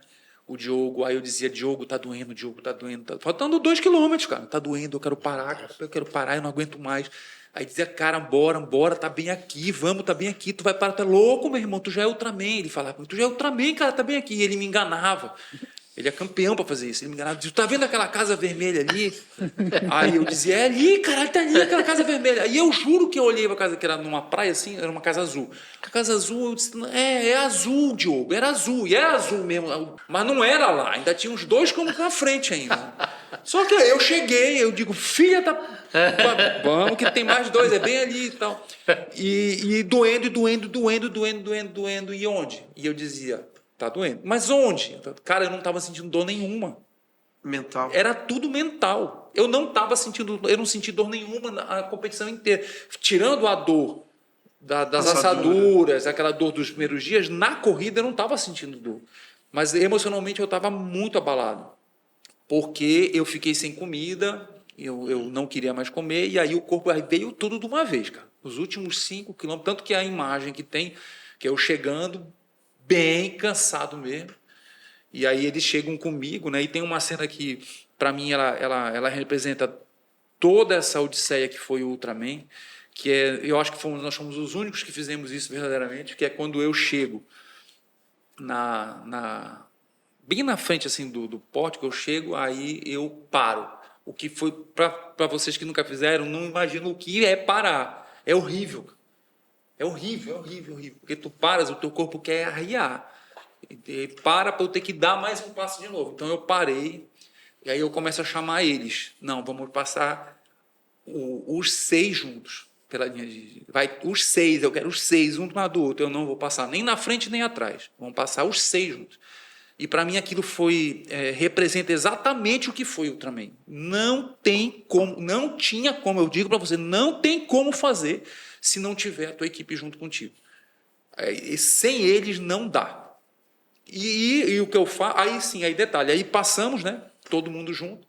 o Diogo. Aí eu dizia, Diogo, tá doendo, Diogo, tá doendo. Tá... Faltando 2 quilômetros, cara. Tá doendo, eu quero parar, eu não aguento mais. Aí dizia, cara, bora, tá bem aqui, vamos, tá bem aqui, tu vai parar, tá louco, meu irmão, tu já é Ultraman. Ele falava, tu já é Ultraman, cara, tá bem aqui. E ele me enganava. Ele é campeão para fazer isso. Ele me enganava, dizia, tá vendo aquela casa vermelha ali? Aí eu dizia, é ali, caralho, tá ali aquela casa vermelha. Aí eu juro que eu olhei para a casa, que era numa praia assim, era uma casa azul. A casa azul, eu disse, é azul, Diogo, era azul. E era azul mesmo, mas não era lá, ainda tinha uns 2 como na frente ainda. Só que aí eu cheguei, eu digo, filha da... Vamos que tem mais 2, é bem ali e tal. E doendo. E onde? E eu dizia... Tá doendo. Mas onde? Cara, eu não estava sentindo dor nenhuma. Mental. Era tudo mental. Eu não senti dor nenhuma na competição inteira. Tirando a dor das assaduras, aquela dor dos primeiros dias, na corrida eu não estava sentindo dor. Mas emocionalmente eu estava muito abalado. Porque eu fiquei sem comida, eu não queria mais comer, e aí o corpo veio tudo de uma vez, cara. Os últimos 5 quilômetros, tanto que a imagem que tem, que é eu chegando... bem cansado mesmo, e aí eles chegam comigo, né? E tem uma cena que, para mim, ela representa toda essa odisseia que foi o Ultraman, que eu acho que nós fomos os únicos que fizemos isso verdadeiramente, que é quando eu chego bem na frente assim do pórtico, eu chego, aí eu paro. O que foi, para vocês que nunca fizeram, não imaginam o que é parar. É horrível. É horrível. Porque tu paras, o teu corpo quer arriar. E para eu ter que dar mais um passo de novo. Então eu parei, e aí eu começo a chamar eles. Não, vamos passar os 6 juntos. Pela linha os 6, eu quero os 6, um do lado do outro. Eu não vou passar nem na frente nem atrás. Vamos passar os 6 juntos. E para mim aquilo representa exatamente o que foi o Ultraman. Não tinha como, eu digo para você, não tem como fazer se não tiver a tua equipe junto contigo. Sem eles não dá. E o que eu faço, aí detalhe, aí passamos, né, todo mundo junto.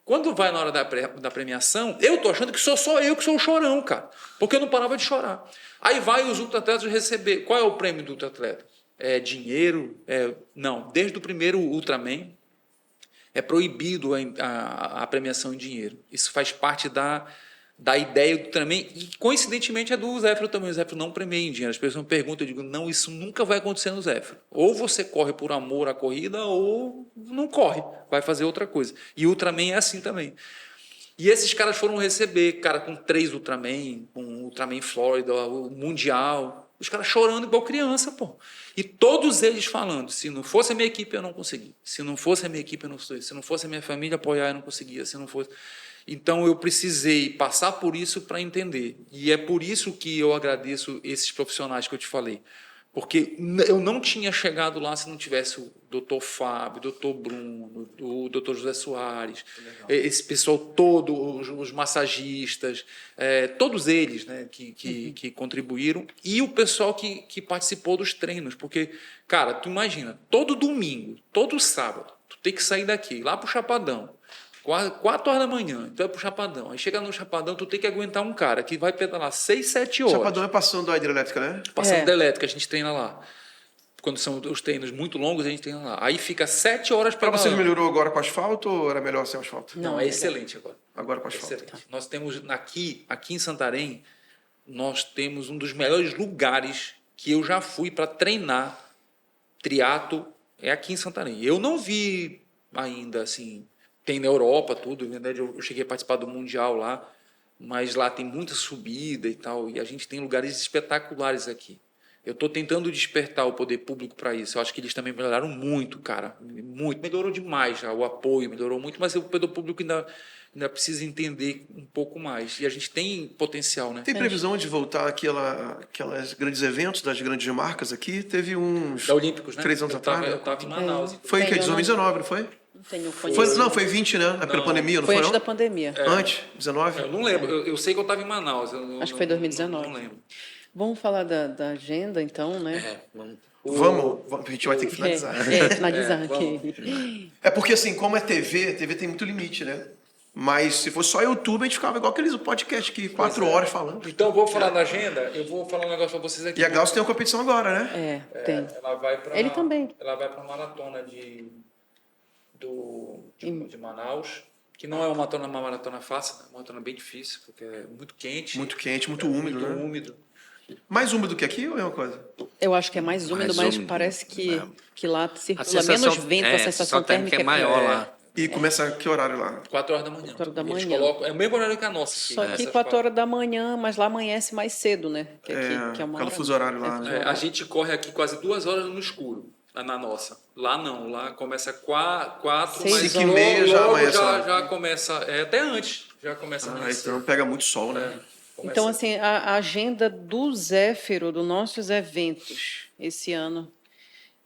Quando vai na hora da premiação, eu tô achando que sou só eu que sou o chorão, cara, porque eu não parava de chorar. Aí vai os ultra-atletas receber. Qual é o prêmio do ultra-atleta? É dinheiro? Não, desde o primeiro Ultraman é proibido a premiação em dinheiro. Isso faz parte da ideia do Ultraman, e coincidentemente é do Zéfiro também. O Zéfiro não premia em dinheiro. As pessoas me perguntam, eu digo, não, isso nunca vai acontecer no Zéfiro. Ou você corre por amor à corrida, ou não corre, vai fazer outra coisa. E o Ultraman é assim também. E esses caras foram receber, cara, com 3 Ultraman, com o Ultraman Flórida, o Mundial, os caras chorando igual criança, pô. E todos eles falando, se não fosse a minha equipe, eu não consegui. Se não fosse a minha equipe, eu não consegui. Se não fosse a minha família apoiar, eu não conseguia. Se não fosse... Então, eu precisei passar por isso para entender. E é por isso que eu agradeço esses profissionais que eu te falei. Porque eu não tinha chegado lá se não tivesse o doutor Fábio, o doutor Bruno, o doutor José Soares, esse pessoal todo, os massagistas, todos eles, né, que contribuíram, e o pessoal que participou dos treinos. Porque, cara, tu imagina, todo domingo, todo sábado, tu tem que sair daqui, lá para o Chapadão, 4 horas da manhã, tu vai pro Chapadão. Aí chega no Chapadão, tu tem que aguentar um cara que vai pedalar 6, 7 horas. Chapadão é passando a hidrelétrica, né? Passando da elétrica, a gente treina lá. Quando são os treinos muito longos, a gente treina lá. Aí fica 7 horas para você melhorou agora com asfalto ou era melhor sem asfalto? Não, é excelente agora. Agora com asfalto. Excelente. Nós temos aqui em Santarém, nós temos um dos melhores lugares que eu já fui para treinar triatlo, é aqui em Santarém. Eu não vi ainda, assim... Tem na Europa tudo, na verdade eu cheguei a participar do Mundial lá, mas lá tem muita subida e tal, e a gente tem lugares espetaculares aqui. Eu estou tentando despertar o poder público para isso. Eu acho que eles também melhoraram muito, cara. Muito. Melhorou demais já, o apoio melhorou muito, mas o poder público ainda precisa entender um pouco mais. E a gente tem potencial, né? Tem previsão de voltar aqueles grandes eventos das grandes marcas aqui? Teve uns... Da Olímpicos, né? 3 anos atrás. Eu estava em Manaus. Foi que 2019, não foi? Não, foi 20, né? Pela pandemia, não foi? Foi antes da pandemia. Antes, 19? Eu não lembro. Eu sei que eu estava em Manaus. Acho que foi 2019. Não lembro. Vamos falar da agenda, então, né? Vamos, a gente vai ter que finalizar. Finalizar aqui. É porque, assim, como é TV tem muito limite, né? Mas se fosse só YouTube, a gente ficava igual aqueles podcast que 4 horas falando. Então, eu vou falar da agenda, eu vou falar um negócio para vocês aqui. E a Glaucia tem uma competição agora, né? Tem. Ela vai pra, Ele também. Ela vai para a maratona de de Manaus, que não é uma maratona fácil, é uma maratona bem difícil, porque é muito quente. Muito quente, muito úmido, muito né? úmido. Mais úmido que aqui ou é uma coisa? Eu acho que é mais úmido, Mais mas úmido, parece que lá circula sensação- menos vento, a a sensação térmica é maior lá. E começa que horário lá? 4 horas da manhã. 4 horas da Eles manhã. colocam, é o mesmo horário que a nossa aqui. Só né? que Essas 4 horas da manhã, mas lá amanhece mais cedo, né? Que aqui, que é uma aquela hora- fuso horário lá, né? A gente corre aqui quase 2 horas no escuro, na nossa. Lá não, lá começa 4, Seis mas 5h30 já logo amanhece lá. já começa, até antes já começa a Ah, amanhecer. então pega muito sol, né? Começa- Então, assim, a agenda do Zéfiro, dos nossos eventos esse ano,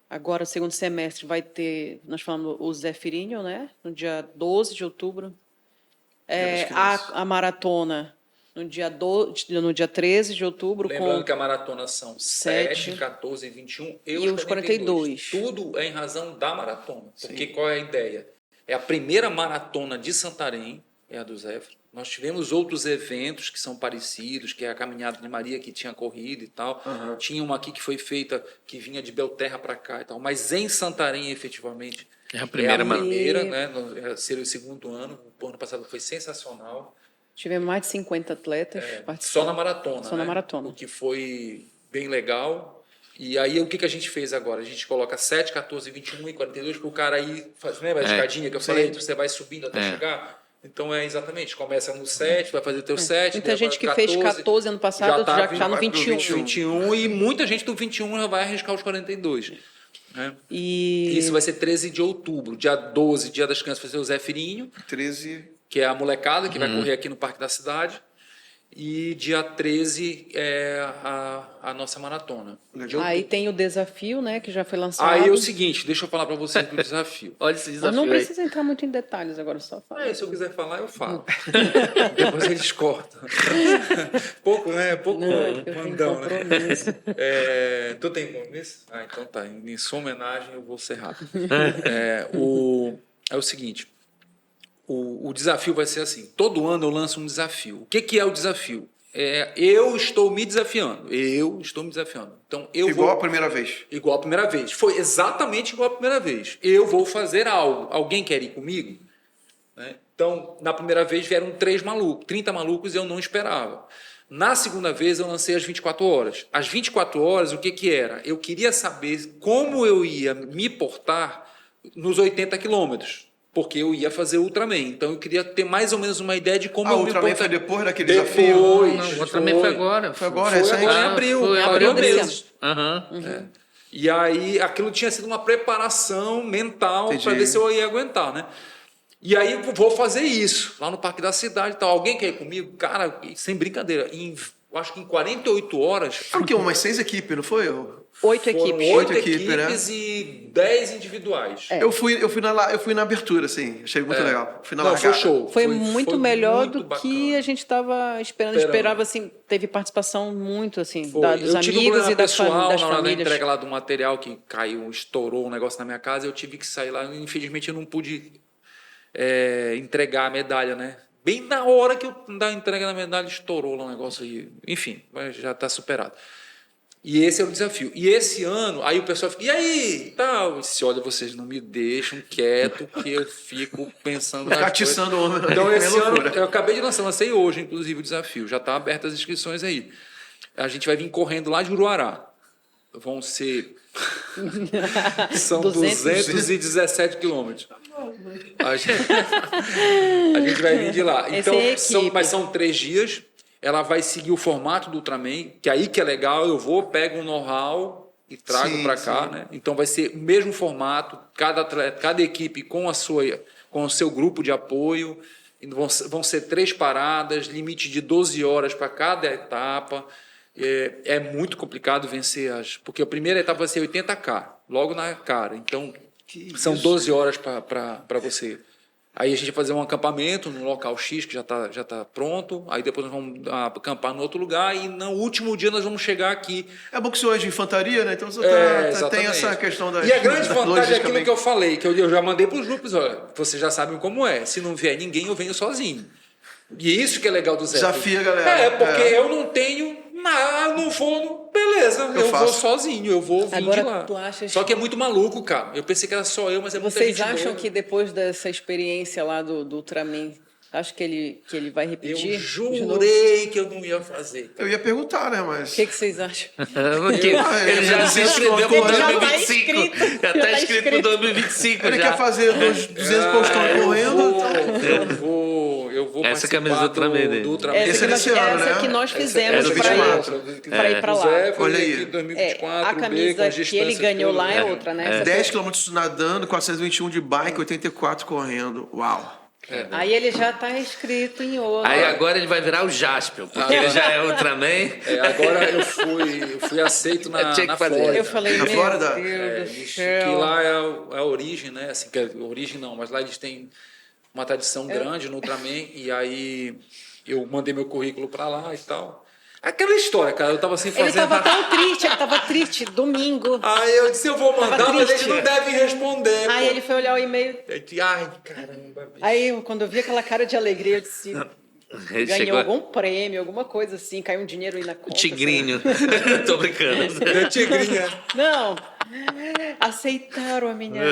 agora, segundo semestre, vai ter, nós falamos o Zefirinho, né? No dia 12 de outubro. das Crianças. A maratona no dia 13 de outubro. Lembrando com que a maratona são 7, 14 e 21 E os 42. Tudo é em razão da maratona. Porque qual é a ideia? É a primeira maratona de Santarém, é a do Zéfiro. Nós tivemos outros eventos que são parecidos, que é a Caminhada de Maria, que tinha corrida e tal. Tinha uma aqui que foi feita, que vinha de Belterra para cá e tal. Mas em Santarém, efetivamente, É a primeira primeira, né? Seria o segundo ano. O ano passado foi sensacional. Tivemos mais de 50 atletas Só participando. na maratona. Só na maratona. O que foi bem legal. E aí, o que a gente fez agora? A gente coloca 7, 14, 21 e 42 para o cara ir... Lembra a escadinha que eu falei? Você vai subindo até chegar? Então, exatamente. Começa no 7, vai fazer o teu 7. Muita gente que fez 14 ano passado já está no vai pro 21. 21 e muita gente do 21 já vai arriscar os 42. Né? E Isso vai ser 13 de outubro. Dia 12, dia das crianças, vai ser o Zé Firinho, 13. que é a molecada que vai correr aqui no Parque da Cidade. E dia 13 é a nossa maratona. Legal. aí tem o desafio, né, que já foi lançado. Aí é o seguinte, deixa eu falar para vocês do desafio. Olha esse Mas desafio não aí. precisa entrar muito em detalhes agora, só falar. Se eu quiser falar, eu falo. Depois eles cortam. Pouco, né? Pouco Não, eu tenho mandão, né? compromisso. Tu tem compromisso? Então tá. Em sua homenagem, eu vou ser rápido. É o seguinte. O desafio vai ser assim. Todo ano eu lanço um desafio. O que é o desafio? Eu estou me desafiando. Então, eu Igual vou... a primeira vez. Igual a primeira vez. Foi exatamente igual a primeira vez. Eu vou fazer algo. Alguém quer ir comigo? Né? Então, na primeira vez vieram 30 malucos e eu não esperava. Na segunda vez eu lancei as 24 horas. As 24 horas, o que era? Eu queria saber como eu ia me portar nos 80 quilômetros. Porque eu ia fazer Ultraman. Então, eu queria ter mais ou menos uma ideia de como Ah, eu o me Ultraman portar. foi depois daquele desafio? Depois. O Ultraman foi agora. Foi agora, Foi recente? agora em abril. Foi em Abril abril mesmo. desse Aham. E aí, aquilo tinha sido uma preparação mental Entendi. para ver se eu ia aguentar, né? E aí, eu vou fazer isso, lá no Parque da Cidade e tal. Alguém quer ir comigo? Cara, sem brincadeira, eu acho que em 48 horas... Foi o quê? Umas 6 equipes, não foi? 8 Foram equipes. 8 equipes, equipes e 10 individuais. Eu fui na abertura, assim. Achei muito legal. Fui na Não, largada. foi show. Foi muito melhor muito do bacana. que a gente estava esperando. Esperava, assim, teve participação muito, assim, dos Eu tive um amigos problema e das pessoal das na hora da famílias. entrega lá do material que caiu, estourou um negócio na minha casa, eu tive que sair lá. Infelizmente, eu não pude entregar a medalha, né? Bem na hora que eu da entrega da medalha, estourou lá um negócio aí. Enfim, mas já está superado. E esse é o desafio. E esse ano, aí o pessoal fica, e aí? Tal. Eu disse, olha, vocês não me deixam quieto, que eu fico pensando Ficar nas atiçando o homem. Então, É esse ano, loucura. eu acabei de lançar, lancei hoje, inclusive, o desafio. Já está abertas as inscrições aí. A gente vai vir correndo lá de Uruará. Vão ser... São 217 quilômetros. A gente vai vir de lá. Essa Então, é a equipe. mas são 3 dias. Ela vai seguir o formato do Ultraman, que aí que é legal. Eu pego um know-how e trago Sim, para cá, sim. né? Então vai ser o mesmo formato, cada atleta, cada equipe com o seu grupo de apoio. E vão ser 3 paradas, limite de 12 horas para cada etapa. É muito complicado vencer porque a primeira etapa vai ser 80K, logo na cara. Então, são 12 horas para você. Aí a gente vai fazer um acampamento no local X, que já tá pronto. Aí depois nós vamos acampar no outro lugar. E no último dia nós vamos chegar aqui. É bom que o senhor é de infantaria, né? Então você tem Exatamente. essa questão da E a grande da vantagem é logística aquilo bem- que eu falei, que eu já mandei para os grupos. Olha, vocês já sabem como é. Se não vier ninguém, eu venho sozinho. E isso que é legal do Zé. Desafia a galera. Porque eu não tenho Não, eu não vou, beleza, eu vou faço. sozinho, eu vou vir Agora, de lá. tu achas Só que é muito maluco, cara. Eu pensei que era só eu, mas é muita Vocês gente acham doida. que depois dessa experiência lá do Ultraman, acho que ele vai repetir? Eu de novo? jurei que eu não ia fazer. Eu ia perguntar, né? O Mas. que vocês acham? Porque Ah, ele já se inscreveu Ele para já tá 2025. inscrito. Já Já está tá inscrito para inscrito. 2025 Ele já. quer fazer os 200 postões correndo. Eu vou Essa participar camisa do Ultraman dele. do Ultraman. Esse é desse ano, né? que nós fizemos Essa é do para 24. ir para lá. Zé foi Olha aí. aqui em 2024, A B, com camisa as que ele distâncias ganhou todas. lá é outra, né? Essa 10 km nadando, 421 de bike, 84 correndo. Uau! Aí ele já está inscrito em outro. Aí agora ele vai virar o Jaspion, porque ele já é Ultraman. Agora eu fui aceito na, Tinha que na fazer. Flórida. Eu falei, Na meu Flórida? Deus do Que céu. lá é a origem, né? Assim, que a origem não, mas lá eles têm uma tradição grande no Ultraman. E aí eu mandei meu currículo para lá e tal. Aquela história, cara, eu tava sem fazer Ele estava nada. tão triste, ele estava triste, domingo. Aí eu disse, eu vou mandar, Tava mas eles triste. não devem responder. Aí pô. ele foi olhar o e-mail. Eu disse, ai, caramba, bicho. Aí, quando eu vi aquela cara de alegria, eu disse, Ele ganhou chegou algum prêmio, alguma coisa assim, caiu um dinheiro aí na conta. tigrinho. Tô brincando. Eu tigrinha. sabe? Não, aceitaram a minha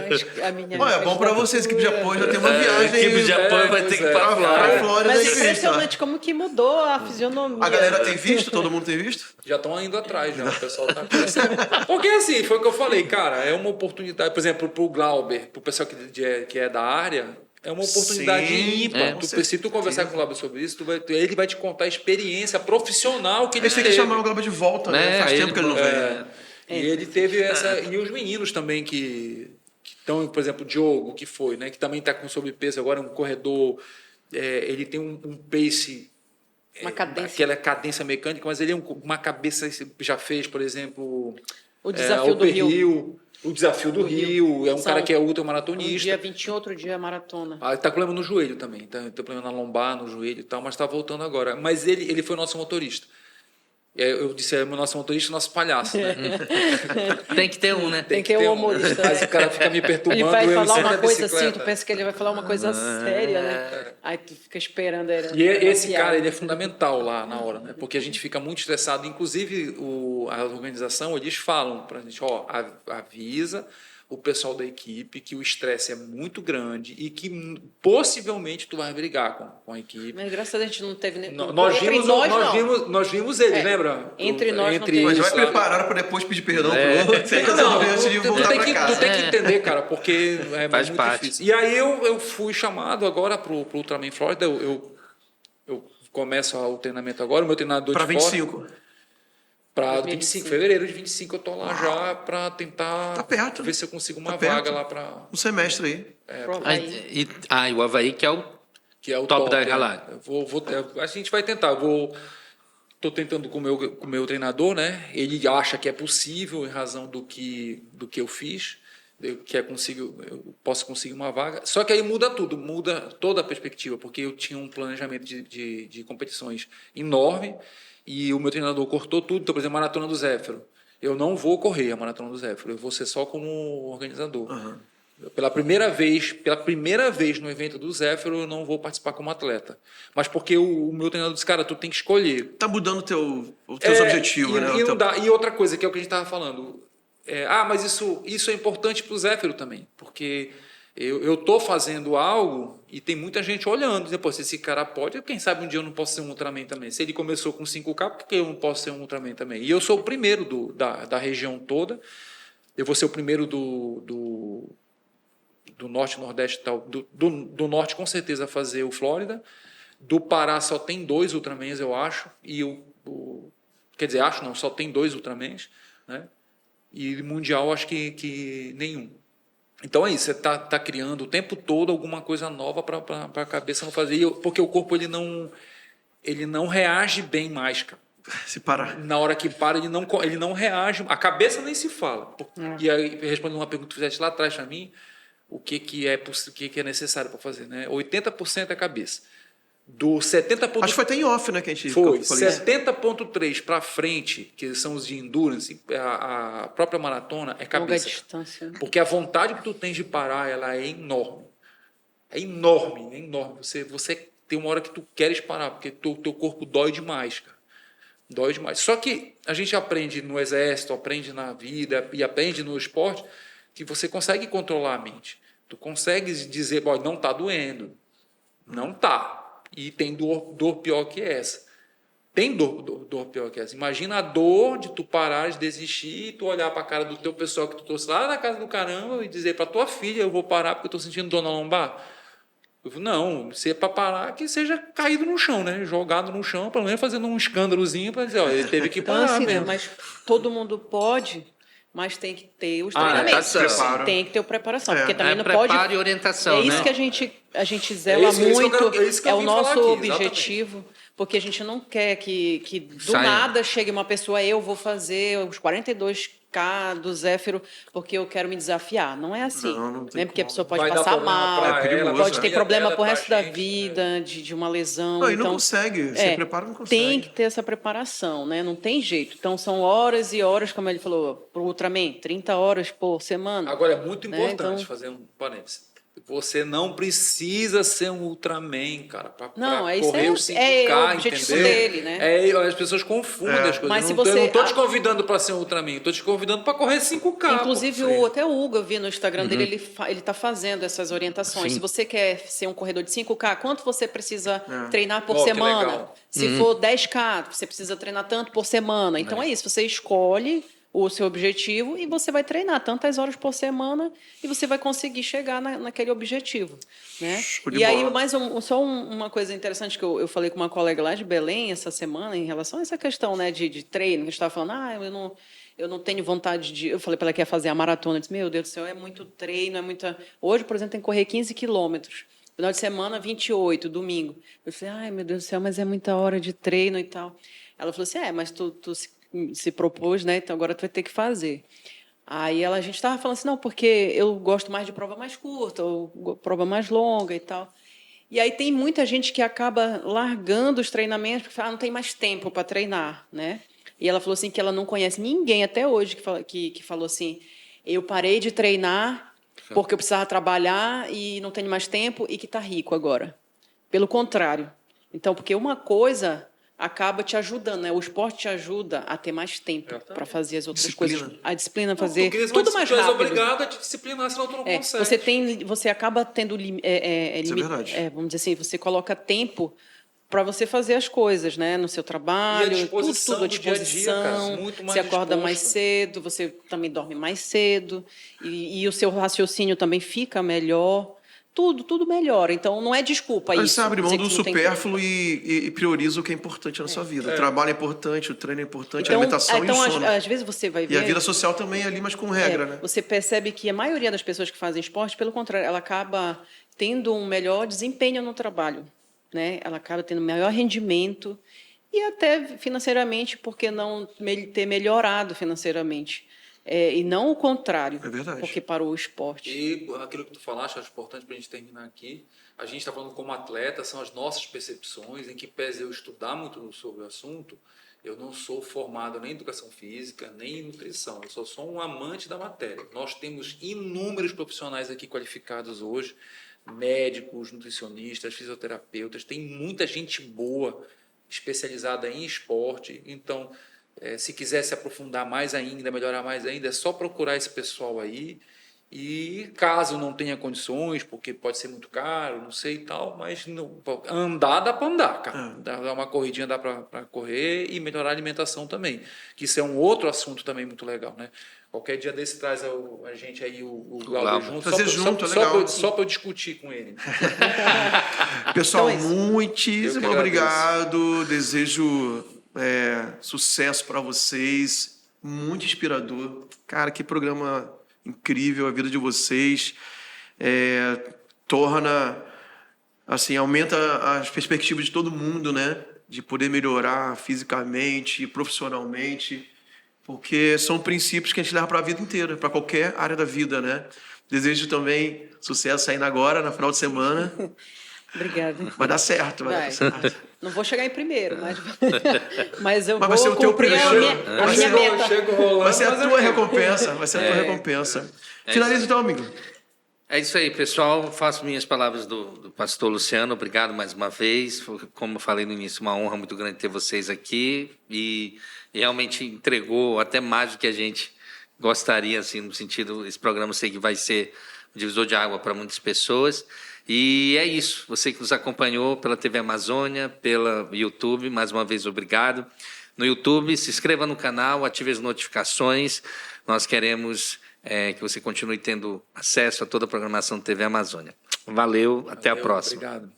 Olha, é bom pra vocês, equipe de apoio já tem uma viagem. A equipe de apoio vai pois ter que é. ir para a Pra Flórida. Flórida Mas aí, visto, ó. impressionante como que mudou a fisionomia. A galera tem visto? Todo mundo tem visto? Já estão indo atrás, já. O pessoal tá começando. Porque assim, foi o que eu falei, cara, é uma oportunidade, por exemplo, pro Glauber, pro pessoal que é da área, é uma oportunidade Sim, ímpar. com Se tu conversar com o Glauber sobre isso, ele vai te contar a experiência profissional que ele Eles têm que teve. chamar o Glauber de volta, né? Né? Faz Aí tempo que ele não vem. E ele teve essa. E os meninos também que estão, por exemplo, o Diogo, que foi, né? Que também está com sobrepeso, agora é um corredor. Ele tem um pace. Uma cadência. Aquela cadência mecânica, mas ele é uma cabeça. Já fez, por exemplo. O desafio do Upper Rio. Hill, o desafio do Rio. É um São cara que é Um ultramaratonista. dia 21, outro dia maratona. Tá com problema no joelho também. Tá problema na lombar, no joelho e tal, mas está voltando agora. Mas ele foi nosso motorista. Eu disse, é o nosso motorista, nosso palhaço, né? Tem que ter um, né? Tem que ter um humorista. Mas o cara fica me perturbando. Ele vai eu em falar cima uma da coisa assim, bicicleta. tu pensa que ele vai falar uma coisa séria, né? Aí tu fica esperando ele. E esse cara, ele é fundamental lá na hora, né? Porque a gente fica muito estressado. Inclusive, a organização, eles falam pra gente, avisa o pessoal da equipe que o estresse é muito grande e que possivelmente tu vai brigar com a equipe. Mas graças a Deus a gente não teve nem. Nós Entre vimos, nós, nós, não. vimos, nós vimos ele, É, lembra? entre nós não entre teve. Mas eles vai lá. preparado para depois pedir perdão É. pro outro. Sem resolver antes de tu voltar tem pra que, casa. tu tem que entender, cara, porque é Faz muito parte. difícil. E aí eu fui chamado agora pro Ultraman Florida. Eu começo o treinamento agora, o meu treinador Pra de fora. 25. Para 2025. 25, fevereiro de 25 eu tô lá já para tentar Tá perto. ver se eu consigo uma Tá perto. vaga lá para Um semestre aí. Pro Havaí. E o Havaí, que é o que é o Top da né? galera. A gente vai tentar. Tô tentando com o meu treinador, né? Ele acha que é possível em razão do que eu fiz, eu posso conseguir uma vaga. Só que aí muda tudo, muda toda a perspectiva, porque eu tinha um planejamento de competições enorme e o meu treinador cortou tudo. Então, por exemplo, a Maratona do Zéfiro. Eu não vou correr a Maratona do Zéfiro, eu vou ser só como organizador. Pela primeira vez no evento do Zéfiro, eu não vou participar como atleta. Mas porque o meu treinador disse, cara, tu tem que escolher. Tá mudando os teus objetivos, e, né? E, não dá. E outra coisa, que é o que a gente estava falando. Mas isso é importante para o Zéfiro também. Porque eu estou fazendo algo e tem muita gente olhando. Depois, se esse cara pode, quem sabe um dia eu não posso ser um Ultraman também. Se ele começou com 5K, por que eu não posso ser um Ultraman também? E eu sou o primeiro da região toda. Eu vou ser o primeiro do norte, nordeste e tal. Do norte, com certeza, a fazer o Flórida. Do Pará só tem 2 Ultramans, eu acho. E quer dizer, acho não, só tem 2 Ultramans, né? E mundial, acho que nenhum. Então é isso, você tá criando o tempo todo alguma coisa nova para a cabeça não fazer. Porque o corpo ele não reage bem mais, cara. Se parar. Na hora que para, ele não reage. A cabeça nem se fala. E aí, respondendo uma pergunta que fizeste lá atrás para mim, o que é necessário para fazer, né? 80% é a cabeça. Do 70%. Acho que foi até em off, né, que a gente Foi. falou isso. 70,3 para frente, que são os de endurance, a própria maratona é Longa cabeça. distância. Porque a vontade que tu tens de parar, ela é enorme. É enorme, é enorme. Você tem uma hora que tu queres parar, porque teu corpo dói demais, cara. Dói demais. Só que a gente aprende no exército, aprende na vida e aprende no esporte que você consegue controlar a mente. Tu consegue dizer, não está doendo. Não está. E tem dor pior que essa. Tem dor pior que essa. Imagina a dor de tu parar, de desistir, e tu olhar para a cara do teu pessoal que tu trouxe lá na casa do caramba e dizer para tua filha, eu vou parar porque eu estou sentindo dor na lombar. Eu falei, não, se é para parar, que seja caído no chão, né? Jogado no chão, pelo menos fazendo um escândalozinho para dizer, ele teve que parar assim, mesmo. Mas todo mundo pode, mas tem que ter os Ah, treinamentos. preparo. Tem que ter preparação, porque também não pode... Preparo e orientação, É isso né? que a gente zela isso que eu muito, quero- é isso que eu é o vim falar nosso aqui, objetivo, porque a gente não quer que do Saia. nada chegue uma pessoa, eu vou fazer os 42K do Zéfiro porque eu quero me desafiar. Não é assim. Não tem Né? Porque a como. pessoa pode Vai dar passar problema mal, pra É perigoso, ela, pode pra ter família problema dela, pro pra resto da gente, vida, de uma lesão. Não, e não Então, consegue. Sem preparo não consegue. tem que ter essa preparação, né? Não tem jeito. Então, são horas e horas, como ele falou, para o Ultraman, 30 horas por semana. Agora, é muito Né? importante Então- fazer um parênteses. Você não precisa ser um Ultraman, cara, para Não, isso correr é- os 5K, é o objetivo entendeu? dele, né? As pessoas confundem as coisas. Mas se Eu não você- estou te convidando para ser um Ultraman, estou te convidando para correr 5K. Inclusive, até o Hugo, eu vi no Instagram dele, ele está fazendo essas orientações. Sim. Se você quer ser um corredor de 5K, quanto você precisa treinar por Ó, que semana? legal. Se for 10K, você precisa treinar tanto por semana. Então é isso, você escolhe o seu objetivo e você vai treinar tantas horas por semana e você vai conseguir chegar naquele objetivo. Né? Show de E aí, bola. só uma coisa interessante que eu falei com uma colega lá de Belém essa semana em relação a essa questão, né, de treino, que a gente estava falando, eu não tenho vontade de... Eu falei para ela que ia fazer a maratona. Eu disse, meu Deus do céu, é muito treino, é muita... Hoje, por exemplo, tem que correr 15 quilômetros. Final de semana, 28, domingo. Eu falei, ai, meu Deus do céu, mas é muita hora de treino e tal. Ela falou assim, mas tu se propôs, né? Então agora tu vai ter que fazer. Aí a gente estava falando assim, não, porque eu gosto mais de prova mais curta, ou prova mais longa e tal. E aí tem muita gente que acaba largando os treinamentos porque fala, não tem mais tempo para treinar, né? E ela falou assim que ela não conhece ninguém até hoje que falou assim, eu parei de treinar porque eu precisava trabalhar e não tenho mais tempo e que está rico agora. Pelo contrário. Então, porque uma coisa acaba te ajudando, né? O esporte te ajuda a ter mais tempo para fazer as outras Disciplina. coisas. A disciplina, Tu fazer queria tudo mais Tu és rápido. obrigado a te disciplinar, senão tu não consegue. Você acaba tendo Isso é verdade. vamos dizer assim, você coloca tempo para você fazer as coisas, né? No seu trabalho, E a disposição tudo à do dia a dia, disposição. cara, muito mais você acorda disposto. mais cedo, você também dorme mais cedo e o seu raciocínio também fica melhor. Tudo melhora. Então, não é desculpa Mas isso. você abre mão dizer do que não tem supérfluo e prioriza o que é importante na sua vida. O trabalho é importante, o treino é importante, a Então, alimentação e o sono. às vezes você vai ver... E a vida social também é ali, mas com regra, né? Você percebe que a maioria das pessoas que fazem esporte, pelo contrário, ela acaba tendo um melhor desempenho no trabalho, né? Ela acaba tendo maior rendimento e até financeiramente, porque não ter melhorado financeiramente. E não o contrário, É verdade. porque parou o esporte. E aquilo que tu falaste, acho importante para a gente terminar aqui. A gente está falando como atleta, são as nossas percepções, em que pese eu estudar muito sobre o assunto, eu não sou formado nem em educação física, nem em nutrição. Eu só sou um amante da matéria. Nós temos inúmeros profissionais aqui qualificados hoje, médicos, nutricionistas, fisioterapeutas, tem muita gente boa, especializada em esporte. Então, se quiser se aprofundar mais ainda, melhorar mais ainda, é só procurar esse pessoal aí. E caso não tenha condições, porque pode ser muito caro, não sei e tal, mas andar dá para andar, cara. Dar uma corridinha dá para correr e melhorar a alimentação também. Que isso é um outro assunto também muito legal, né? Qualquer dia desse traz a gente aí, o Glauber junto. Trazer junto, é legal. Só para eu discutir com ele. Pessoal, Então é isso. muitíssimo Eu que obrigado. Desejo sucesso para vocês. Muito inspirador. Cara, que programa incrível a vida de vocês. Torna, assim, aumenta as perspectivas de todo mundo, né? De poder melhorar fisicamente e profissionalmente. Porque são princípios que a gente leva para a vida inteira, para qualquer área da vida, né? Desejo também sucesso ainda agora, no final de semana. Obrigada. Vai dar certo, vai dar certo. Não vou chegar em primeiro, mas eu Mas vai ser vou o teu cumprir a primeiro. minha meta. Chego rolando, Vai ser a mas tua recompensa. Vai ser a tua recompensa. Finaliza então, amigo. É isso aí, pessoal. Faço minhas palavras do pastor Luciano. Obrigado mais uma vez. Como eu falei no início, uma honra muito grande ter vocês aqui. E realmente entregou até mais do que a gente gostaria, assim, no sentido, esse programa sei que vai ser um divisor de água para muitas pessoas. E é isso. Você que nos acompanhou pela TV Amazônia, pela YouTube, mais uma vez, obrigado. No YouTube, se inscreva no canal, ative as notificações. Nós queremos que você continue tendo acesso a toda a programação da TV Amazônia. Valeu, até a próxima. Obrigado.